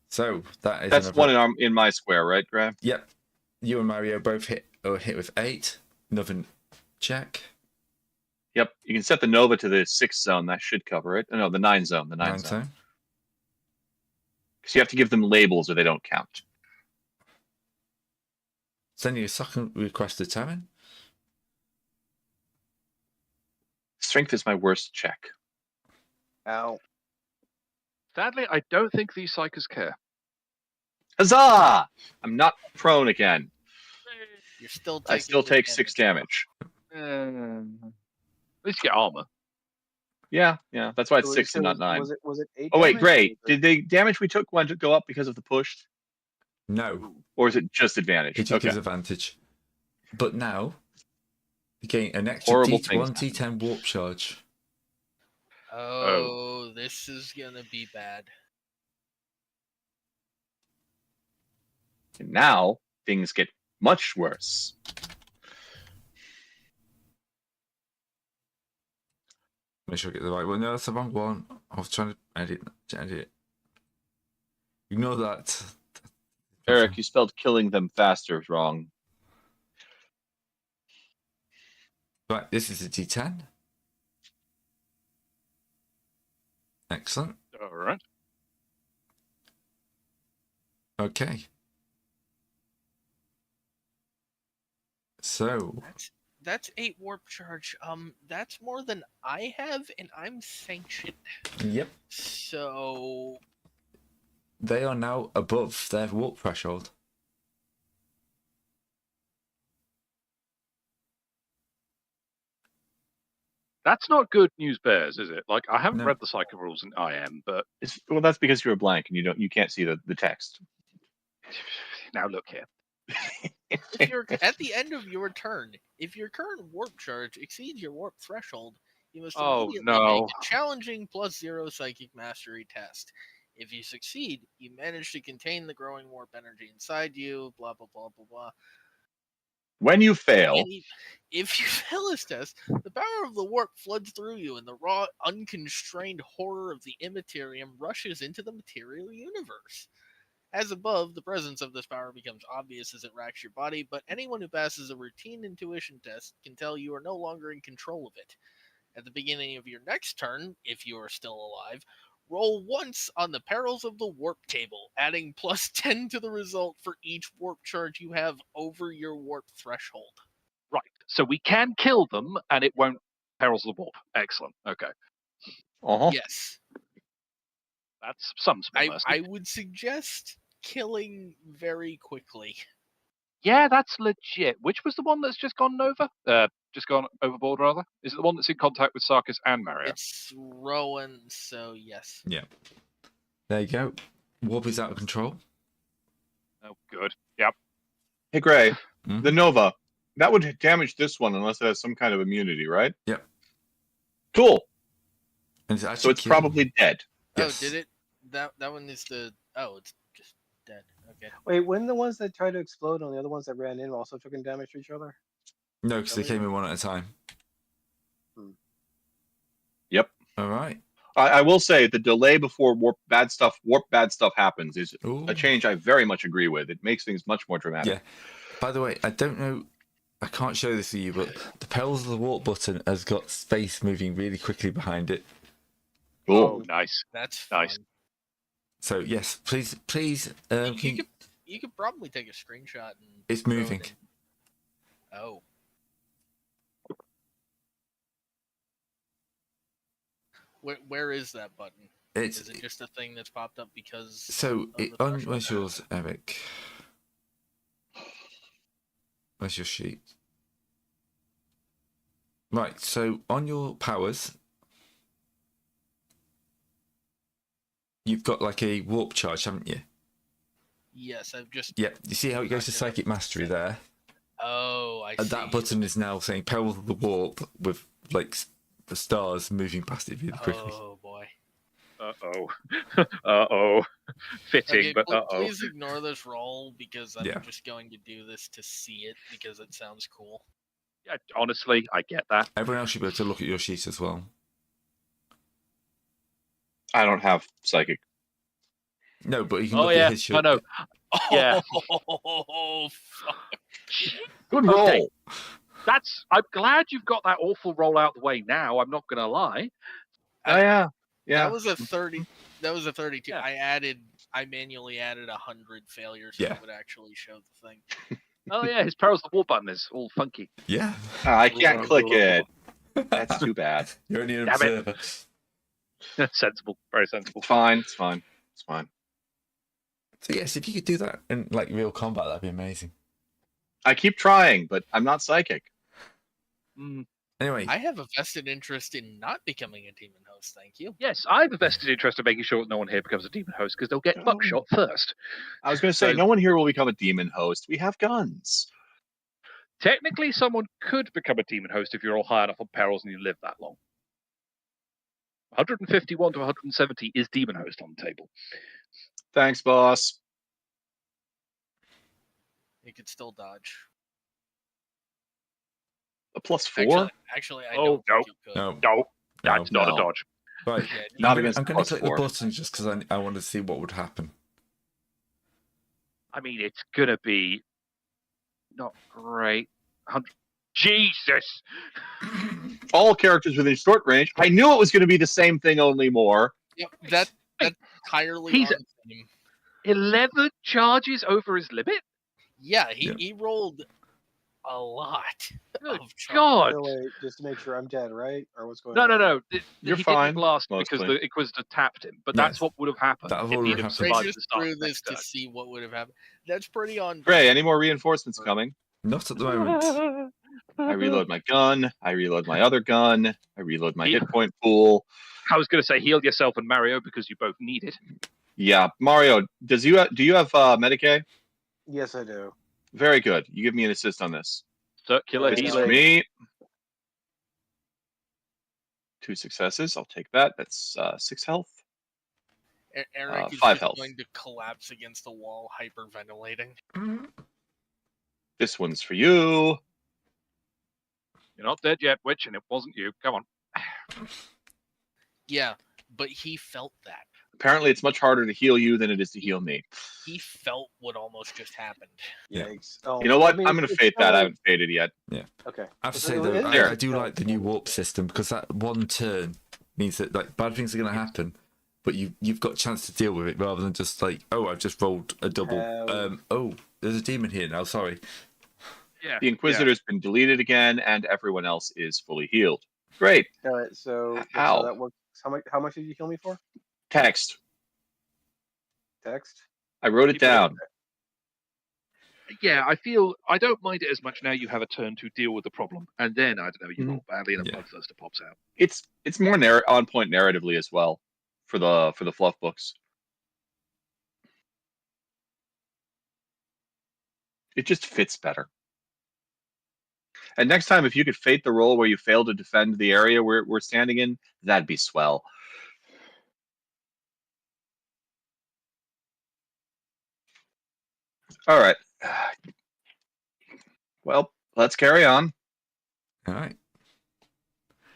So that is That's another... one in my square, right, Graham? Yep. You and Mario both hit with 8. Another check. Yep. You can set the Nova to the 6 zone. That should cover it. No, the 9 zone. The 9 9 zone. zone. Because you have to give them labels or they don't count. Send you a second request to Taryn. Strength is my worst check. Ow. Sadly, I don't think these psychers care. Huzzah! I'm not prone again. You're still taking I still the take 6 damage. At least you get armor. Yeah. That's why it's So 6 and not 9. Was it 8? Oh wait, damage? great. Did the damage we took want to go up because of the push, No. or is it just advantage? It took Okay. his advantage. But now, you gain an extra Horrible D1 things D10 warp charge. Oh, this is gonna be bad. And now things get much worse. Make sure I get the right one. No, that's the wrong one. I was trying to edit it. Ignore that. Eric, you spelled killing them faster wrong. Right, this is a D10. Excellent. All right. Okay. So, that's 8 warp charge. That's more than I have, and I'm sanctioned. Yep. So They are now above their warp threshold. That's not good news bears, is it? Like, I haven't No. read the cycle rules in IM, but Well, that's because you're a blank and you can't see the text. now look here. if you're at the end of your turn, if your current warp charge exceeds your warp threshold, you must immediately make a challenging +0 psychic mastery test. If you succeed, you manage to contain the growing warp energy inside you, blah, blah, blah, blah, blah. When you fail, If you fail this test, the power of the warp floods through you, and the raw, unconstrained horror of the immaterium rushes into the material universe. As above, the presence of this power becomes obvious as it racks your body, but anyone who passes a routine intuition test can tell you are no longer in control of it. At the beginning of your next turn, if you are still alive, roll once on the perils of the warp table, adding +10 to the result for each warp charge you have over your warp threshold. Right. So we can kill them, and it won't perils the warp. Excellent. Okay. Yes. That's some small mercy. I would suggest killing very quickly. Yeah, that's legit. Which was the one that's just gone over? Just gone overboard, rather? Is it the one that's in contact with Sarkis and Mario? It's Rowan, so yes. Yeah. There you go. Warp is out of control. Oh, good. Yep. hey Gray, Mhm. the Nova, that would damage this one unless it has some kind of immunity, right? Yep. Cool. And it's So it's probably dead. Yes. Oh, did it? That one is the. Oh, it's just dead. Okay. Wait, when the ones that tried to explode and the other ones that ran in also took damage to each other? No, because they came in one at a time. Yep. All right. I will say the delay before warp bad stuff happens is Ooh. a change I very much agree with. It makes things much more dramatic. Yeah. By the way, I don't know. I can't show this to you, but the Perils of the Warp button has got space moving really quickly behind it. Cool. Oh, nice. That's fun. Nice. So yes, please. You could probably take a screenshot and. It's throw it moving. in. Oh. Where is that button? Is it just a thing that's popped up because? So where's yours, Eric? Where's your sheet? Right. So on your powers, you've got like a warp charge, haven't you? Yes, I've just. Yeah. You see how it goes to psychic mastery there? Oh, I see. And that button is now saying Perils of the Warp with like the stars moving past it really quickly. Oh boy. Uh-oh. Uh-oh. Fitting, Okay, but uh-oh. please ignore this roll because I'm Yeah. just going to do this to see it because it sounds cool. Yeah, honestly, I get that. Everyone else should be able to look at your sheet as well. I don't have psychic. No, but you can Oh, look yeah. at his sheet. I know. Yeah. Oh, fuck. Good roll. Okay. I'm glad you've got that awful roll out the way now, I'm not going to lie. Oh yeah. That was a 30. That was a 32. Yeah. I manually added 100 failures so it would actually show the thing. Oh, yeah, his Perils of the War button is all funky. Yeah. I can't click it. That's too bad. You're only an Damn it. observer. Sensible. Very sensible. It's fine. It's fine. It's fine. So yes, if you could do that in like real combat, that'd be amazing. I keep trying, but I'm not psychic. Anyway, I have a vested interest in not becoming a demon host, thank you. Yes, I have a vested interest in making sure that no one here becomes a demon host because they'll get buckshot first. I was going to say, no one here will become a demon host. We have guns. Technically, someone could become a demon host if you're all high enough on perils and you live that long. 151 to 170 is demon host on the table. Thanks, boss. You could still dodge. A +4? Actually, I Oh, don't think you could. no. That's not No. a dodge. Right. Yeah, Not I'm against going to click the +4. button just because I want to see what would happen. I mean, it's going to be not great. Jesus! All characters within short range. I knew it was going to be the same thing, only more. Yep, that's entirely He's on him. 11 charges over his limit? Yeah, he rolled a lot Good of God! So wait, just to make sure I'm dead, right? Or what's going No, on? no, no. You're he fine, didn't blast because mostly. the Inquisitor tapped him, but Yes. that's what would have happened That if would he'd have have happened. They survived just the start threw of the this next to see what would have happened. That's pretty on. Gray, any more reinforcements coming? Not at the moment. turn. I reload my gun. I reload my other gun. I reload my Yeah. hit point pool. I was going to say heal yourself and Mario because you both need it. Yeah, Mario, do you have Medicaid? Yes, I do. Very good. You give me an assist on this. Circular This This is is for healing. me. 2 successes. I'll take that. That's 6 health. Eric is 5 just health. going to collapse against the wall, hyperventilating. This one's for you. You're not dead yet, Witch, and it wasn't you. Come on. Yeah, but he felt that. Apparently, it's much harder to heal you than it is to heal me. He felt what almost just happened. Yeah. Yikes. Oh, You know what? I mean, I'm going to it's fade that. I not haven't faded yet. Okay. I have to It's- say though, it- There. I do like the new warp system because that one turn means that like bad things are going to happen, but you've got a chance to deal with it rather than just like, oh, I've just rolled a double. Oh, there's a demon here now. Sorry. Yeah. The Inquisitor's been deleted again, and everyone else is fully healed. Great. All right, so Ow. that works. How much did you heal me for? Text. Text. I wrote it down. Yeah, I don't mind it as much now you have a turn to deal with the problem. And then, I don't know, you roll badly and a Yeah. bloodthirster pops out. It's more on point narratively as well for the fluff books. It just fits better. And next time, if you could fate the roll where you fail to defend the area we're standing in, that'd be swell. All right. Well, let's carry on. All right.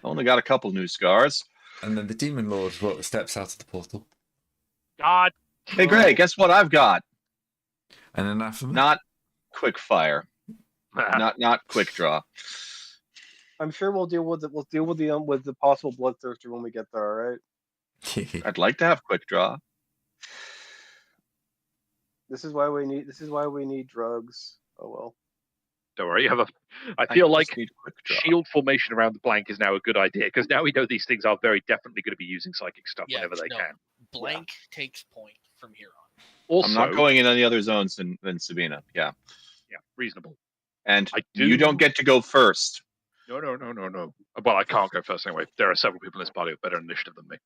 Only got a couple new scars. And then the demon lord steps out of the portal. God. Hey, Gray, guess what I've got? An anathema. Not quick fire. Not quick draw. I'm sure we'll deal with the possible bloodthirster when we get there. All right. I'd like to have quick draw. This is why we need drugs. Oh well. Don't worry, I I feel just like need quick draw. shield formation around the blank is now a good idea because now we know these things are very definitely going to be using psychic stuff Yeah, whenever they no. can. Blank takes point from here on. Also, I'm not going in any other zones than Sabina. Yeah. Yeah, reasonable. And I you do- don't get to go first. No. Well, I can't go first anyway. There are several people in this party with better initiative than me.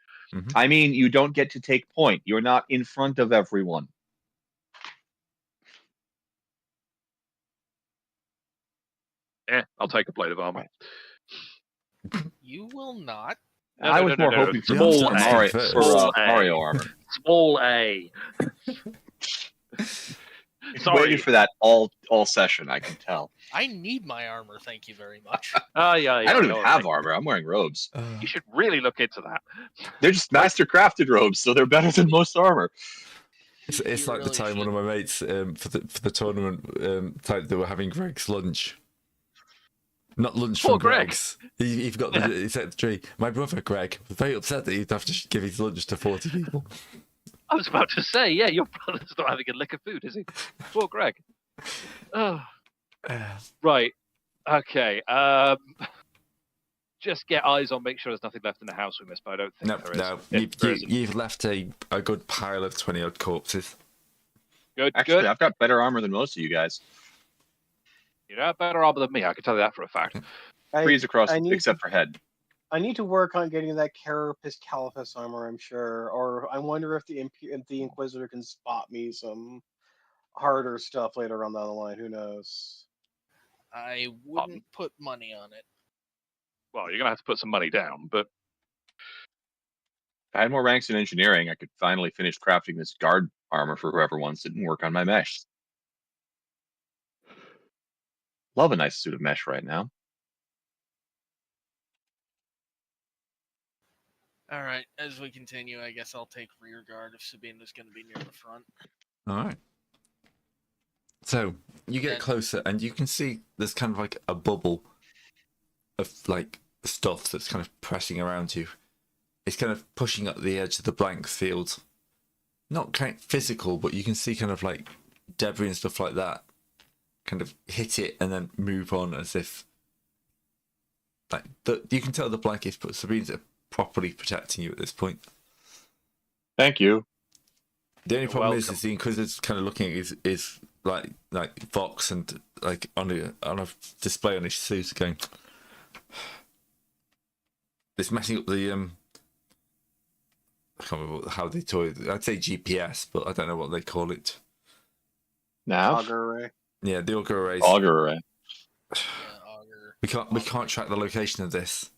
I mean, you don't get to take point. You're not in front of everyone. I'll take a plate of armor. You will not. No, I no, was no, more no, no. hoping for Small A. Small A. Mario armor. Small A. Sorry. Waiting for that all session, I can tell. I need my armor, thank you very much. Yeah. I don't even all have right. armor. I'm wearing robes. You should really look into that. They're just master crafted robes, so they're better than most armor. It's You like the really time one of my mates for the tournament type they were having Greg's lunch. Not lunch Poor from Greg. Greg's. He forgot he set the tree. My brother Greg was very upset that he'd have to give his lunch to 40 people. I was about to say, yeah, your brother's not having a lick of food, is he? Poor Greg. Oh, right. Okay. Just get eyes on, make sure there's nothing left in the house we missed, but I don't think there is. No. If there isn't, You've left a good pile of 20-odd corpses. good, Actually, good. I've got better armor than most of you guys. You have better armor than me, I can tell you that for a fact. Freeze across, I need except for head. I need to work on getting that Carapace Califas armor, I'm sure. Or I wonder if the Inquisitor can spot me some harder stuff later on down the line. Who knows? I wouldn't put money on it. Well, you're going to have to put some money down, but If I had more ranks in engineering, I could finally finish crafting this guard armor for whoever wants it and work on my mesh. Love a nice suit of mesh right now. All right, as we continue, I guess I'll take rear guard if Sabina's going to be near the front. All right. So you get And- closer, and you can see there's kind of like a bubble of like stuff that's kind of pressing around you. It's kind of pushing up the edge of the blank field. Not kind of physical, but you can see kind of like debris and stuff like that. kind of hit it and then move on as if like you can tell the blankets, but Sabrina's properly protecting you at this point. Thank you. The only You're problem welcome. is the Inquisitor's kind of looking at is like Vox and like on a display on his suit going. It's messing up the I can't remember how they toy. I'd say GPS, but I don't know what they call it. Now, Auger array. Yeah, the auger arrays. auger array. Yeah, auger. We can't track the location of this.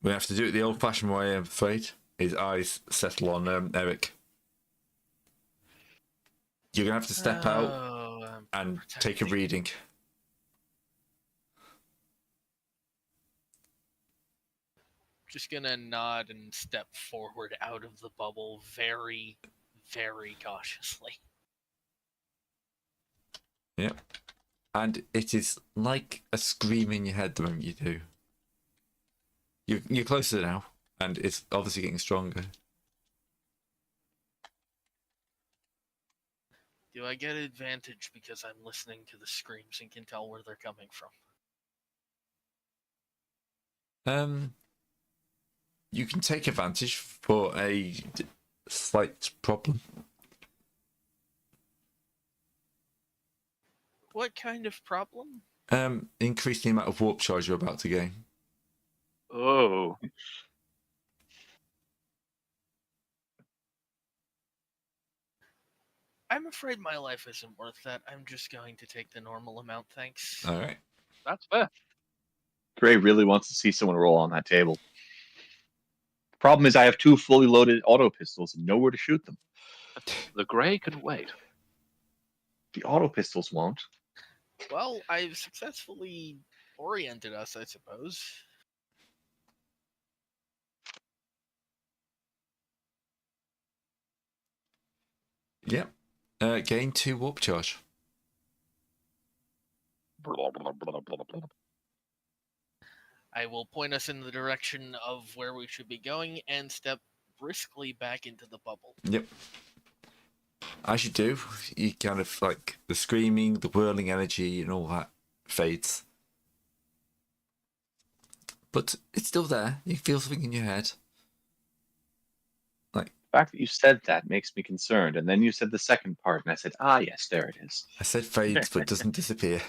We have to do it the old-fashioned way. I'm afraid. His eyes settle on Eric. You're gonna have to step out and take a reading. Just gonna nod and step forward out of the bubble very, very cautiously. Yep. And it is like a scream in your head the moment you do. You're closer now, and it's obviously getting stronger. Do I get advantage because I'm listening to the screams and can tell where they're coming from? You can take advantage for a slight problem. What kind of problem? Increase the amount of warp charge you're about to gain. Oh. I'm afraid my life isn't worth that. I'm just going to take the normal amount, thanks. All right. That's fair. Gray really wants to see someone roll on that table. The problem is I have 2 fully loaded auto pistols and nowhere to shoot them. The Grey can wait. The auto pistols won't. Well, I've successfully oriented us, I suppose. Yep. Gain 2 warp charge. I will point us in the direction of where we should be going and step briskly back into the bubble. Yep. As you do, you kind of like the screaming, the whirling energy, and all that fades. But it's still there. You feel something in your head. Like The fact that you said that makes me concerned. And then you said the second part, and I said, ah, yes, there it is. I said, fades, but doesn't disappear.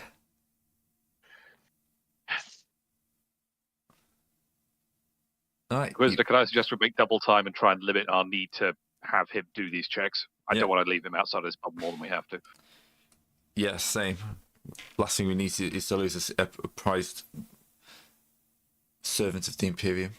All right. Inquisitor, can I suggest we make double time and try and limit our need to have him do these checks? I Yeah. don't want to leave him outside of this pub more than we have to. Yeah, same. Last thing we need is to lose a prized servant of the Imperium.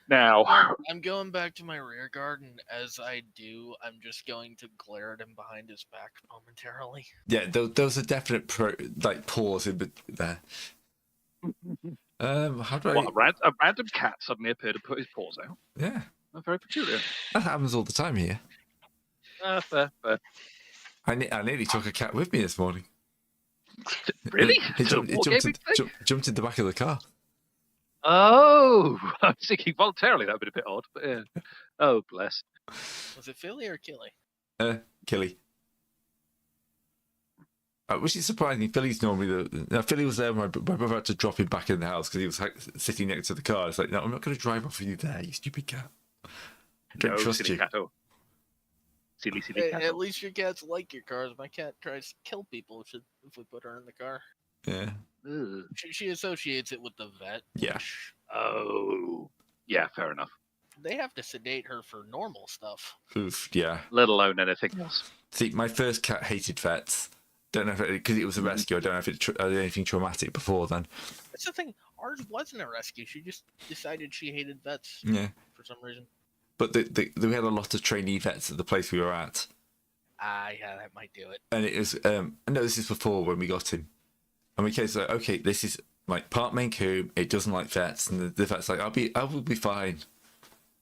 Now, I'm going back to my rear guard, and as I do, I'm just going to glare at him behind his back momentarily. Yeah, there was a definite pause in there. How do I? what, a random cat suddenly appeared to put his paws out. Yeah, Very peculiar. that happens all the time here. Fair. I nearly took a cat with me this morning. Really? It To the wargaming thing? jumped in the back of the car. Oh, I was thinking voluntarily that would be a bit odd, but yeah. Oh, bless. Was it Philly or Killy? Killy. Which is surprising. Philly's normally Philly was there when my brother had to drop him back in the house because he was sitting next to the car. It's like, no, I'm not going to drive off with you there, you stupid cat. I don't No, trust silly you. Catto. Silly cat. At least your cats like your cars. My cat tries to kill people if we put her in the car. Yeah. Ugh. She associates it with the vet. Yeah. which Oh, yeah, fair enough. They have to sedate her for normal stuff. Oof, yeah. Let alone anything else. See, my first cat hated vets. Don't know if because it was a rescue. I don't know if it had anything traumatic before then. That's the thing. Ours wasn't a rescue. She just decided she hated vets Yeah. for some reason. But we had a lot of trainee vets at the place we were at. Yeah, that might do it. And it was no, this is before when we got him. And we came like, okay, this is like part Maine Coon, it doesn't like vets, and the vet's like, I will be fine.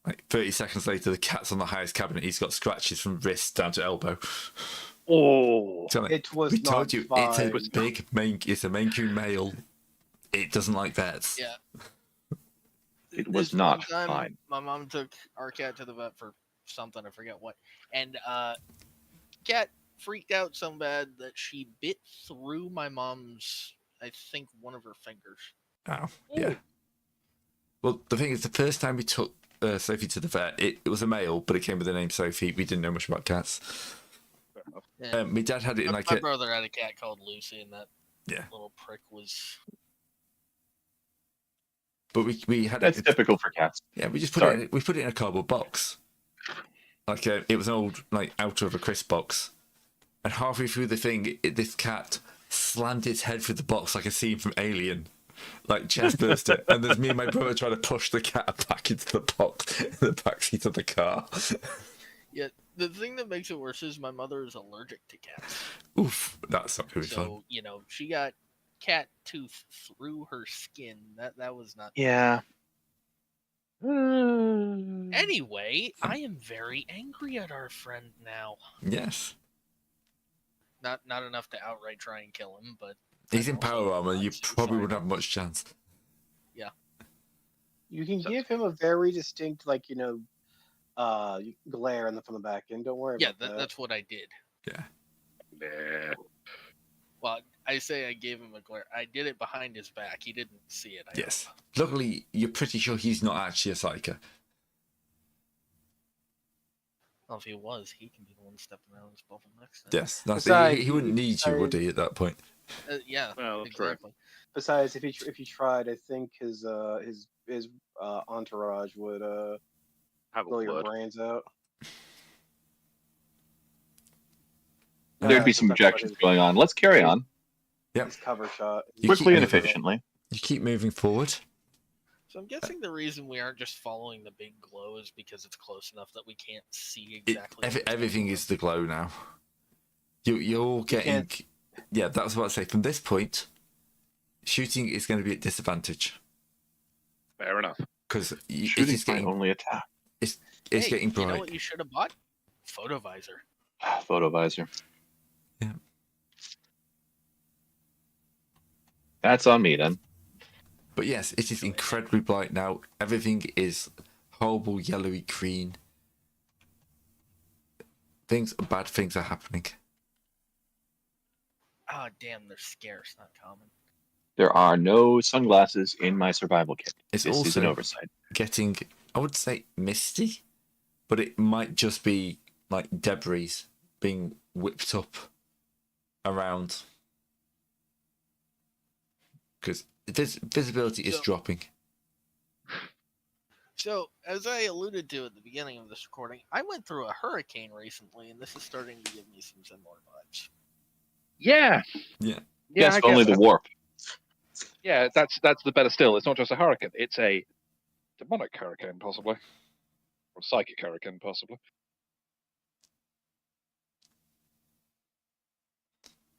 Like 30 seconds later, the cat's on the highest cabinet. He's got scratches from wrist down to elbow. Oh, So, like, It was we not told you fine. it's a big it's a Maine Coon male. It doesn't like vets. Yeah. It was This not one time, fine. My mom took our cat to the vet for something, I forget what. And cat freaked out so bad that she bit through my mom's, I think, one of her fingers. Oh, yeah. Well, the thing is, the first time we took Sophie to the vet, it was a male, but it came with the name Sophie. We didn't know much about cats. Yeah. My dad had it in my, like my a... brother had a cat called Lucy, and that Yeah. little prick was... But we had That's it... typical for cats. Yeah, we just put it in a cardboard box. Like, it was an old, like, out of a crisp box. And halfway through the thing, this cat slammed its head through the box like a scene from Alien. Like, chest burst it. And there's me and my brother trying to push the cat back into the box in the backseat of the car. Yeah, the thing that makes it worse is my mother is allergic to cats. Oof, that's not really fun. So, she got cat tooth through her skin. That was not... Yeah. Anyway, I am very angry at our friend now. Yes. Not enough to outright try and kill him, but... He's in also power armor. You not probably wouldn't suicidal. have much chance. You can give him a very distinct, glare from the back end. Don't worry Yeah, about that. that's what I did. Yeah. Well, I say I gave him a glare. I did it behind his back. He didn't see it. I Yes. hope. Luckily, you're pretty sure he's not actually a psyker. Well, if he was, he can be the one stepping around his bubble next time. Yes. That's Besides- he wouldn't need you, would he, at that point? Yeah, Well, true. exactly. Besides, if he tried, I think his entourage would Have a blow your word. brains out. There'd be some That's what objections his- going on. Let's carry on Yep. His cover shot. You quickly keep and moving. efficiently. You keep moving forward. So I'm guessing the reason we aren't just following the big glow is because it's close enough that we can't see exactly. Everything is the glow now. You're getting... Yeah, that was what I say. From this point, shooting is going to be at disadvantage. Fair enough. Because it Shooting is might getting... only attack. It's Hey, getting You know bright. what you should have bought? Photovisor. Photo visor. Yeah. That's on me then. But yes, it is incredibly bright now. Everything is horrible yellowy green. Bad things are happening. Ah, damn, they're scarce, not common. There are no sunglasses in my survival kit. It's This is an also oversight. getting, I would say, misty, but it might just be like debris being whipped up around. Because visibility is So- dropping. So, as I alluded to at the beginning of this recording, I went through a hurricane recently, and this is starting to give me some similar vibes. Yeah. Yeah. Yes, I if only guess the warp. Yeah, that's the better still. It's not just a hurricane; it's a demonic hurricane, possibly, or psychic hurricane, possibly.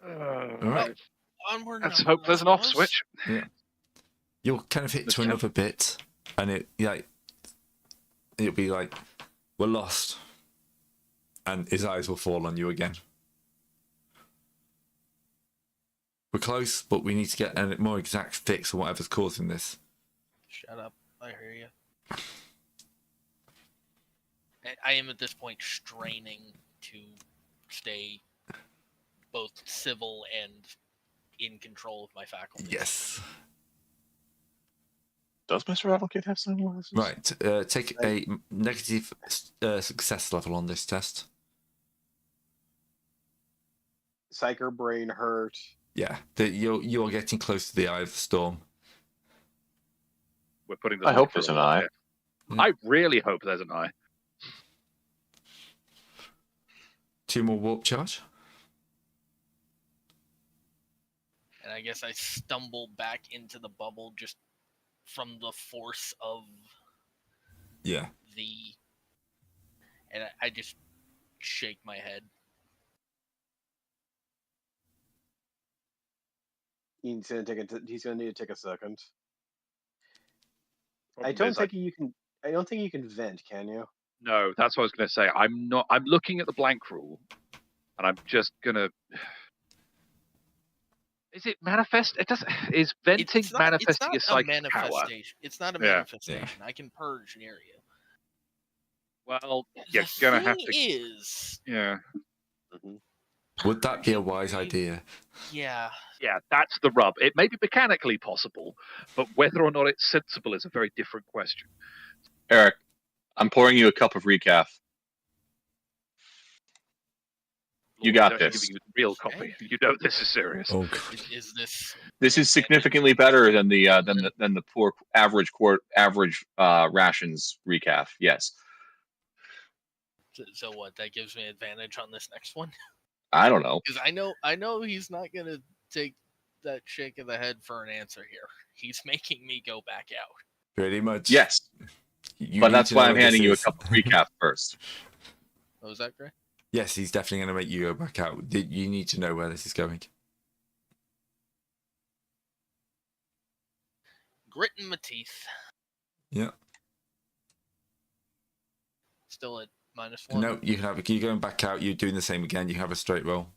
All right. Onward. Let's and upward, hope there's an I off suppose. switch. You'll kind of hit Let's to go. another bit, and it'll be like, we're lost. And his eyes will fall on you again. We're close, but we need to get a more exact fix on whatever's causing this. Shut up. I hear you. I am at this point straining to stay both civil and in control of my faculties. Yes. Does my survival kit have sunglasses? Right. Take a negative success level on this test. Psyker brain hurt. Yeah. You're getting close to the eye of the storm. We're putting. I hope there's an eye. I really hope there's an eye. 2 more warp charge. And I guess I stumble back into the bubble just from the force of Yeah. the... And I just shake my head. He's gonna need to take a second. Problem I don't is, think you can. I don't think you can vent. Can you? No, that's what I was going to say. I'm not. I'm looking at the blank rule, and I'm just gonna. Is it manifest? It doesn't. Is venting It's not manifesting a psychic power? manifestation. It's not a Yeah. manifestation. I can purge near you. Well, you're gonna have to. Is Yeah. Mhm. Would that be a wise idea? Yeah. Yeah, that's the rub. It may be mechanically possible, but whether or not it's sensible is a very different question. Eric, I'm pouring you a cup of recaf. You Lord, got I'm this. giving you the real copy. You know this is serious. Oh god. Is this? This is significantly better than the poor average rations recaf. Yes, So what? That gives me advantage on this next one I don't know. because I know he's not gonna take that shake of the head for an answer here. He's making me go back out. Pretty much. Yes, You but need that's to why know I'm what this handing you a is. cup of recaf first. Oh, is that great? Yes, he's definitely going to make you go back out. You need to know where this is going. Grit in my teeth. Yeah. Still at -1. No, you can have. You're going back out. You're doing the same again. You have a straight roll.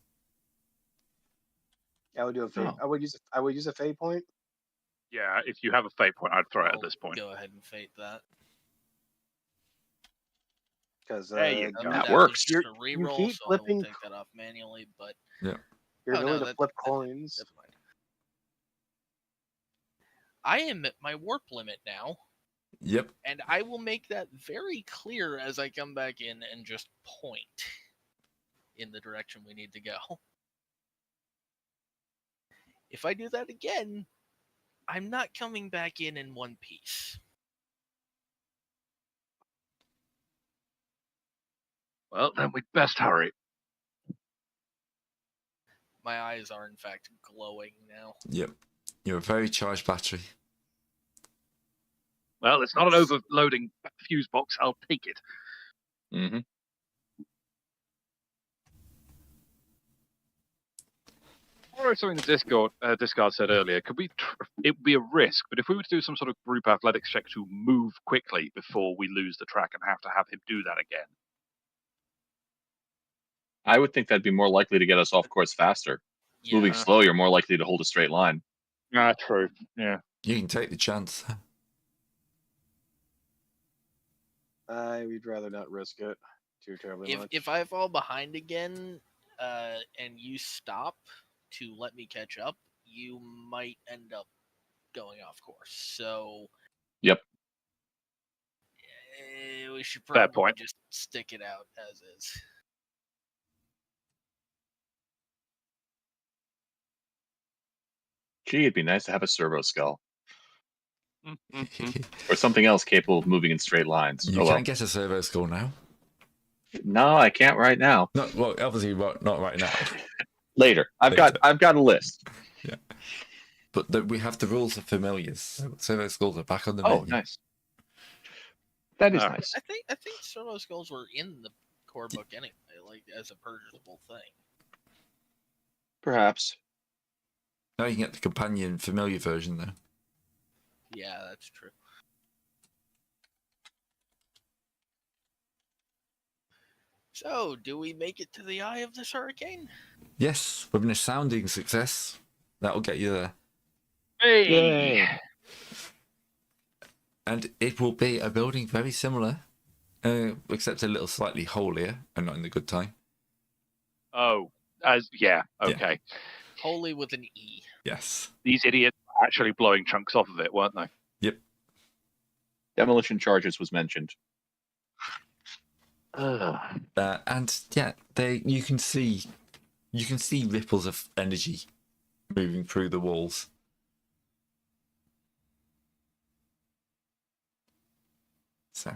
I would do a fate. Oh. I would use a fate point. Yeah, if you have a fate point, I'd throw it I'll at this point. go ahead and fate that. Because There you go. That was works. just a reroll, keep so I will flipping- take that off manually. But your Oh, no, ability to that- flip that- coins. never mind. I am at my warp limit now, Yep. and I will make that very clear as I come back in and just point in the direction we need to go. If I do that again, I'm not coming back in one piece. Well, then we'd best hurry. My eyes are, in fact, glowing now. Yep. You're a very charged battery. Well, it's not an overloading fuse box. I'll take it. Mm-hmm. Or something the Discard said earlier, could we? It would be a risk, but if we were to do some sort of group athletics check to move quickly before we lose the track and have to have him do that again. I would think that'd be more likely to get us off course faster. Yeah. Moving slow, you're more likely to hold a straight line. Ah, true. Yeah. You can take the chance. I would rather not risk it too terribly much. If I fall behind again, and you stop to let me catch up, you might end up going off course. So, Yep. we should Fair probably point. just stick it out as is. Gee, it'd be nice to have a servo skull Mm-hmm. or something else capable of moving in straight lines. You Oh can well. get a servo skull now. No, I can't right now. Not well, obviously not right now. Later. I've got a list. But we have the rules of familiars. So servo skulls are back on the Oh, menu. nice. That is Alright. nice. I think servo skulls were in the core book anyway, like as a purchasable thing. Perhaps. Now you can get the companion familiar version though. Yeah, that's true. So, do we make it to the eye of this hurricane? Yes, with an astounding success. That'll get you there. Hey. Yay. And it will be a building very similar, except a little slightly holier and not in the good time. Oh, okay. Holy with an E. Yes. These idiots were actually blowing chunks off of it, weren't they? Yep. Demolition charges was mentioned. And yeah, you can see ripples of energy moving through the walls. So,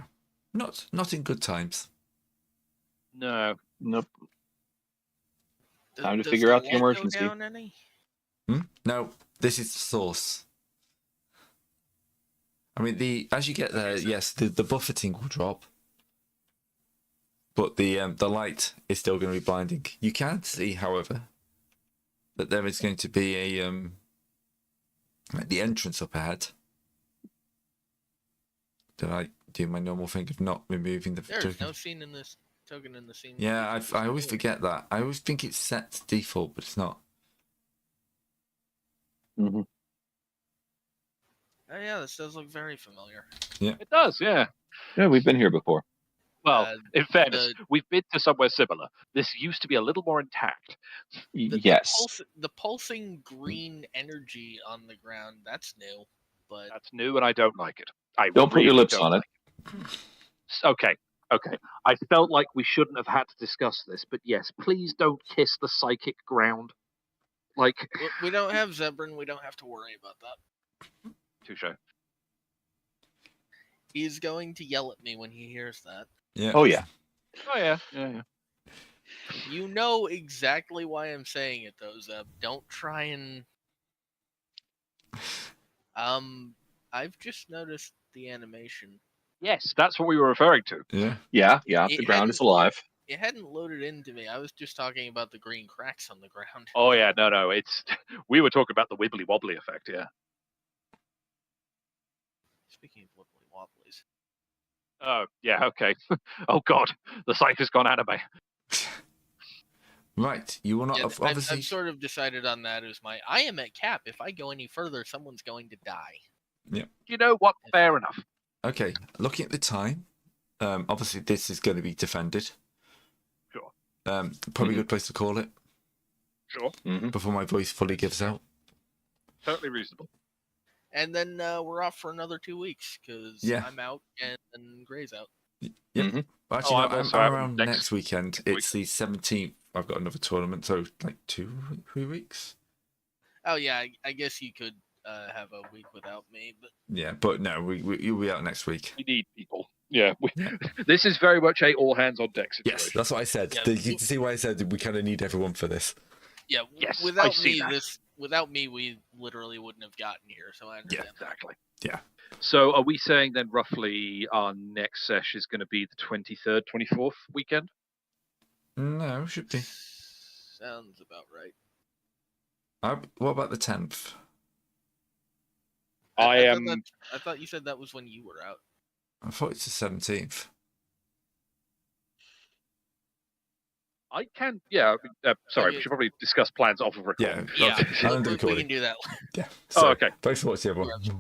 not in good times. No. Nope. Does- Time to does figure the out the light go emergency. down any? No, this is the source. I mean, as you get there, yes, the buffeting will drop, but the light is still going to be blinding. You can see, however, that there is going to be a like the entrance up ahead. Did I do my normal thing of not removing the There's token? no scene in this token in the scene. Yeah, I always forget that. I always think it's set to default, but it's not. Mm-hmm. Oh yeah, this does look very familiar. It does, yeah. Yeah, we've been here before. Well, Uh, in fairness, the- we've been to somewhere similar. This used to be a little more intact. Yes. The pulsing green energy on the ground, that's new. But That's new, and I don't like it. I Don't put your really lips don't on it. like Okay. I felt like we shouldn't have had to discuss this, but yes, please don't kiss the psychic ground. Like, we don't have Zebrin, we don't have to worry about that. touche. He's going to yell at me when he hears that. Yeah. Oh yeah. Oh yeah, yeah. You know exactly why I'm saying it, though, Zeb. Don't try and. I've just noticed the animation. Yes, that's what we were referring to. Yeah. Yeah. Yeah. It The ground is hadn't- alive. It hadn't loaded into me. I was just talking about the green cracks on the ground. Oh yeah, no, it's we were talking about the wibbly wobbly effect. Yeah. Speaking of wibbly wobblies. Oh yeah, okay. Oh god, the site has gone anime. Right. You will not Yeah, have obviously. I've sort of decided on that as I am at cap. If I go any further, someone's going to die. You know what? Fair enough. Okay. Looking at the time, obviously this is going to be defended. Sure. Probably a good place to call it Sure. Hmm. before my voice fully gives out. Totally reasonable. And then we're off for another 2 weeks because Yeah. I'm out and Gray's out. Yeah. Mhm. Well, actually, I'm no, also I'm out around next next weekend. week. It's the 17th. I've got another tournament, so like 3 weeks. Oh yeah, I guess you could have a week without me, but Yeah, but no, you'll be out next week. We need people. Yeah. This is very much a all hands on deck situation. Yes, that's what I said. Yeah. You can see why I said we kind of need everyone for this. yeah, Yes, I without see me, that. without me, we literally wouldn't have gotten here. So I understand. Exactly. Yeah. So are we saying then roughly our next sesh is going to be the 23rd, 24th weekend? No, should be. Sounds about right. What about the 10th? I thought you said that was when you were out. I thought it's the 17th. I can, yeah. Sorry, Okay. we should probably discuss plans off of record. Yeah. Yeah, Okay. I'll end the we recording. can do that. Yeah. Oh, So, okay. Thanks for watching, everyone. We'll